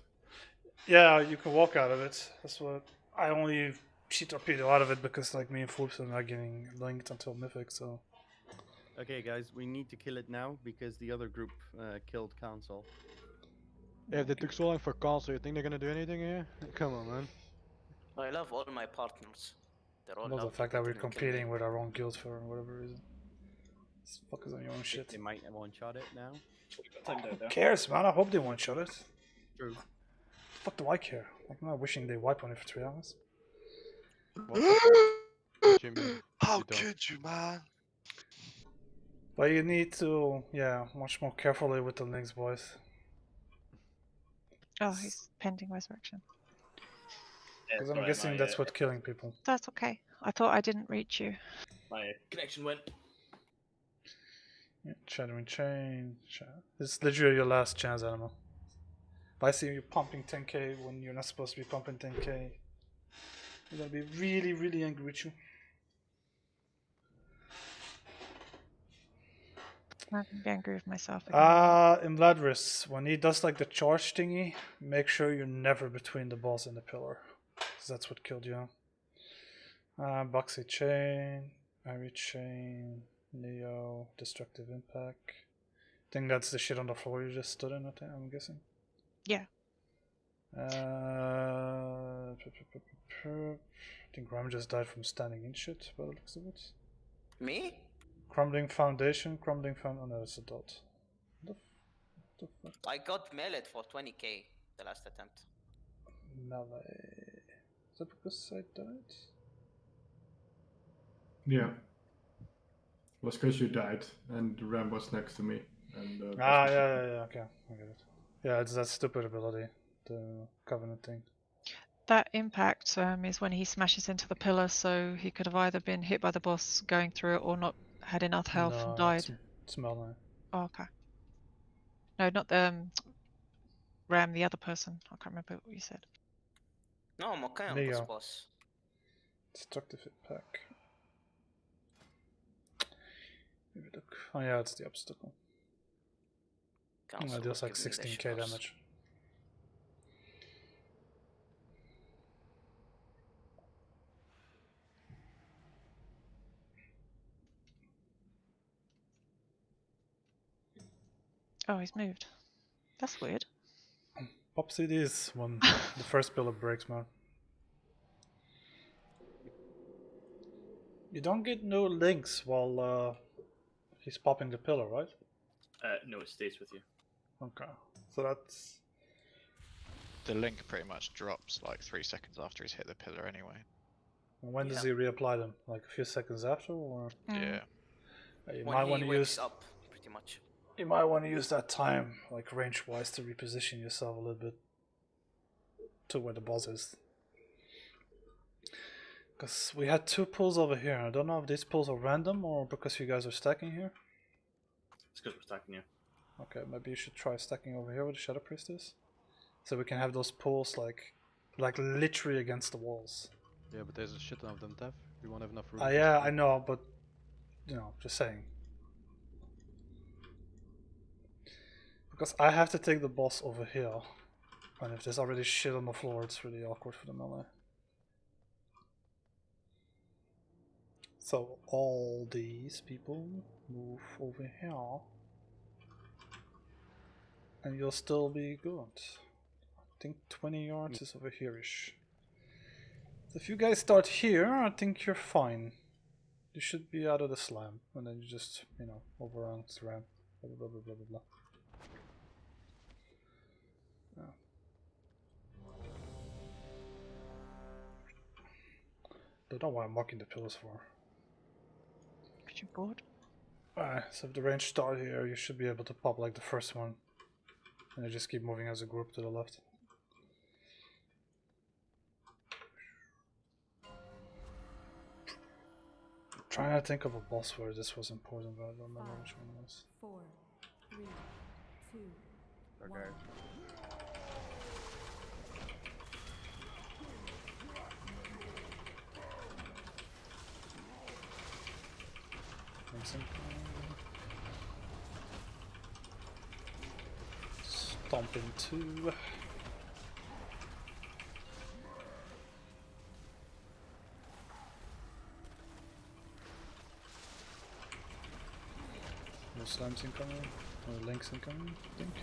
Yeah, you can walk out of it. That's what I only see torpedo out of it because like me and Foops are not getting linked until Mythic, so. Okay, guys, we need to kill it now because the other group killed Council. Yeah, if they took so long for Council, you think they're gonna do anything here? Come on, man. I love all my partners. They're all Love the lovely, fact that we're they didn't kill competing me. with our own guild for whatever reason. This fuckers on your own shit. They might one-shot it now. Who cares, man? I hope they one-shot it. True. Fuck do I care? Like, I'm not wishing they wipe on it for 3 hours. What you mean? How could you, man? But you need to, yeah, much more carefully with the links, boys. Oh, he's pending resurrection. Because I'm guessing that's what's killing people. That's okay. I thought I didn't reach you. My connection went. Yeah, Shattering Chain. It's literally your last chance, Animal. If I see you pumping 10k when you're not supposed to be pumping 10k, I'm gonna be really, really angry with you. I'm gonna be angry with myself again. In Vladris, when he does like the charge thingy, make sure you're never between the balls and the pillar. Because that's what killed you. Boxy Chain, Irie Chain, Neo, Destructive Impact. I think that's the shit on the floor you just stood in, I'm guessing. Yeah. I think Ram just died from standing in shit, by the looks of it. Me? Crumbling Foundation, oh no, that's a dot. What the fuck? I got meleeed for 20k the last attempt. Melee. Is that because I died? Yeah. It was because you died, and Ram was next to me. And, yeah, okay, I get it. Yeah, it's that stupid ability, the Covenant thing. That impact is when he smashes into the pillar, so he could have either been hit by the boss going through it or not had enough health and died. It's Melee. Oh, okay. No, not the Ram, the other person. I can't remember what you said. No, I'm okay on this boss. Destructive Impact. Maybe look. Oh yeah, it's the obstacle. It deals like 16k damage. Oh, he's moved. That's weird. Pop CDs when the first pillar breaks, man. You don't get no links while he's popping the pillar, right? No, it stays with you. Okay, so that's... The link pretty much drops like 3 seconds after he's hit the pillar anyway. And when does he reapply them? Like a few seconds after, or? Yeah. You when might he want to wakes use up, pretty much. You might want to use that time, like range-wise, to reposition yourself a little bit. to where the boss is. Because we had 2 pulls over here. I don't know if these pulls are random or because you guys are stacking here. It's because we're stacking here. Okay, maybe you should try stacking over here where the Shadow Priest is. So we can have those pulls like literally against the walls. Yeah, but there's a shit ton of them, Tev. We won't have enough room. Yeah, I know, but you know, just saying. Because I have to take the boss over here. And if there's already shit on the floor, it's really awkward for the melee. So all these people move over here. And you'll still be good. I think 20 yards is over here-ish. So if you guys start here, I think you're fine. You should be out of the slam. And then you just, you know, overrun, slam, blah blah blah blah blah blah. Yeah. Don't know why I'm marking the pillars for. Because you're bored. So if the range start here, you should be able to pop like the first one. And you just keep moving as a group to the left. I'm trying to think of a boss where this was important, but I don't remember which one it was. 4, 3, 2, Okay. 1. Stomp into. No slams incoming, no links incoming, I think.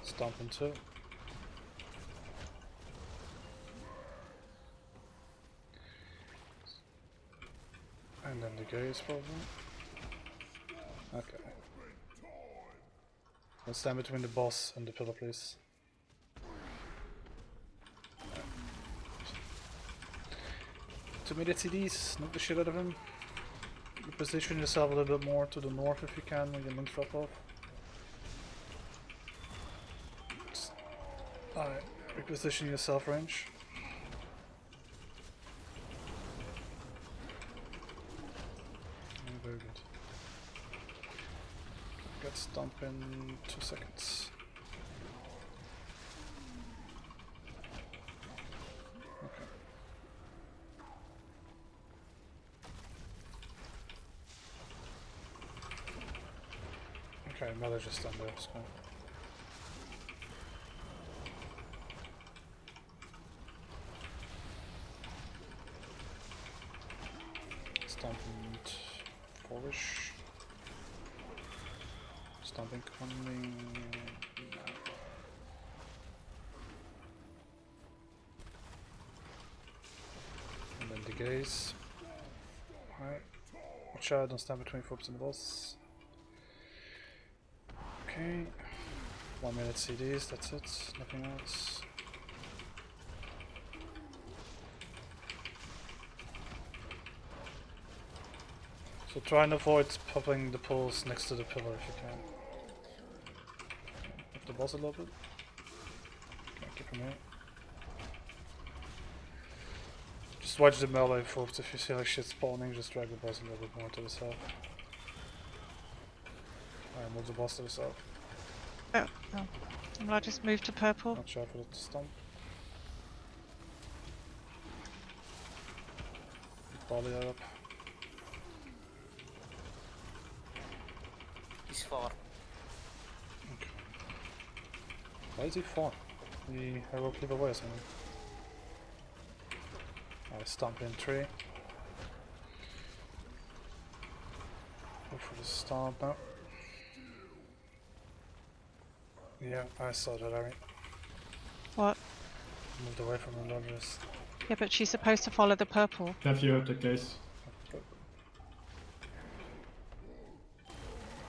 Stomp into. And then the gaze probably. Okay. Let's stand between the boss and the pillar, please. 2-minute CDs, knock the shit out of him. You position yourself a little bit more to the north if you can when your links drop off. Alright, reposition yourself range. Very good. Get stomp in 2 seconds. Okay. Okay, melee just stand there, it's cool. Stomping 4-ish. Stomping coming. And then the gaze. Alright. Watch out, don't stand between Forbes and the boss. Okay. 1 minute CDs, that's it. Nothing else. So try and avoid popping the pulls next to the pillar if you can. Up the boss a little bit. Okay, keep him here. Just watch the melee folks. If you see like shit spawning, just drag the boss a little bit more to the south. Alright, move the boss to the south. Oh, no. Will I just move to purple? Watch out for the stomp. Volley up. He's far. Okay. Why is he far? The hero clip away or something. I stomp in 3. Go for the stomp now. Yeah, I saw that, Ari. What? Moved away from the dodgers. Yeah, but she's supposed to follow the purple. Have you heard the case?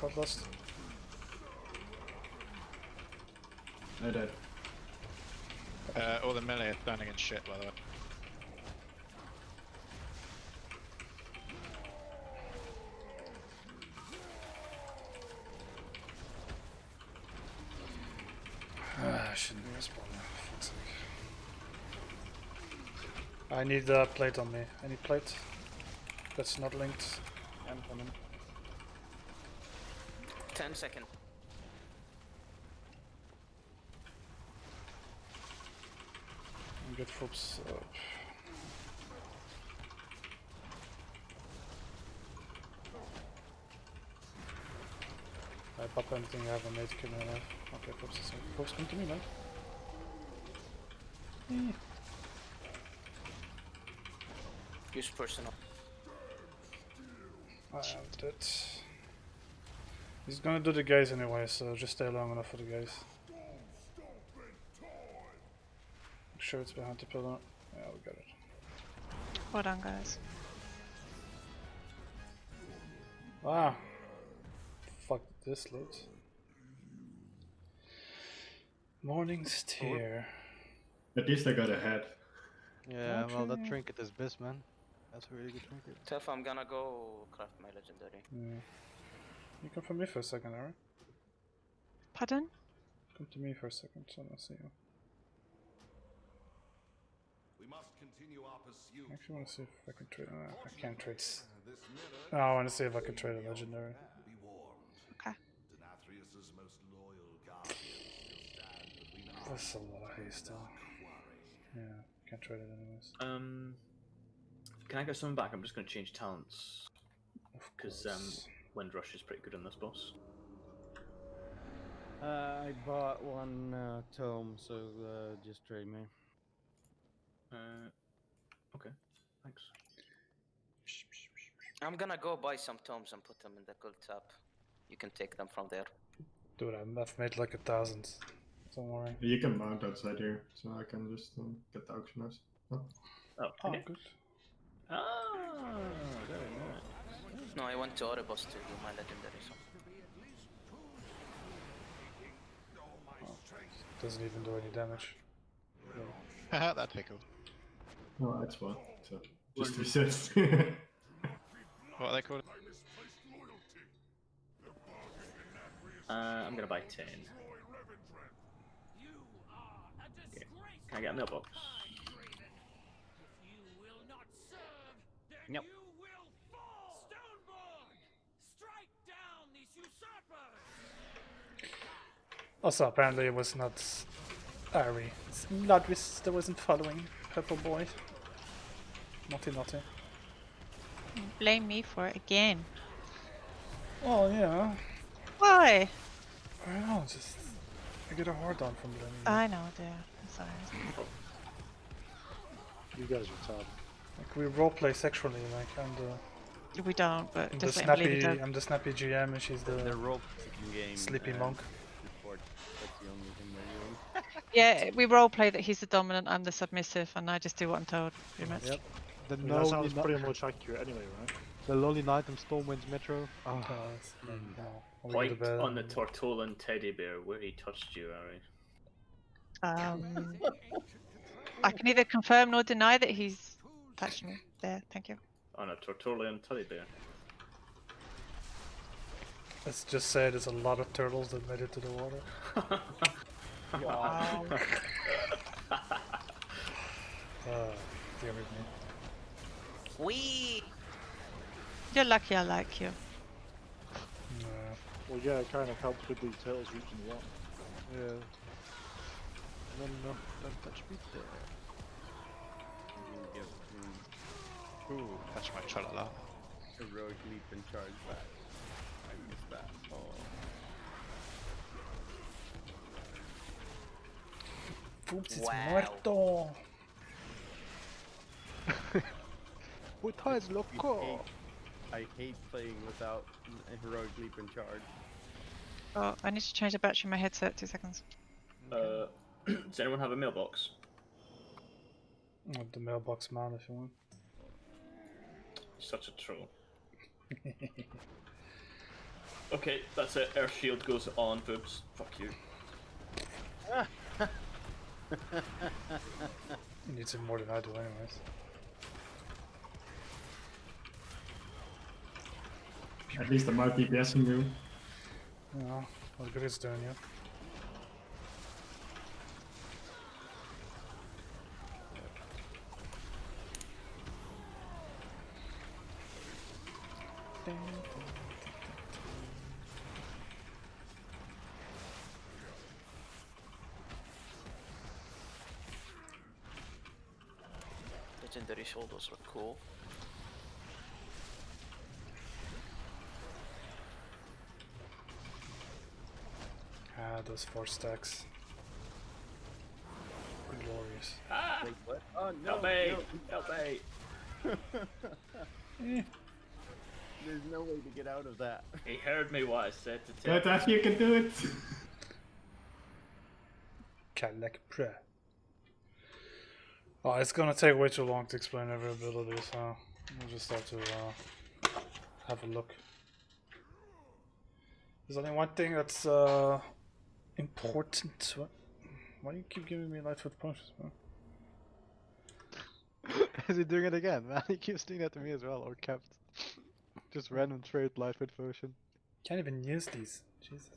Got lost. I died. All the melee are standing in shit, by the way. shouldn't respawn now, for fuck's sake. I need a plate on me. I need plate. That's not linked. I'm coming. 10 seconds. Get foops up. I pop anything I have a mate kill me alive. Okay, foops is here. Foops, come to me, man. Use personal. I am dead. He's gonna do the guys anyway, so just stay long enough for the guys. Make sure it's behind the pillar. Yeah, we got it. Well done, guys. Ah! Fuck this load. Morning's tear. At least I got ahead. Yeah, well, that Okay. trinket is bis, man. That's a really good trinket. Tef, I'm gonna go craft my legendary. Yeah. You come for me for a second, alright? Pardon? Come to me for a second, so I'll see you. We must continue our pursuit. I actually want to see if I can trade. I can't trade. No, I want to see if I can trade a legendary. Be warned. Okay. Denathrius's most loyal guardians still stand between us. That's a lot of haste, though. Yeah, can't trade it anyways. Can I get someone back? I'm just going to change talents. Because course. Windrush is pretty good on this boss. I bought one tome, so just trade me. Okay, thanks. I'm gonna go buy some tomes and put them in the gold tab. You can take them from there. Dude, I've made like 1,000. Don't worry. You can mount outside here, so I can just get the auction house. Oh, Oh, good. Ah, very nice. No, I went to Oribos to do my legendary. So. Doesn't even do any damage. Haha, that pickle. oh that's what. So just reset. What are they called? I'm gonna buy 10. Okay. Can I get a mailbox? Nope. Also, apparently it was not Ari. It's Ladris that wasn't following Purple Boy. Naughty, naughty. Blame me for it again. Oh, yeah. Why? I don't know, just... I get a hard on from blaming you. I know, dear. I'm sorry. You guys are tough. Like, we roleplay sexually, like, I'm the... We don't, but I'm the just let him believe he snappy, does. I'm the snappy GM and she's the role game. sleepy monk. That's the only thing they're doing. Yeah, we roleplay that he's the dominant, I'm the submissive, and I just do what I'm told, pretty much. Yep. The I mean, that sounds pretty much accurate anyway, right? The Lonely Night in Stormwind's Metro. Oh. Point on the Tortolan teddy bear where he touched you, Ari. I can neither confirm nor deny that he's touched me. There, thank you. On a Tortolan teddy bear. Let's just say there's a lot of turtles that made it to the water. Wow. Dear me. Wee! You're lucky I like you. Well, yeah, it kind of helps with the turtles reaching the water. Yeah. No, don't touch me there. Ooh, catch my chalala. Heroic leap and charge back. I missed that. Oh. Oops, it's muerto! Puta es loco! I hate playing without a heroic leap and charge. Oh, I need to change the battery in my headset, 2 seconds. Does anyone have a mailbox? The mailbox man if you want. Such a troll. Okay, that's it. Air shield goes on, boobs. Fuck you. He needs it more than I do anyways. At least I'm out DPSing you. Yeah, what good is doing you? Legendary shoulders look cool. Ah, those 4 stacks. Glorious. Ah! Wait, what? Oh no! Help me! No. Help me! There's no way to get out of that. He heard me what I said to tell But if you can do it. Cadillac Pre. Oh, it's gonna take way too long to explain every ability, so we'll just have to have a look. There's only one thing that's important. What? Why do you keep giving me Lightfoot punches, man? Is he doing it again, man? He keeps doing that to me as well, or kept. Just random trade Lightfoot potion. Can't even use these. Jesus.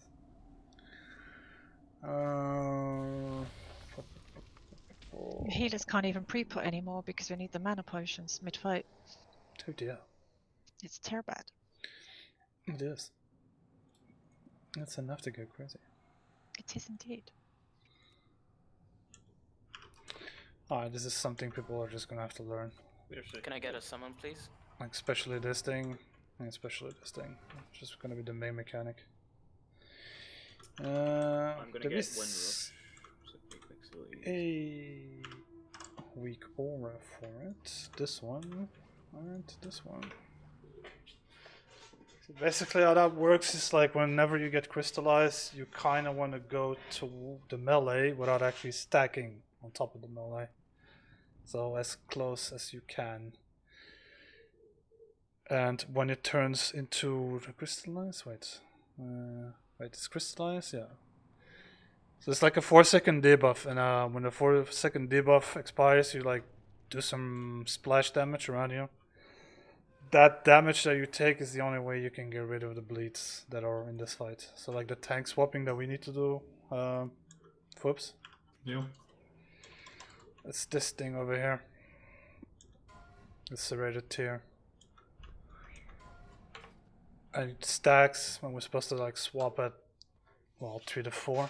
Healers can't even pre-put anymore because we need the mana potions mid-fight. Oh dear. It's terrible. It is. That's enough to go crazy. It is indeed. Alright, this is something people are just gonna have to learn. Can I get a summon, please? Like, especially this thing, and especially this thing. It's just gonna be the main mechanic. I'm gonna there get is Windrush. a weak aura for it. This one, and this one. So basically how that works is like whenever you get crystallized, you kind of want to go to the melee without actually stacking on top of the melee. So as close as you can. And when it turns into the crystallize, wait, it's crystallized, yeah. So it's like a 4-second debuff, and when the 4-second debuff expires, you like do some splash damage around you. That damage that you take is the only way you can get rid of the bleeds that are in this fight. So like the tank swapping that we need to do, whoops. Yeah. It's this thing over here. The serrated tier. And it stacks when we're supposed to like swap at, well, 3 to 4.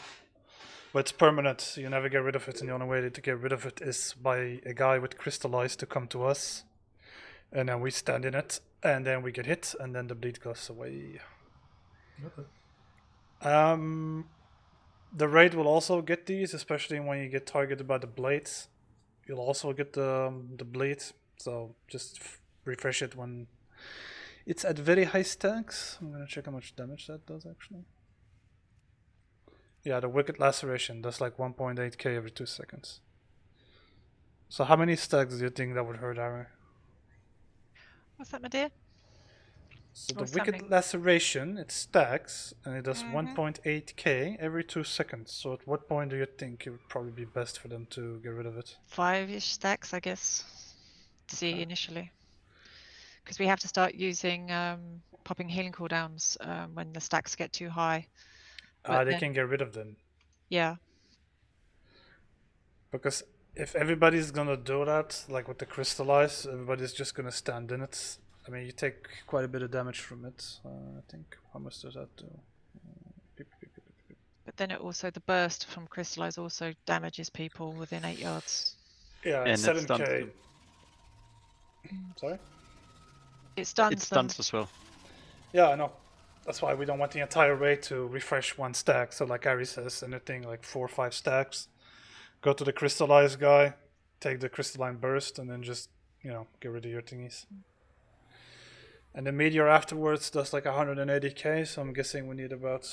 But it's permanent, so you never get rid of it, and the only way to get rid of it is by a guy with crystallized to come to us. And then we stand in it, and then we get hit, and then the bleed goes away. Okay. The raid will also get these, especially when you get targeted by the blades. You'll also get the bleed, so just refresh it when it's at very high stacks. I'm gonna check how much damage that does actually. Yeah, the Wicked Laceration does like 1.8k every 2 seconds. So how many stacks do you think that would hurt, Ari? What's that, my dear? So the Wicked Laceration, it stacks, and it does Mhm. 1.8k every 2 seconds. So at what point do you think it would probably be best for them to get rid of it? 5-ish stacks, I guess. See initially, because we have to start using popping healing cooldowns when the stacks get too high. They can get rid of them. Yeah. Because if everybody's gonna do that, like with the crystallize, everybody's just gonna stand in it. I mean, you take quite a bit of damage from it. I think, how much does that do? But then it also, the burst from crystallize also damages people within 8 yards. Yeah, it's 7k. Sorry? It stuns It stuns as well. Yeah, I know. That's why we don't want the entire raid to refresh one stack. So like Ari says, anything like 4 or 5 stacks. Go to the crystallized guy, take the crystalline burst, and then just, you know, get rid of your thingies. And the meteor afterwards does like 180k, so I'm guessing we need about,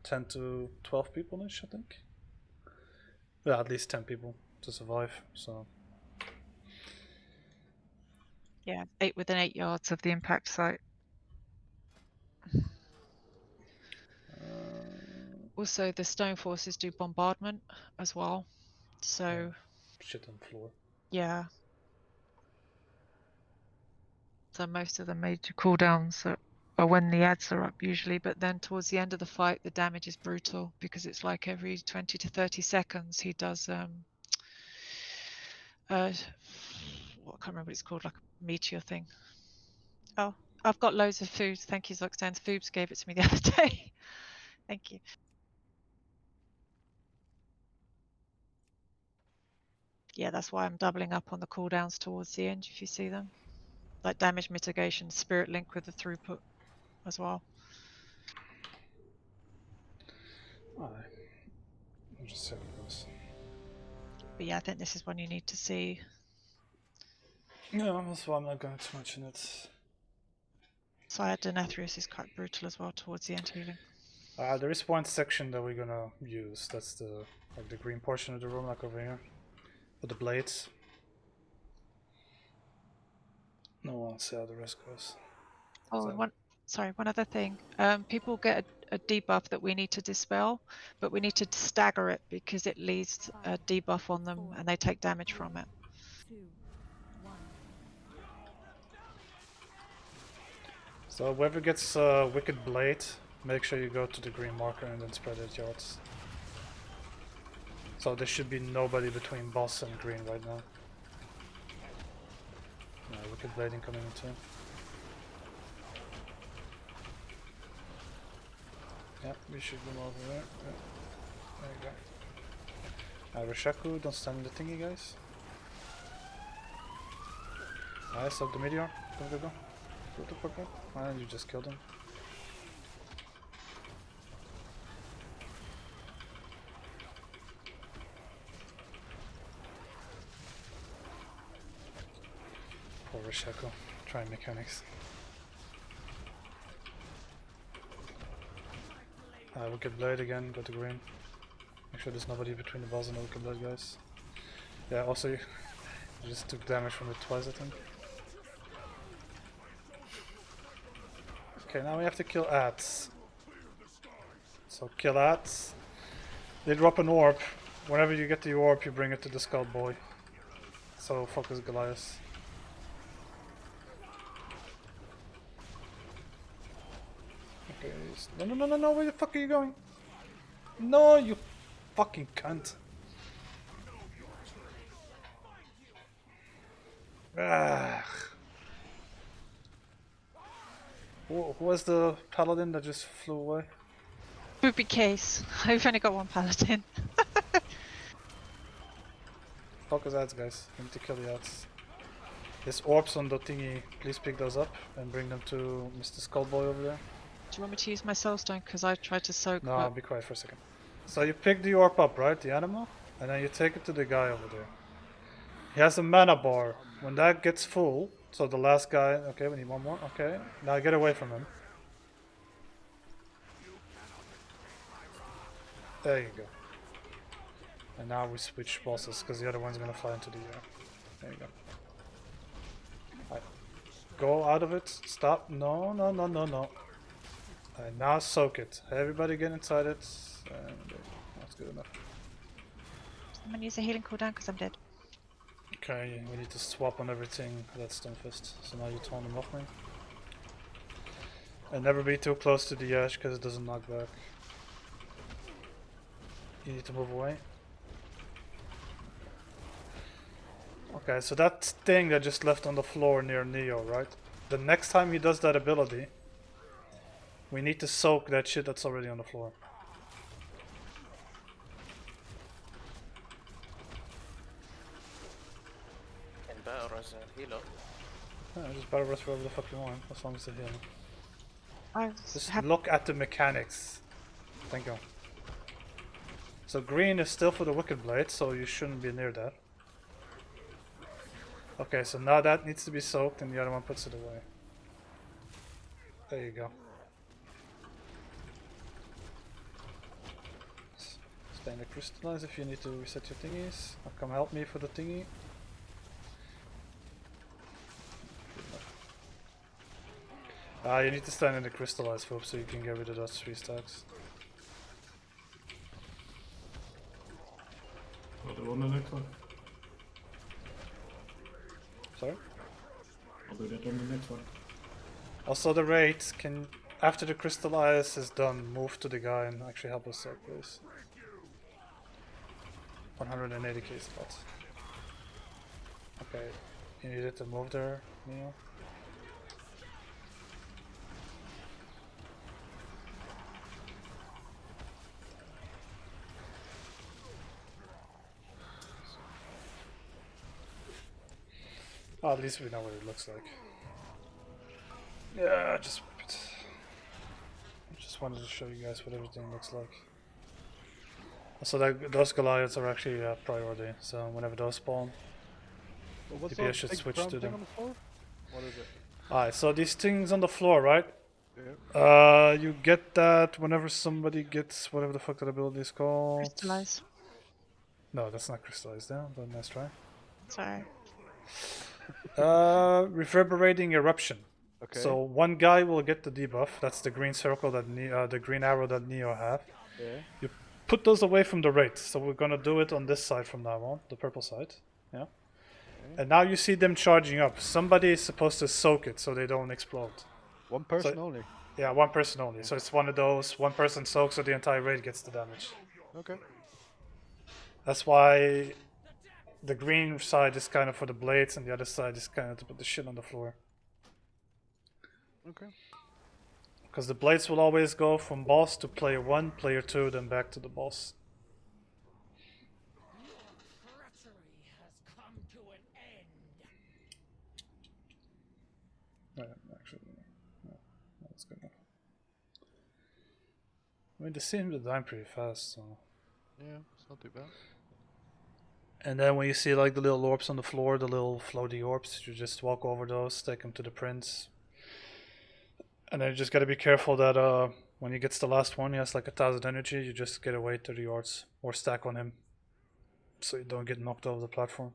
10 to 12 people-ish, I think. Yeah, at least 10 people to survive, so. Yeah, 8 within 8 yards of the impact site. Also, the stone forces do bombardment as well, so. Shit on floor. Yeah. So most of the major cooldowns are when the ads are up usually, but then towards the end of the fight, the damage is brutal because it's like every 20 to 30 seconds he does I can't remember what it's called, like a meteor thing. Oh, I've got loads of food. Thank you, Zoxans. Foobs gave it to me the other day. Thank you. Yeah, that's why I'm doubling up on the cooldowns towards the end, if you see them. Like damage mitigation, spirit link with the throughput as well. Alright. I'll just see how it goes. But yeah, I think this is one you need to see. Yeah, that's why I'm not going too much in it. Sire Denathrius is quite brutal as well towards the end healing. There is one section that we're gonna use. That's the like the green portion of the room, like over here, with the blades. No one see how the rest goes. Oh, So, and one other thing. People get a debuff that we need to dispel, but we need to stagger it because it leaves a debuff on them and they take damage from it. 2, 1. so whoever gets Wicked Blade, make sure you go to the green marker and then spread it yards. So there should be nobody between boss and green right now. Yeah, Wicked Blade incoming too. Yeah, we should go over there. Yeah. There you go. Rishaku, don't stand in the thingy, guys. Nice, up the meteor. Go. Go. And you just killed him. Poor Rishaku. Trying mechanics. Wicked Blade again, go to green. Make sure there's nobody between the boss and the Wicked Blade, guys. Yeah, also you just took damage from it twice, I think. Okay, now we have to kill ads. So kill ads. They drop an orb. Whenever you get the orb, you bring it to the Skull Boy. So focus Goliath. Okay, no, where the fuck are you going? No, you fucking cunt. Ah. Who was the paladin that just flew away? Poopy case. I've only got one paladin. Focus ads, guys. We need to kill the ads. There's orbs on the thingy. Please pick those up and bring them to Mr. Skullboy over there. Do you want me to use my soulstone? Because I tried to soak. No, but... be quiet for a second. So you pick the orb up, right? The animal? And then you take it to the guy over there. He has a mana bar. When that gets full, so the last guy... Okay, we need one more. Okay, now get away from him. There you go. And now we switch bosses, because the other one's gonna fly into the air. There you go. Right. Go out of it. Stop. No. And now soak it. Everybody get inside it. And that's good enough. I'm gonna use a healing cooldown because I'm dead. Okay, we need to swap on everything. That's Stunfist. So now you taunt them off me. And never be too close to the ash because it doesn't knock back. You need to move away. Okay, so that thing that just left on the floor near Neo, right? The next time he does that ability, we need to soak that shit that's already on the floor. And better as a healer. Yeah, just battle rush wherever the fuck you want, as long as they're healing. I Just look at the mechanics. Thank you. So green is still for the Wicked Blade, so you shouldn't be near that. Okay, so now that needs to be soaked and the other one puts it away. There you go. Spend the crystallize if you need to reset your thingies. Come help me for the thingy. You need to stand in the crystallize hope so you can get rid of those 3 stacks. I'll do on the next one. Sorry? I'll do that on the next one. Also the raid can, after the crystallize is done, move to the guy and actually help us out, please. 180k spots. Okay, you needed to move there, Neo. Oh, at least we know what it looks like. Yeah, just wanted to show you guys what everything looks like. So those Goliaths are actually a priority, so whenever those spawn, Well, what's DPS that should big switch brown to thing them. on the floor? What is it? Alright, so these things on the floor, right? Yeah. You get that whenever somebody gets whatever the fuck that ability is called. Crystallize. No, that's not crystallized down, but nice try. Sorry. Reverberating eruption. Okay. So one guy will get the debuff. That's the green circle that the green arrow that Neo have. Yeah. You put those away from the rate. So we're gonna do it on this side from now on, the purple side. Yeah. Okay. And now you see them charging up. Somebody is supposed to soak it so they don't explode. One person only. Yeah, one person only. So it's one of those. One person soaks, so the entire raid gets the damage. Okay. That's why the green side is kind of for the blades, and the other side is kind of to put the shit on the floor. Okay. Because the blades will always go from boss to player 1, player 2, then back to the boss. Actually, no, that's good enough. I mean, they seem to die pretty fast, so. Yeah, it's not too bad. And then when you see like the little orbs on the floor, the little floaty orbs, you just walk over those, take them to the prince. And then you just gotta be careful that when he gets the last one, he has like 1,000 energy, you just get away to the yards or stack on him. So you don't get knocked off the platform.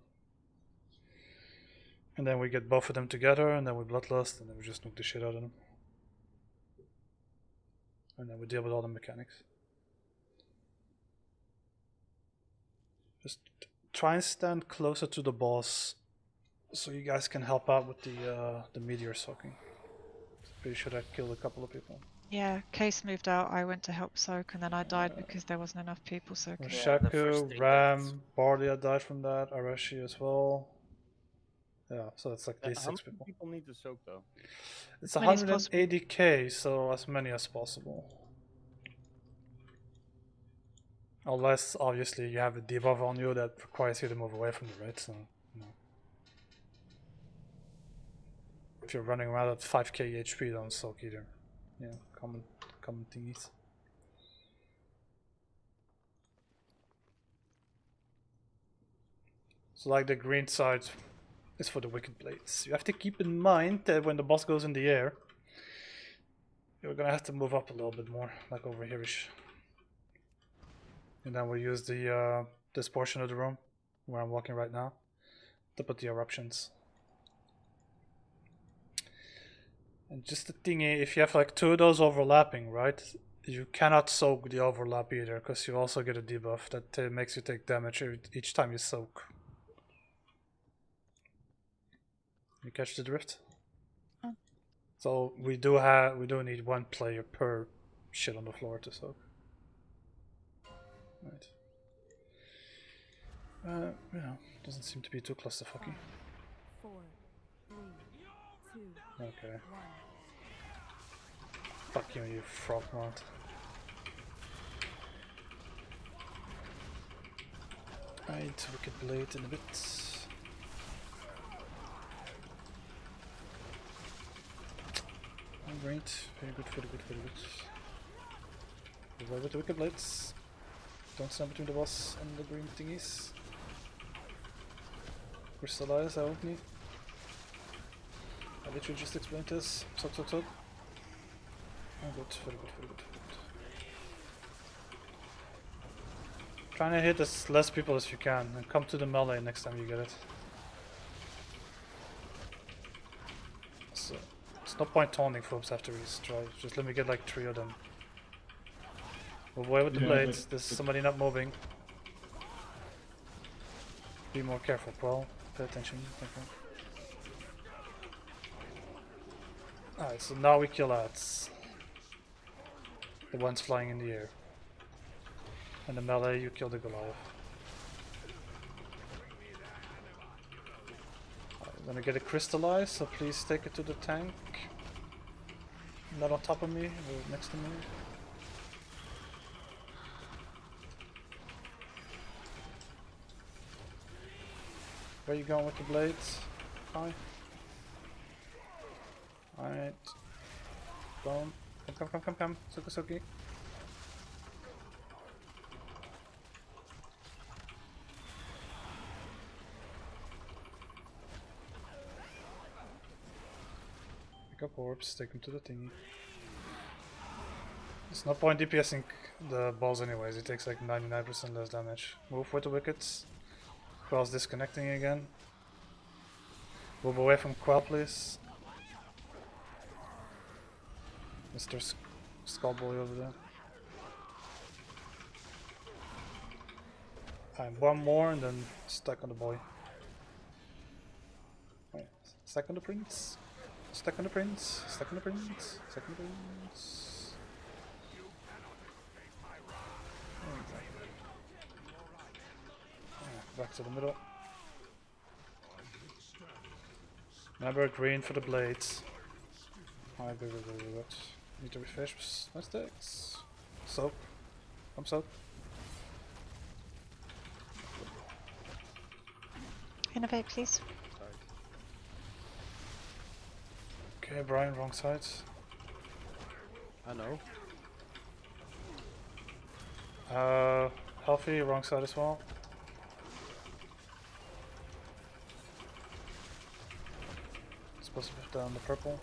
And then we get both of them together, and then we bloodlust, and then we just nuke the shit out of them. And then we deal with all the mechanics. Just try and stand closer to the boss, so you guys can help out with the meteor soaking. Pretty sure I killed a couple of people. Yeah, Case moved out. I went to help soak, and then I died because there wasn't enough people soaking. Shaku, Ram, Barley died from that, Arashi as well. Yeah, so it's like these How 6 many people. people need to soak though? It's As many as 180k, so as many as possible. Unless, obviously, you have a debuff on you that requires you to move away from the raid, so, no. If you're running around at 5k HP, don't soak either. Yeah, common thingies. So, like, the green side is for the Wicked Blades. You have to keep in mind that when the boss goes in the air, you're gonna have to move up a little bit more, like over here-ish. And then we'll use the this portion of the room where I'm walking right now to put the eruptions. And just the thingy, if you have like 2 of those overlapping, right? You cannot soak the overlap either, because you also get a debuff that makes you take damage each time you soak. You catch the drift? Oh. So we do need 1 player per shit on the floor to soak. Right. You know, doesn't seem to be too clusterfucky. 4, 3, 2, Okay. 1. Fuck you, you frog mount. Right, Wicked Blade in a bit. Alright, very good, very good, very good. Revive with the Wicked Blades. Don't stand between the boss and the green thingies. Crystallize, I won't need. I literally just explained this. Soak, soak, soak. Oh, good, very good, very good, very good. Trying to hit as less people as you can and come to the melee next time you get it. So, it's no point taunting folks after we strike. Just let me get like 3 of them. Move away with the blades. There's somebody not moving. Be more careful, Paul. Pay attention. Okay. Alright, so now we kill ads. The ones flying in the air. And the melee, you kill the Goliath. I'm gonna get it crystallized, so please take it to the tank. Not on top of me, or next to me. Where are you going with the blades? Hi. Alright. Boom. Come. Suki. Pick up orbs, take them to the thingy. There's no point DPSing the balls anyways, it takes like 99% less damage. Move with the wickets. Quell's disconnecting again. Move away from Quell, please. Mr. Skullboy over there. And one more and then stack on the boy. Wait, stack on the prince. Stack on the prince. Stack on the prince. Stack on the prince. Yeah, back to the middle. Remember green for the blades. Alright, good. Need to refresh my sticks. Soak. Come soak. Innovate, please. Okay, Brian, wrong side. I know. Healthy, wrong side as well. Supposed to put down the purple.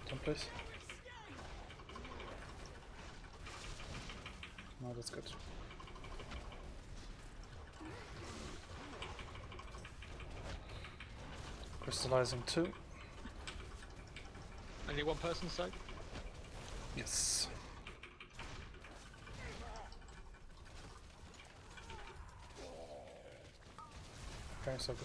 Turn, please. No, that's good. Crystallizing 2. Only one person, so? Yes. Okay, soak.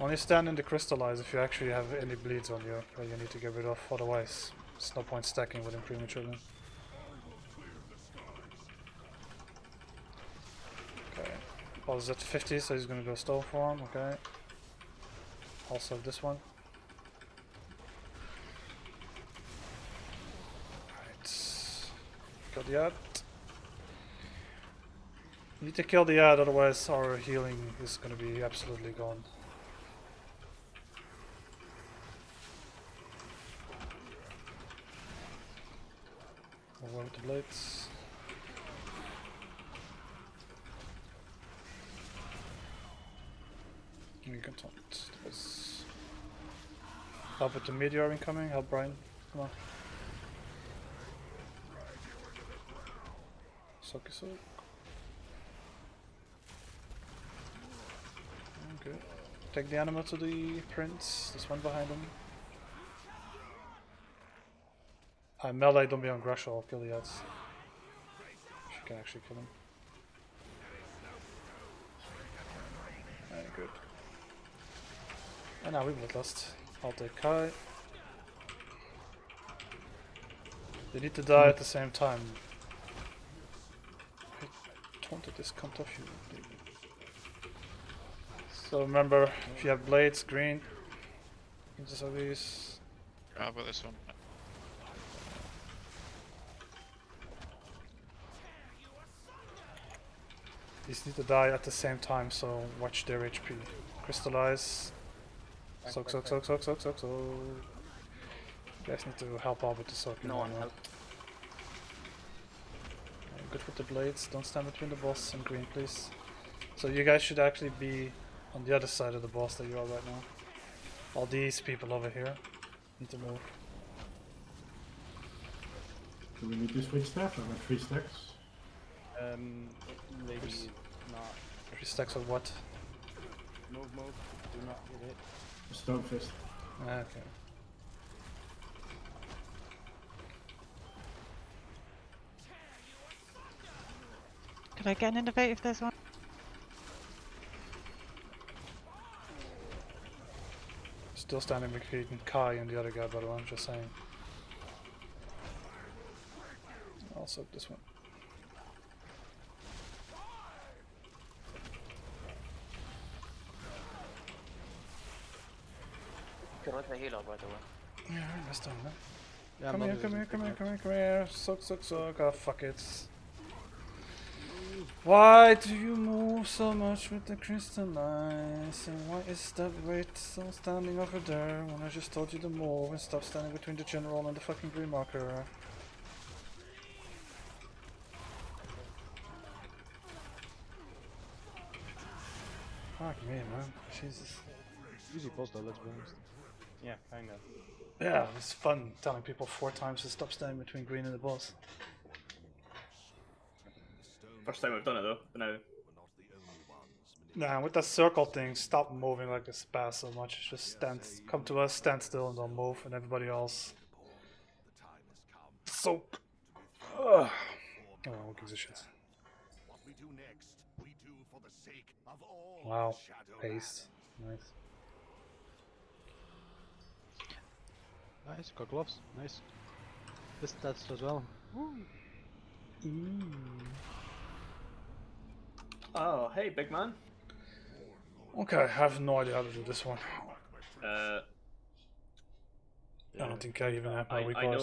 Only stand in the crystallize if you actually have any bleeds on you that you need to get rid of, otherwise there's no point stacking with him prematurely. Okay. Ball is at 50, so he's gonna go stone form, okay. Also this one. Right. Got the ad. Need to kill the ad, otherwise our healing is gonna be absolutely gone. Over with the blades. You can taunt this. Help with the meteor incoming, help Brian. Come on. Soak. Okay. Take the animal to the prince. This one behind him. Melee, don't be on Grusha, I'll kill the ads. If you can actually kill him. Alright, good. And now we bloodlust. I'll take Kai. They need to die at the same time. I taunted this cunt off you, baby. So remember, if you have blades, green. Just have these. Grab with this one. These need to die at the same time, so watch their HP. Crystallize. Soak. You guys need to help out with the soaking. No one help. Good with the blades, don't stand between the boss and green, please. So you guys should actually be on the other side of the boss that you are right now. All these people over here need to move. Do we need to switch staff? I'm at 3 stacks. Maybe not. 3 stacks of what? Move. Do not get hit. Stone fist. Okay. Could I get an innovate if there's one? Still standing between Kai and the other guy, by the way, I'm just saying. I'll soak this one. You're the healer, by the way. Yeah, I missed on that. Yeah, Come here, come here, come here, come here, come here. Suck, suck, suck. Oh, fuck it. Why do you move so much with the crystallize? And why is that weight still standing over there when I just told you to move and stop standing between the general and the fucking green marker? Fuck me, man. Jesus. Easy boss though, let's be honest. Yeah, kind of. Yeah, it's fun telling people 4 times to stop standing between green and the boss. First time I've done it though, but now. Nah, with that circle thing, stop moving like a spaz so much. Just stand, come to us, stand still, and don't move, and everybody else. Soak. Ugh. Oh, who gives a shit? What we do next, we do for the sake of all Wow, paste, nice. Nice, got gloves, nice. This stats as well. Woo. Oh, hey, big man. Okay, I have no idea how to do this one. I don't think I even have my weak bars.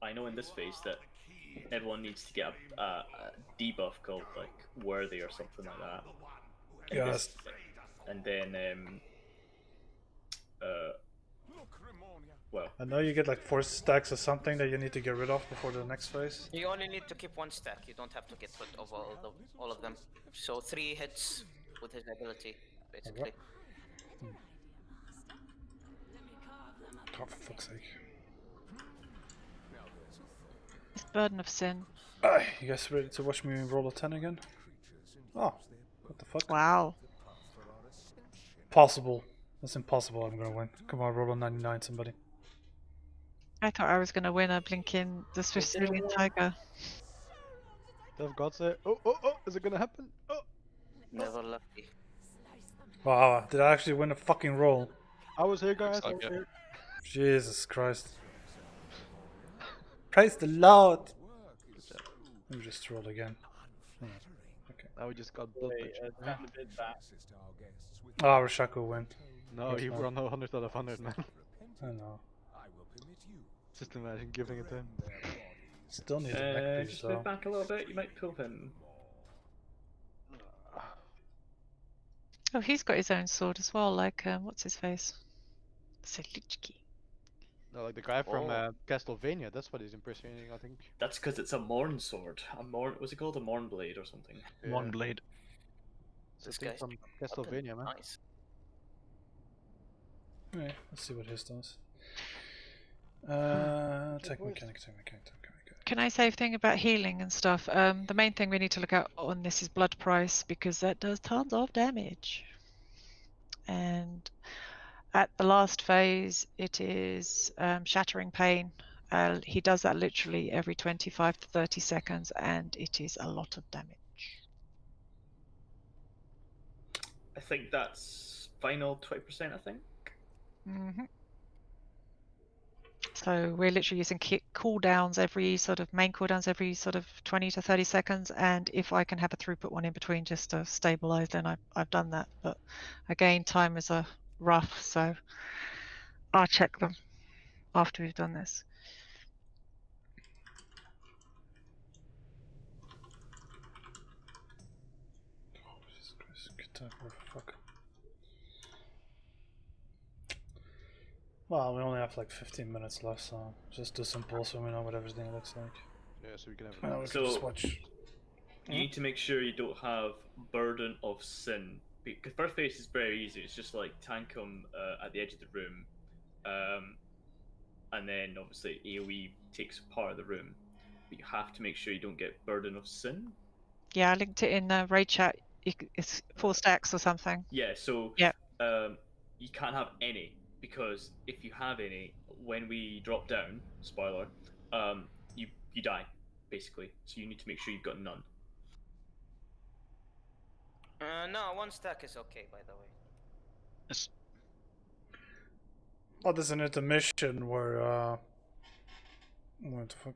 I know in this phase that everyone needs to get a debuff called like worthy or something like that. And Yes. And then well, I know you get like 4 stacks of something that you need to get rid of before the next phase. You only need to keep 1 stack. You don't have to get rid of all of them. So 3 hits with his ability, basically. Oh, for fuck's sake. It's Burden of Sin. You guys ready to watch me roll a 10 again? Oh, what the fuck? Wow. Possible. That's impossible. I'm gonna win. Come on, roll a 99, somebody. I thought I was going to win a blinking the Sicilian tiger. Dev got it. Oh, is it gonna happen? Oh. Never lucky. Wow, did I actually win a fucking roll? I was here, guys. Looks like I was it. here. Jesus Christ. Praise the Lord! Let me just roll again. Okay. Now we just got blood pitch. Ah, Rashaku win. No, you were on 100 out of 100, man. I know. Just imagine giving it to him. Still need a neck piece just though. move back a little bit. You might pull him. Oh, he's got his own sword as well, like, what's his face? Selichki. No, like the guy from Castlevania, that's what is impersonating, I think. That's because it's a Morn sword. A Morn, was it called a Morn blade or something? One blade. It's a thing from Castlevania, man. Nice. Alright, let's see what his does. Tech mechanic. Can I say a thing about healing and stuff? The main thing we need to look at on this is blood price, because that does tons of damage. And at the last phase, it is shattering pain. He does that literally every 25 to 30 seconds, and it is a lot of damage. I think that's final 20%, I think. Mm-hmm. So we're literally using cooldowns every sort of main cooldowns every sort of 20 to 30 seconds, and if I can have a throughput one in between just to stabilize, then I've done that. But again, timers are rough, so I'll check them after we've done this. Jesus Christ, good time for fuck. Well, we only have like 15 minutes left, so just do some pulls so we know what everything looks like. Yeah, so we can have we can just watch. You need to make sure you don't have Burden of Sin. Because first phase is very easy. It's just like tank him at the edge of the room. And then obviously AoE takes part of the room. But you have to make sure you don't get Burden of Sin. Yeah, I linked it in the raid chat. It's 4 stacks or something. Yeah, so yeah. You can't have any, because if you have any, when we drop down, spoiler, you die, basically. So you need to make sure you've got none. No, 1 stack is okay, by the way. Well, there's an intermission where what the fuck?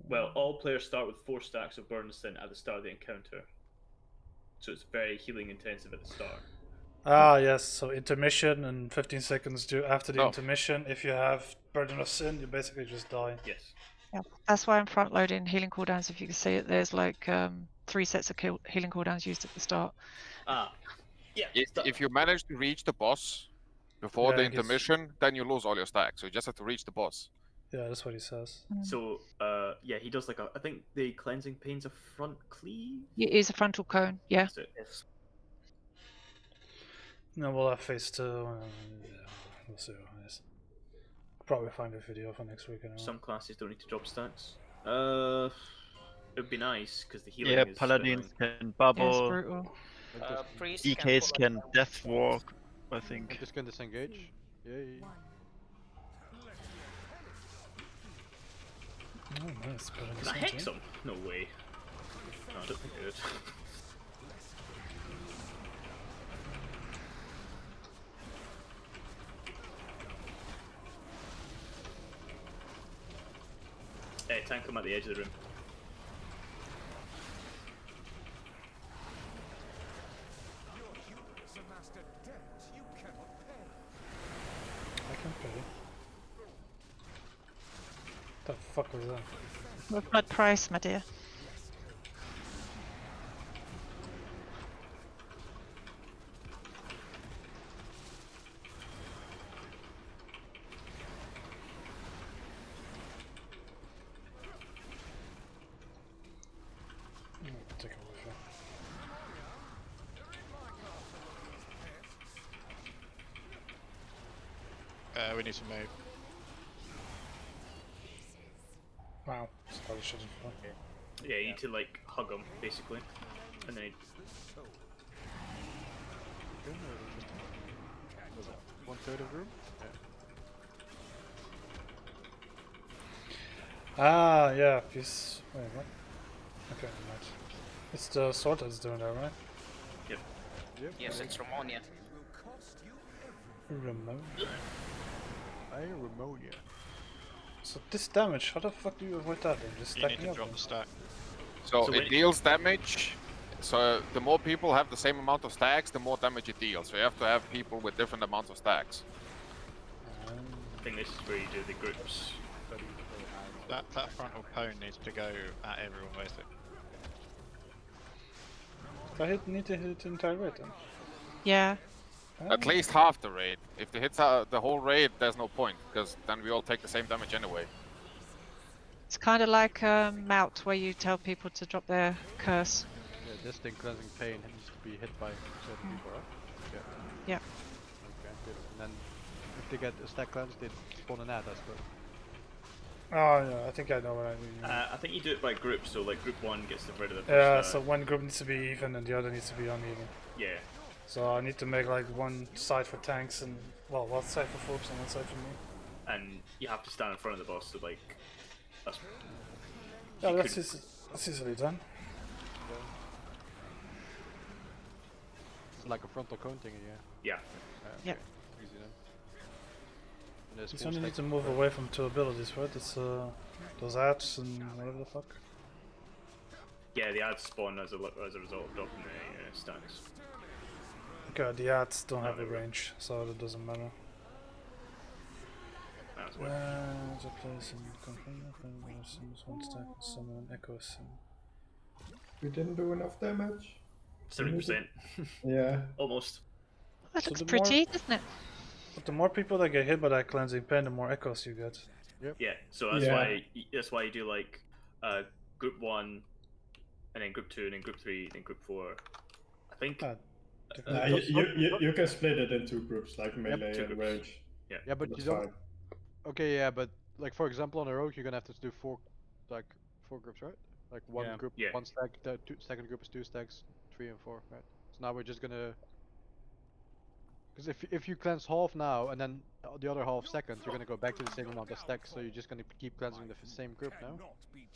Well, all players start with 4 stacks of Burden of Sin at the start of the encounter. So it's very healing intensive at the start. Ah, yes. So intermission and 15 seconds after the No. intermission. If you have Burden of Sin, you basically just die. Yes. Yeah, that's why I'm front loading healing cooldowns. If you can see it, there's like 3 sets of healing cooldowns used at the start. Ah, yeah. If you manage to reach the boss before the Yeah, it gets- intermission, then you lose all your stacks. So you just have to reach the boss. Yeah, that's what he says. So, yeah, he does like a. I think the cleansing pain's a front cleave. It is a frontal cone, yeah. That's it. Yes. No, we'll have phase 2. Yeah, we'll see how it is. Probably find a video for next week anyway. Some classes don't need to drop stacks. It would be nice because the healing Yeah, is. paladins annoying. can bubble. brutal. Priest DKs can can death walk, I think. I'm just gonna disengage. Yay. Oh, nice. Burden of Can I Sin hex too. him? No way. No, I don't think I did. Hey, tank him at the edge of the room. I can pay. The fuck was that? What blood price, my dear? Take a whiff. We need to move. Wow, probably shouldn't. Yeah, you need to like hug him basically, and then. Was it 1/3 of the room? Yeah. Ah, yeah. He's. Wait, what? Okay, right. It's the sword that's doing that, right? Yep. Yep. Yes, it's Ramonia. Remote. Pneumonia. So this damage, how the fuck do you avoid that then? Just You need stacking to up? drop then? the stack. So, So it when- deals damage. So the more people have the same amount of stacks, the more damage it deals. So you have to have people with different amounts of stacks. I think this is where you do the groups. That frontal cone needs to go at everyone basically. I need to hit the entire raid then. Yeah. At least half the raid. If it hits the whole raid, there's no point, because then we all take the same damage anyway. It's kind of like Mount, where you tell people to drop their curse. Yeah, this thing cleansing pain needs to be hit by certain people, right? Yeah. Okay, good. And then if they get a stack cleanse, they spawn an ad, I suppose. Oh yeah, I think I know what I mean. I think you do it by group, so like group 1 gets rid of the first. Yeah, so one group needs to be even and the other needs to be uneven. Yeah. So I need to make like one side for tanks and, well, one side for folks and one side for me. And you have to stand in front of the boss, so like. That's, Yeah, you that's, could- that's easily done. It's like a frontal cone thing, yeah. Yeah. Yeah. Easy then. And there's You full only need stack to move away from two abilities, right? It's those ads and whatever the fuck. Yeah, the ads spawn as a result of dropping the stacks. Okay, the ads don't have the range, so that doesn't matter. That's The place in one stack and summon an echo sim. We didn't do enough damage. 70%. Yeah. Almost. That So looks the pretty, doesn't it? But the more people that get hit by that cleansing pen, the more echoes you get. Yep. Yeah, so that's Yeah. why you do like group 1, and then group 2, and then group 3, and then group 4. I think. You can split it into groups like melee two and groups. range. Yeah. Yeah, but That's you don't. fine. Okay, yeah, but like for example on a rogue, you're gonna have to do four groups, right? Like one Yeah. group, Yeah. one stack. The second group is 2 stacks, 3 and 4, right? So now we're just gonna. Because if you cleanse half now and then the other half second, you're gonna go back to the same amount of stacks. So you're just gonna keep cleansing the same group now,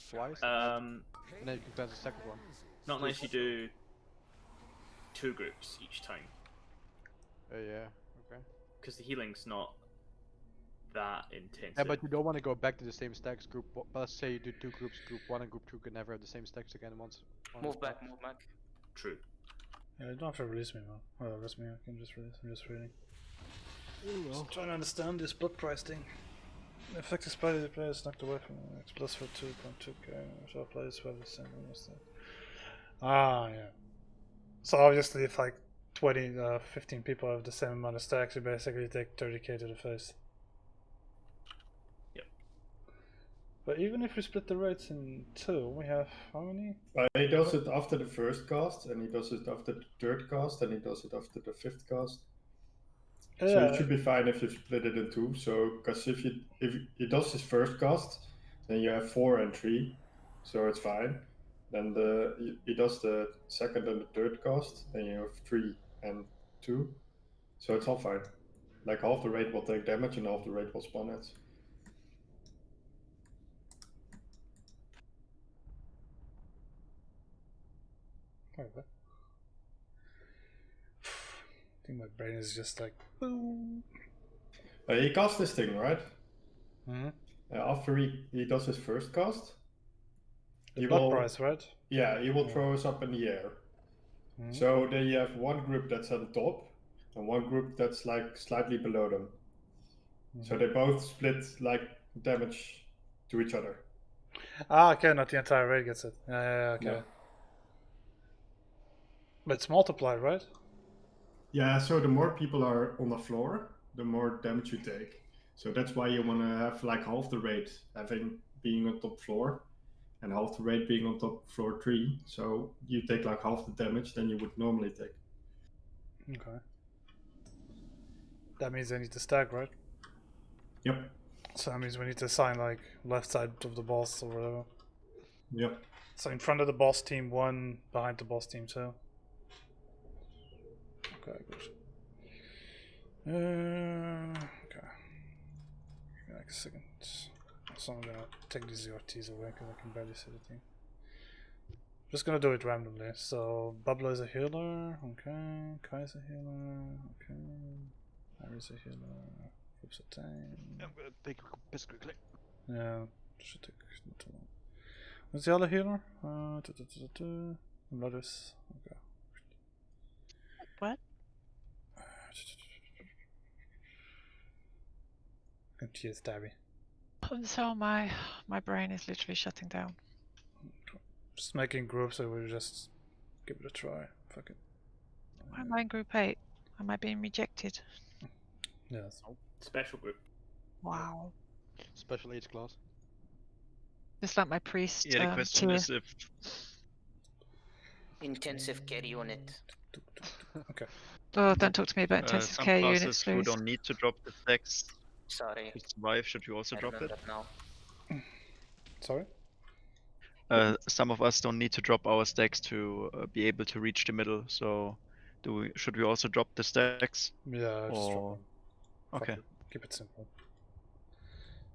twice. And then you can cleanse the second one. Not unless you do 2 groups each time. Yeah. Okay. Because the healing's not that intensive. Yeah, but you don't want to go back to the same stacks group. But let's say you do 2 groups, group 1 and group 2 can never have the same stacks again once. Move back, move back. True. Yeah, you don't have to release me, man. Oh, release me. I can just release. I'm just reading. Oh, well. Just trying to understand this blood price thing. The effective spider the player is knocked away from X plus for 2.2k. So players have the same bonus. Ah, yeah. So obviously, if like 15 people have the same amount of stacks, you basically take 30k to the face. Yep. But even if we split the rates in two, we have how many? He does it after the first cast, and he does it after the third cast, and he does it after the fifth cast. Yeah. So it should be fine if you split it in two. So because if he does his first cast, then you have 4 and 3, so it's fine. Then he does the second and the third cast, then you have 3 and 2, so it's all fine. Like half the rate will take damage and half the rate will spawn it. Okay. I think my brain is just like boom. He casts this thing, right? Mm-hmm. After he does his first cast, The blood price, right? Yeah, he will throw us up in the air. Mm-hmm. So then you have one group that's on top and one group that's like slightly below them. So they both split like damage to each other. Ah, okay, not the entire raid gets it. Yeah, okay. Yeah. But it's multiplied, right? Yeah, so the more people are on the floor, the more damage you take. So that's why you want to have like half the rate being on top floor and half the rate being on top floor 3. So you take like half the damage than you would normally take. Okay. That means I need to stack, right? Yep. So that means we need to assign like left side of the boss or whatever. Yep. So in front of the boss team 1, behind the boss team 2. Okay, good. Okay. Give me like a second. So I'm gonna take these ZRTs away because I can barely see the thing. Just gonna do it randomly. So Bablo is a healer. Okay. Kai is a healer. Okay. Harry's a healer. Flips a tank. I'm gonna take a piss quickly. Yeah, should take not too long. Who's the other healer? Lotus. Okay. What? Cheers, Tabby. So my brain is literally shutting down. Just making groups, so we'll just give it a try. Fuck it. Why am I in group 8? Am I being rejected? Yes. Special group. Wow. Special age class. Just like my priest. Yeah, the question tier. is if Intensive care unit. Okay. Oh, don't talk to me about intensive some care classes units, who please. don't need to drop the stacks Sorry. to survive, should we also I drop it? remember now. Sorry? Some of us don't need to drop our stacks to be able to reach the middle, so should we also drop the stacks? Yeah, just drop them. Okay. Fuck it. Keep it simple.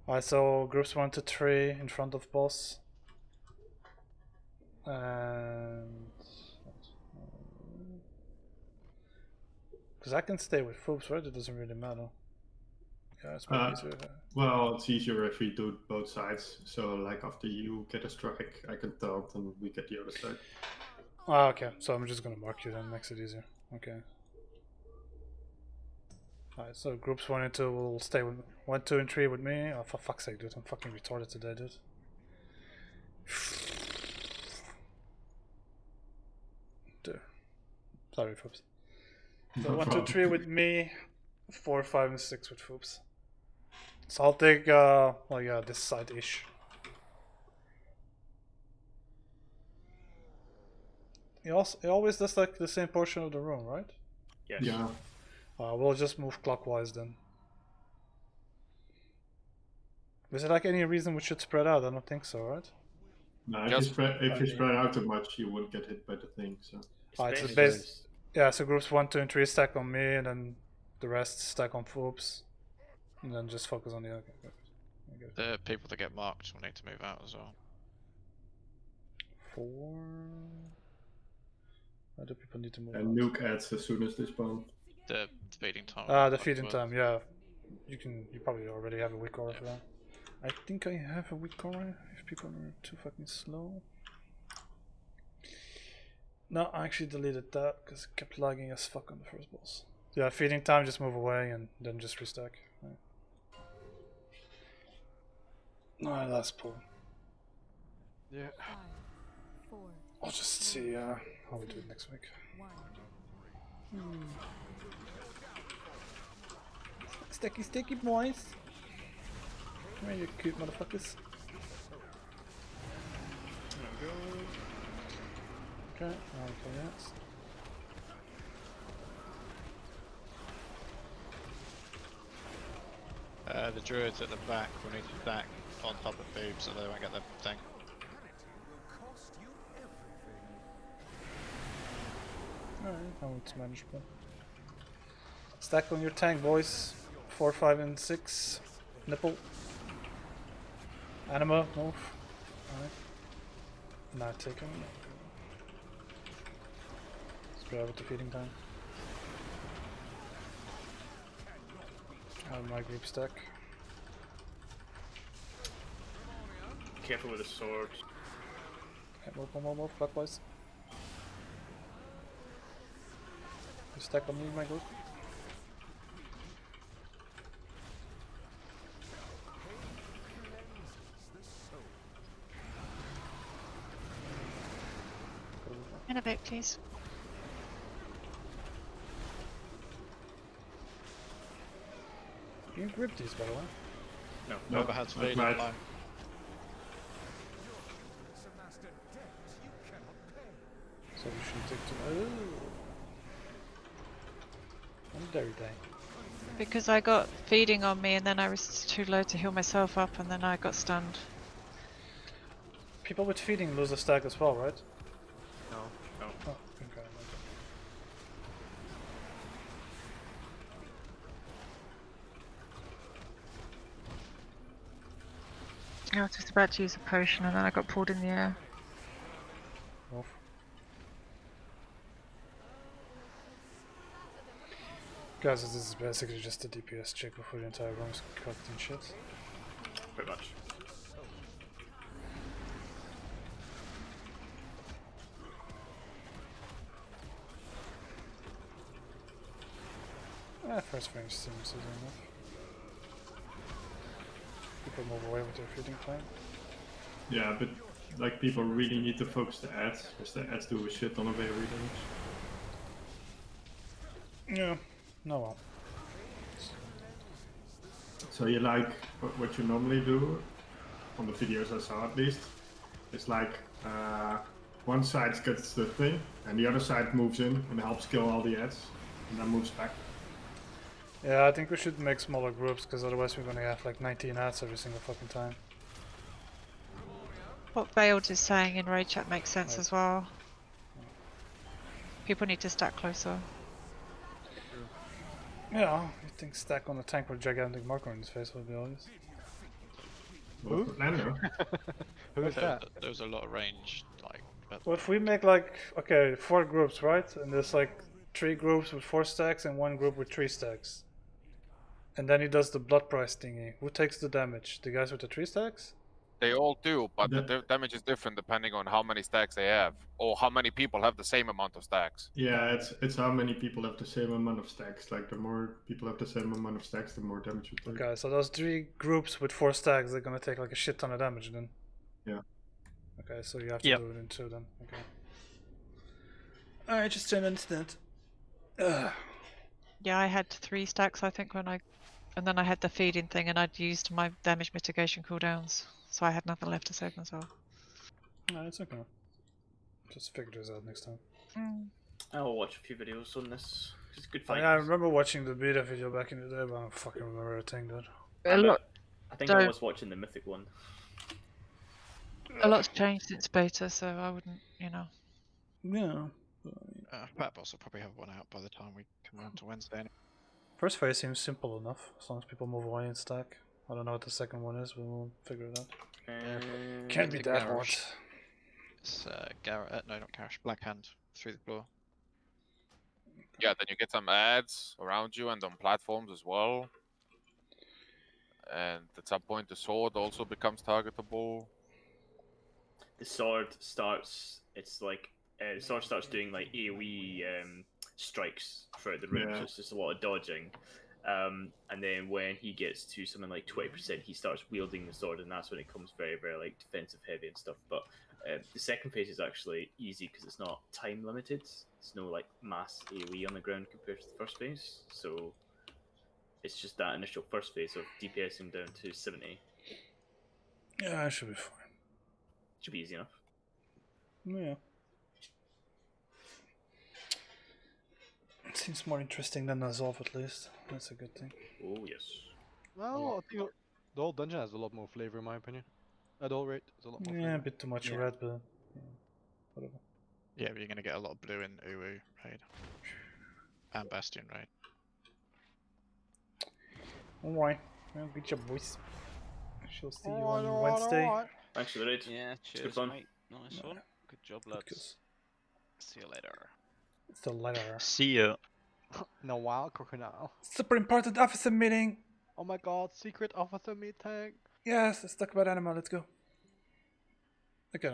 Alright, so groups 1 to 3 in front of boss. And because I can stay with Foops, right? It doesn't really matter. Yeah, it's maybe easier. Well, it's easier if we do both sides. So like after you get a strike, I can taunt and we get the other side. Ah, okay. So I'm just gonna mark you then, makes it easier. Okay. Alright, so groups 1 and 2 will stay with 1, 2, and 3 with me. Oh, for fuck's sake, dude. I'm fucking retarded today, dude. Dude. Sorry, Foops. So 1, 2, 3 with me. 4, 5, and 6 with Foops. So I'll take, this side-ish. He always does like the same portion of the room, right? Yes. Yeah. We'll just move clockwise then. Is there like any reason we should spread out? I don't think so, right? No, if you spread out too much, you won't get hit by the thing. So. Alright, so so groups 1, 2, and 3 stack on me, and then the rest stack on Foops, and then just focus on the other. The people that get marked will need to move out as well. 4. Why do people need to move And out? nuke adds as soon as they spawn. The feeding time. The feeding time, yeah. You probably already have a weak aura for that. I think I have a weak aura if people are too fucking slow. No, I actually deleted that because it kept lagging as fuck on the first boss. Yeah, feeding time, just move away and then just restack. Right. No, last pull. Yeah. 5, 4, I'll just see how we do it next week. 1. Sticky boys. Come here, you cute motherfuckers. There we go. Okay, I'll play that. The druids at the back will need to back on top of boobs so they won't get the thing. Alright, now it's manageable. Stack on your tank, boys. 4, 5, and 6. Nipple. Anima, move. Alright. Not taken. Let's grab with the feeding time. Out of my group stack. Careful with the sword. Okay, move, clockwise. You stack on me, my group. Innovate, please. You can grip these, by the way. No. Whoever has feed right. line. So we should take to. I'm very dying. Because I got feeding on me and then I was too low to heal myself up and then I got stunned. People with feeding lose a stack as well, right? No. Oh, okay. I was just about to use a potion and then I got pulled in the air. Move. Guys, this is basically just a DPS check before the entire room is cooked and shit. Pretty much. First range seems easy enough. People move away with their feeding time. Yeah, but like people really need to focus the ads, because the ads do a shit ton of AoE damage. Yeah, no well. So you like what you normally do, on the videos I saw at least, is like one side gets the thing, and the other side moves in and helps kill all the ads, and then moves back. Yeah, I think we should make smaller groups, because otherwise we're gonna have like 19 ads every single fucking time. What Veiled is saying in Raid Chat makes sense as well. People need to stack closer. Yeah, you think stack on a tank with a gigantic marker in his face would be obvious. Who? Who is that? There was a lot of range, like. Well, if we make like, okay, 4 groups, right? And there's like 3 groups with 4 stacks and 1 group with 3 stacks. And then he does the blood price thingy. Who takes the damage? The guys with the 3 stacks? They all do, but the damage is different depending on how many stacks they have, or how many people have the same amount of stacks. Yeah, it's how many people have the same amount of stacks. Like the more people have the same amount of stacks, the more damage you take. Okay, so those 3 groups with 4 stacks, they're gonna take like a shit ton of damage then. Yeah. Okay, so you have to do it in 2 then. Okay. Alright, just trying to understand. Yeah, I had 3 stacks I think and then I had the feeding thing and I'd used my damage mitigation cooldowns. So I had nothing left to save myself. No, it's okay. Just figure this out next time. I'll watch a few videos on this. It's a good Oh, fight. yeah, I remember watching the beta video back in the day, but I don't fucking remember a thing, dude. I think I was watching the Mythic one. A lot's changed since beta, so I wouldn't, you know. Yeah. Pat boss will probably have one out by the time we come around to Wednesday. First phase seems simple enough, as long as people move away and stack. I don't know what the second one is, but we'll figure it out. Can't be It's that Garish. hard. It's Garrett, no, not Garish, Black Hand through the floor. Yeah, then you get some ads around you and on platforms as well. And at some point the sword also becomes targetable. The sword starts, it's like the sword starts doing like AoE strikes throughout the room, so it's just a lot of dodging. And then when he gets to something like 20%, he starts wielding the sword, and that's when it becomes very, very like defensive heavy and stuff. But the second phase is actually easy because it's not time limited. It's no like mass AoE on the ground compared to the first phase, so it's just that initial first phase of DPSing down to 70. Yeah, I should be fine. Should be easy enough. Yeah. It seems more interesting than Azov, at least. That's a good thing. Oh yes. Well, I think the whole dungeon has a lot more flavor, in my opinion. At all rate, it's a lot more Yeah, flavor. a bit too much red, but yeah, whatever. Yeah, but you're gonna get a lot of blue in Uwu raid and Bastion raid. Alright, well, good job, boys. Shall see you Alright, on alright, Wednesday. alright. Thanks for the raid. Yeah, It's good cheers, fun. mate. Nice one. Good job, lads. See you later. It's the letter. See ya. No, wow, crocodile. Super important officer meeting. Oh my god, secret officer meeting. Yes, let's talk about anima. Let's go. Okay.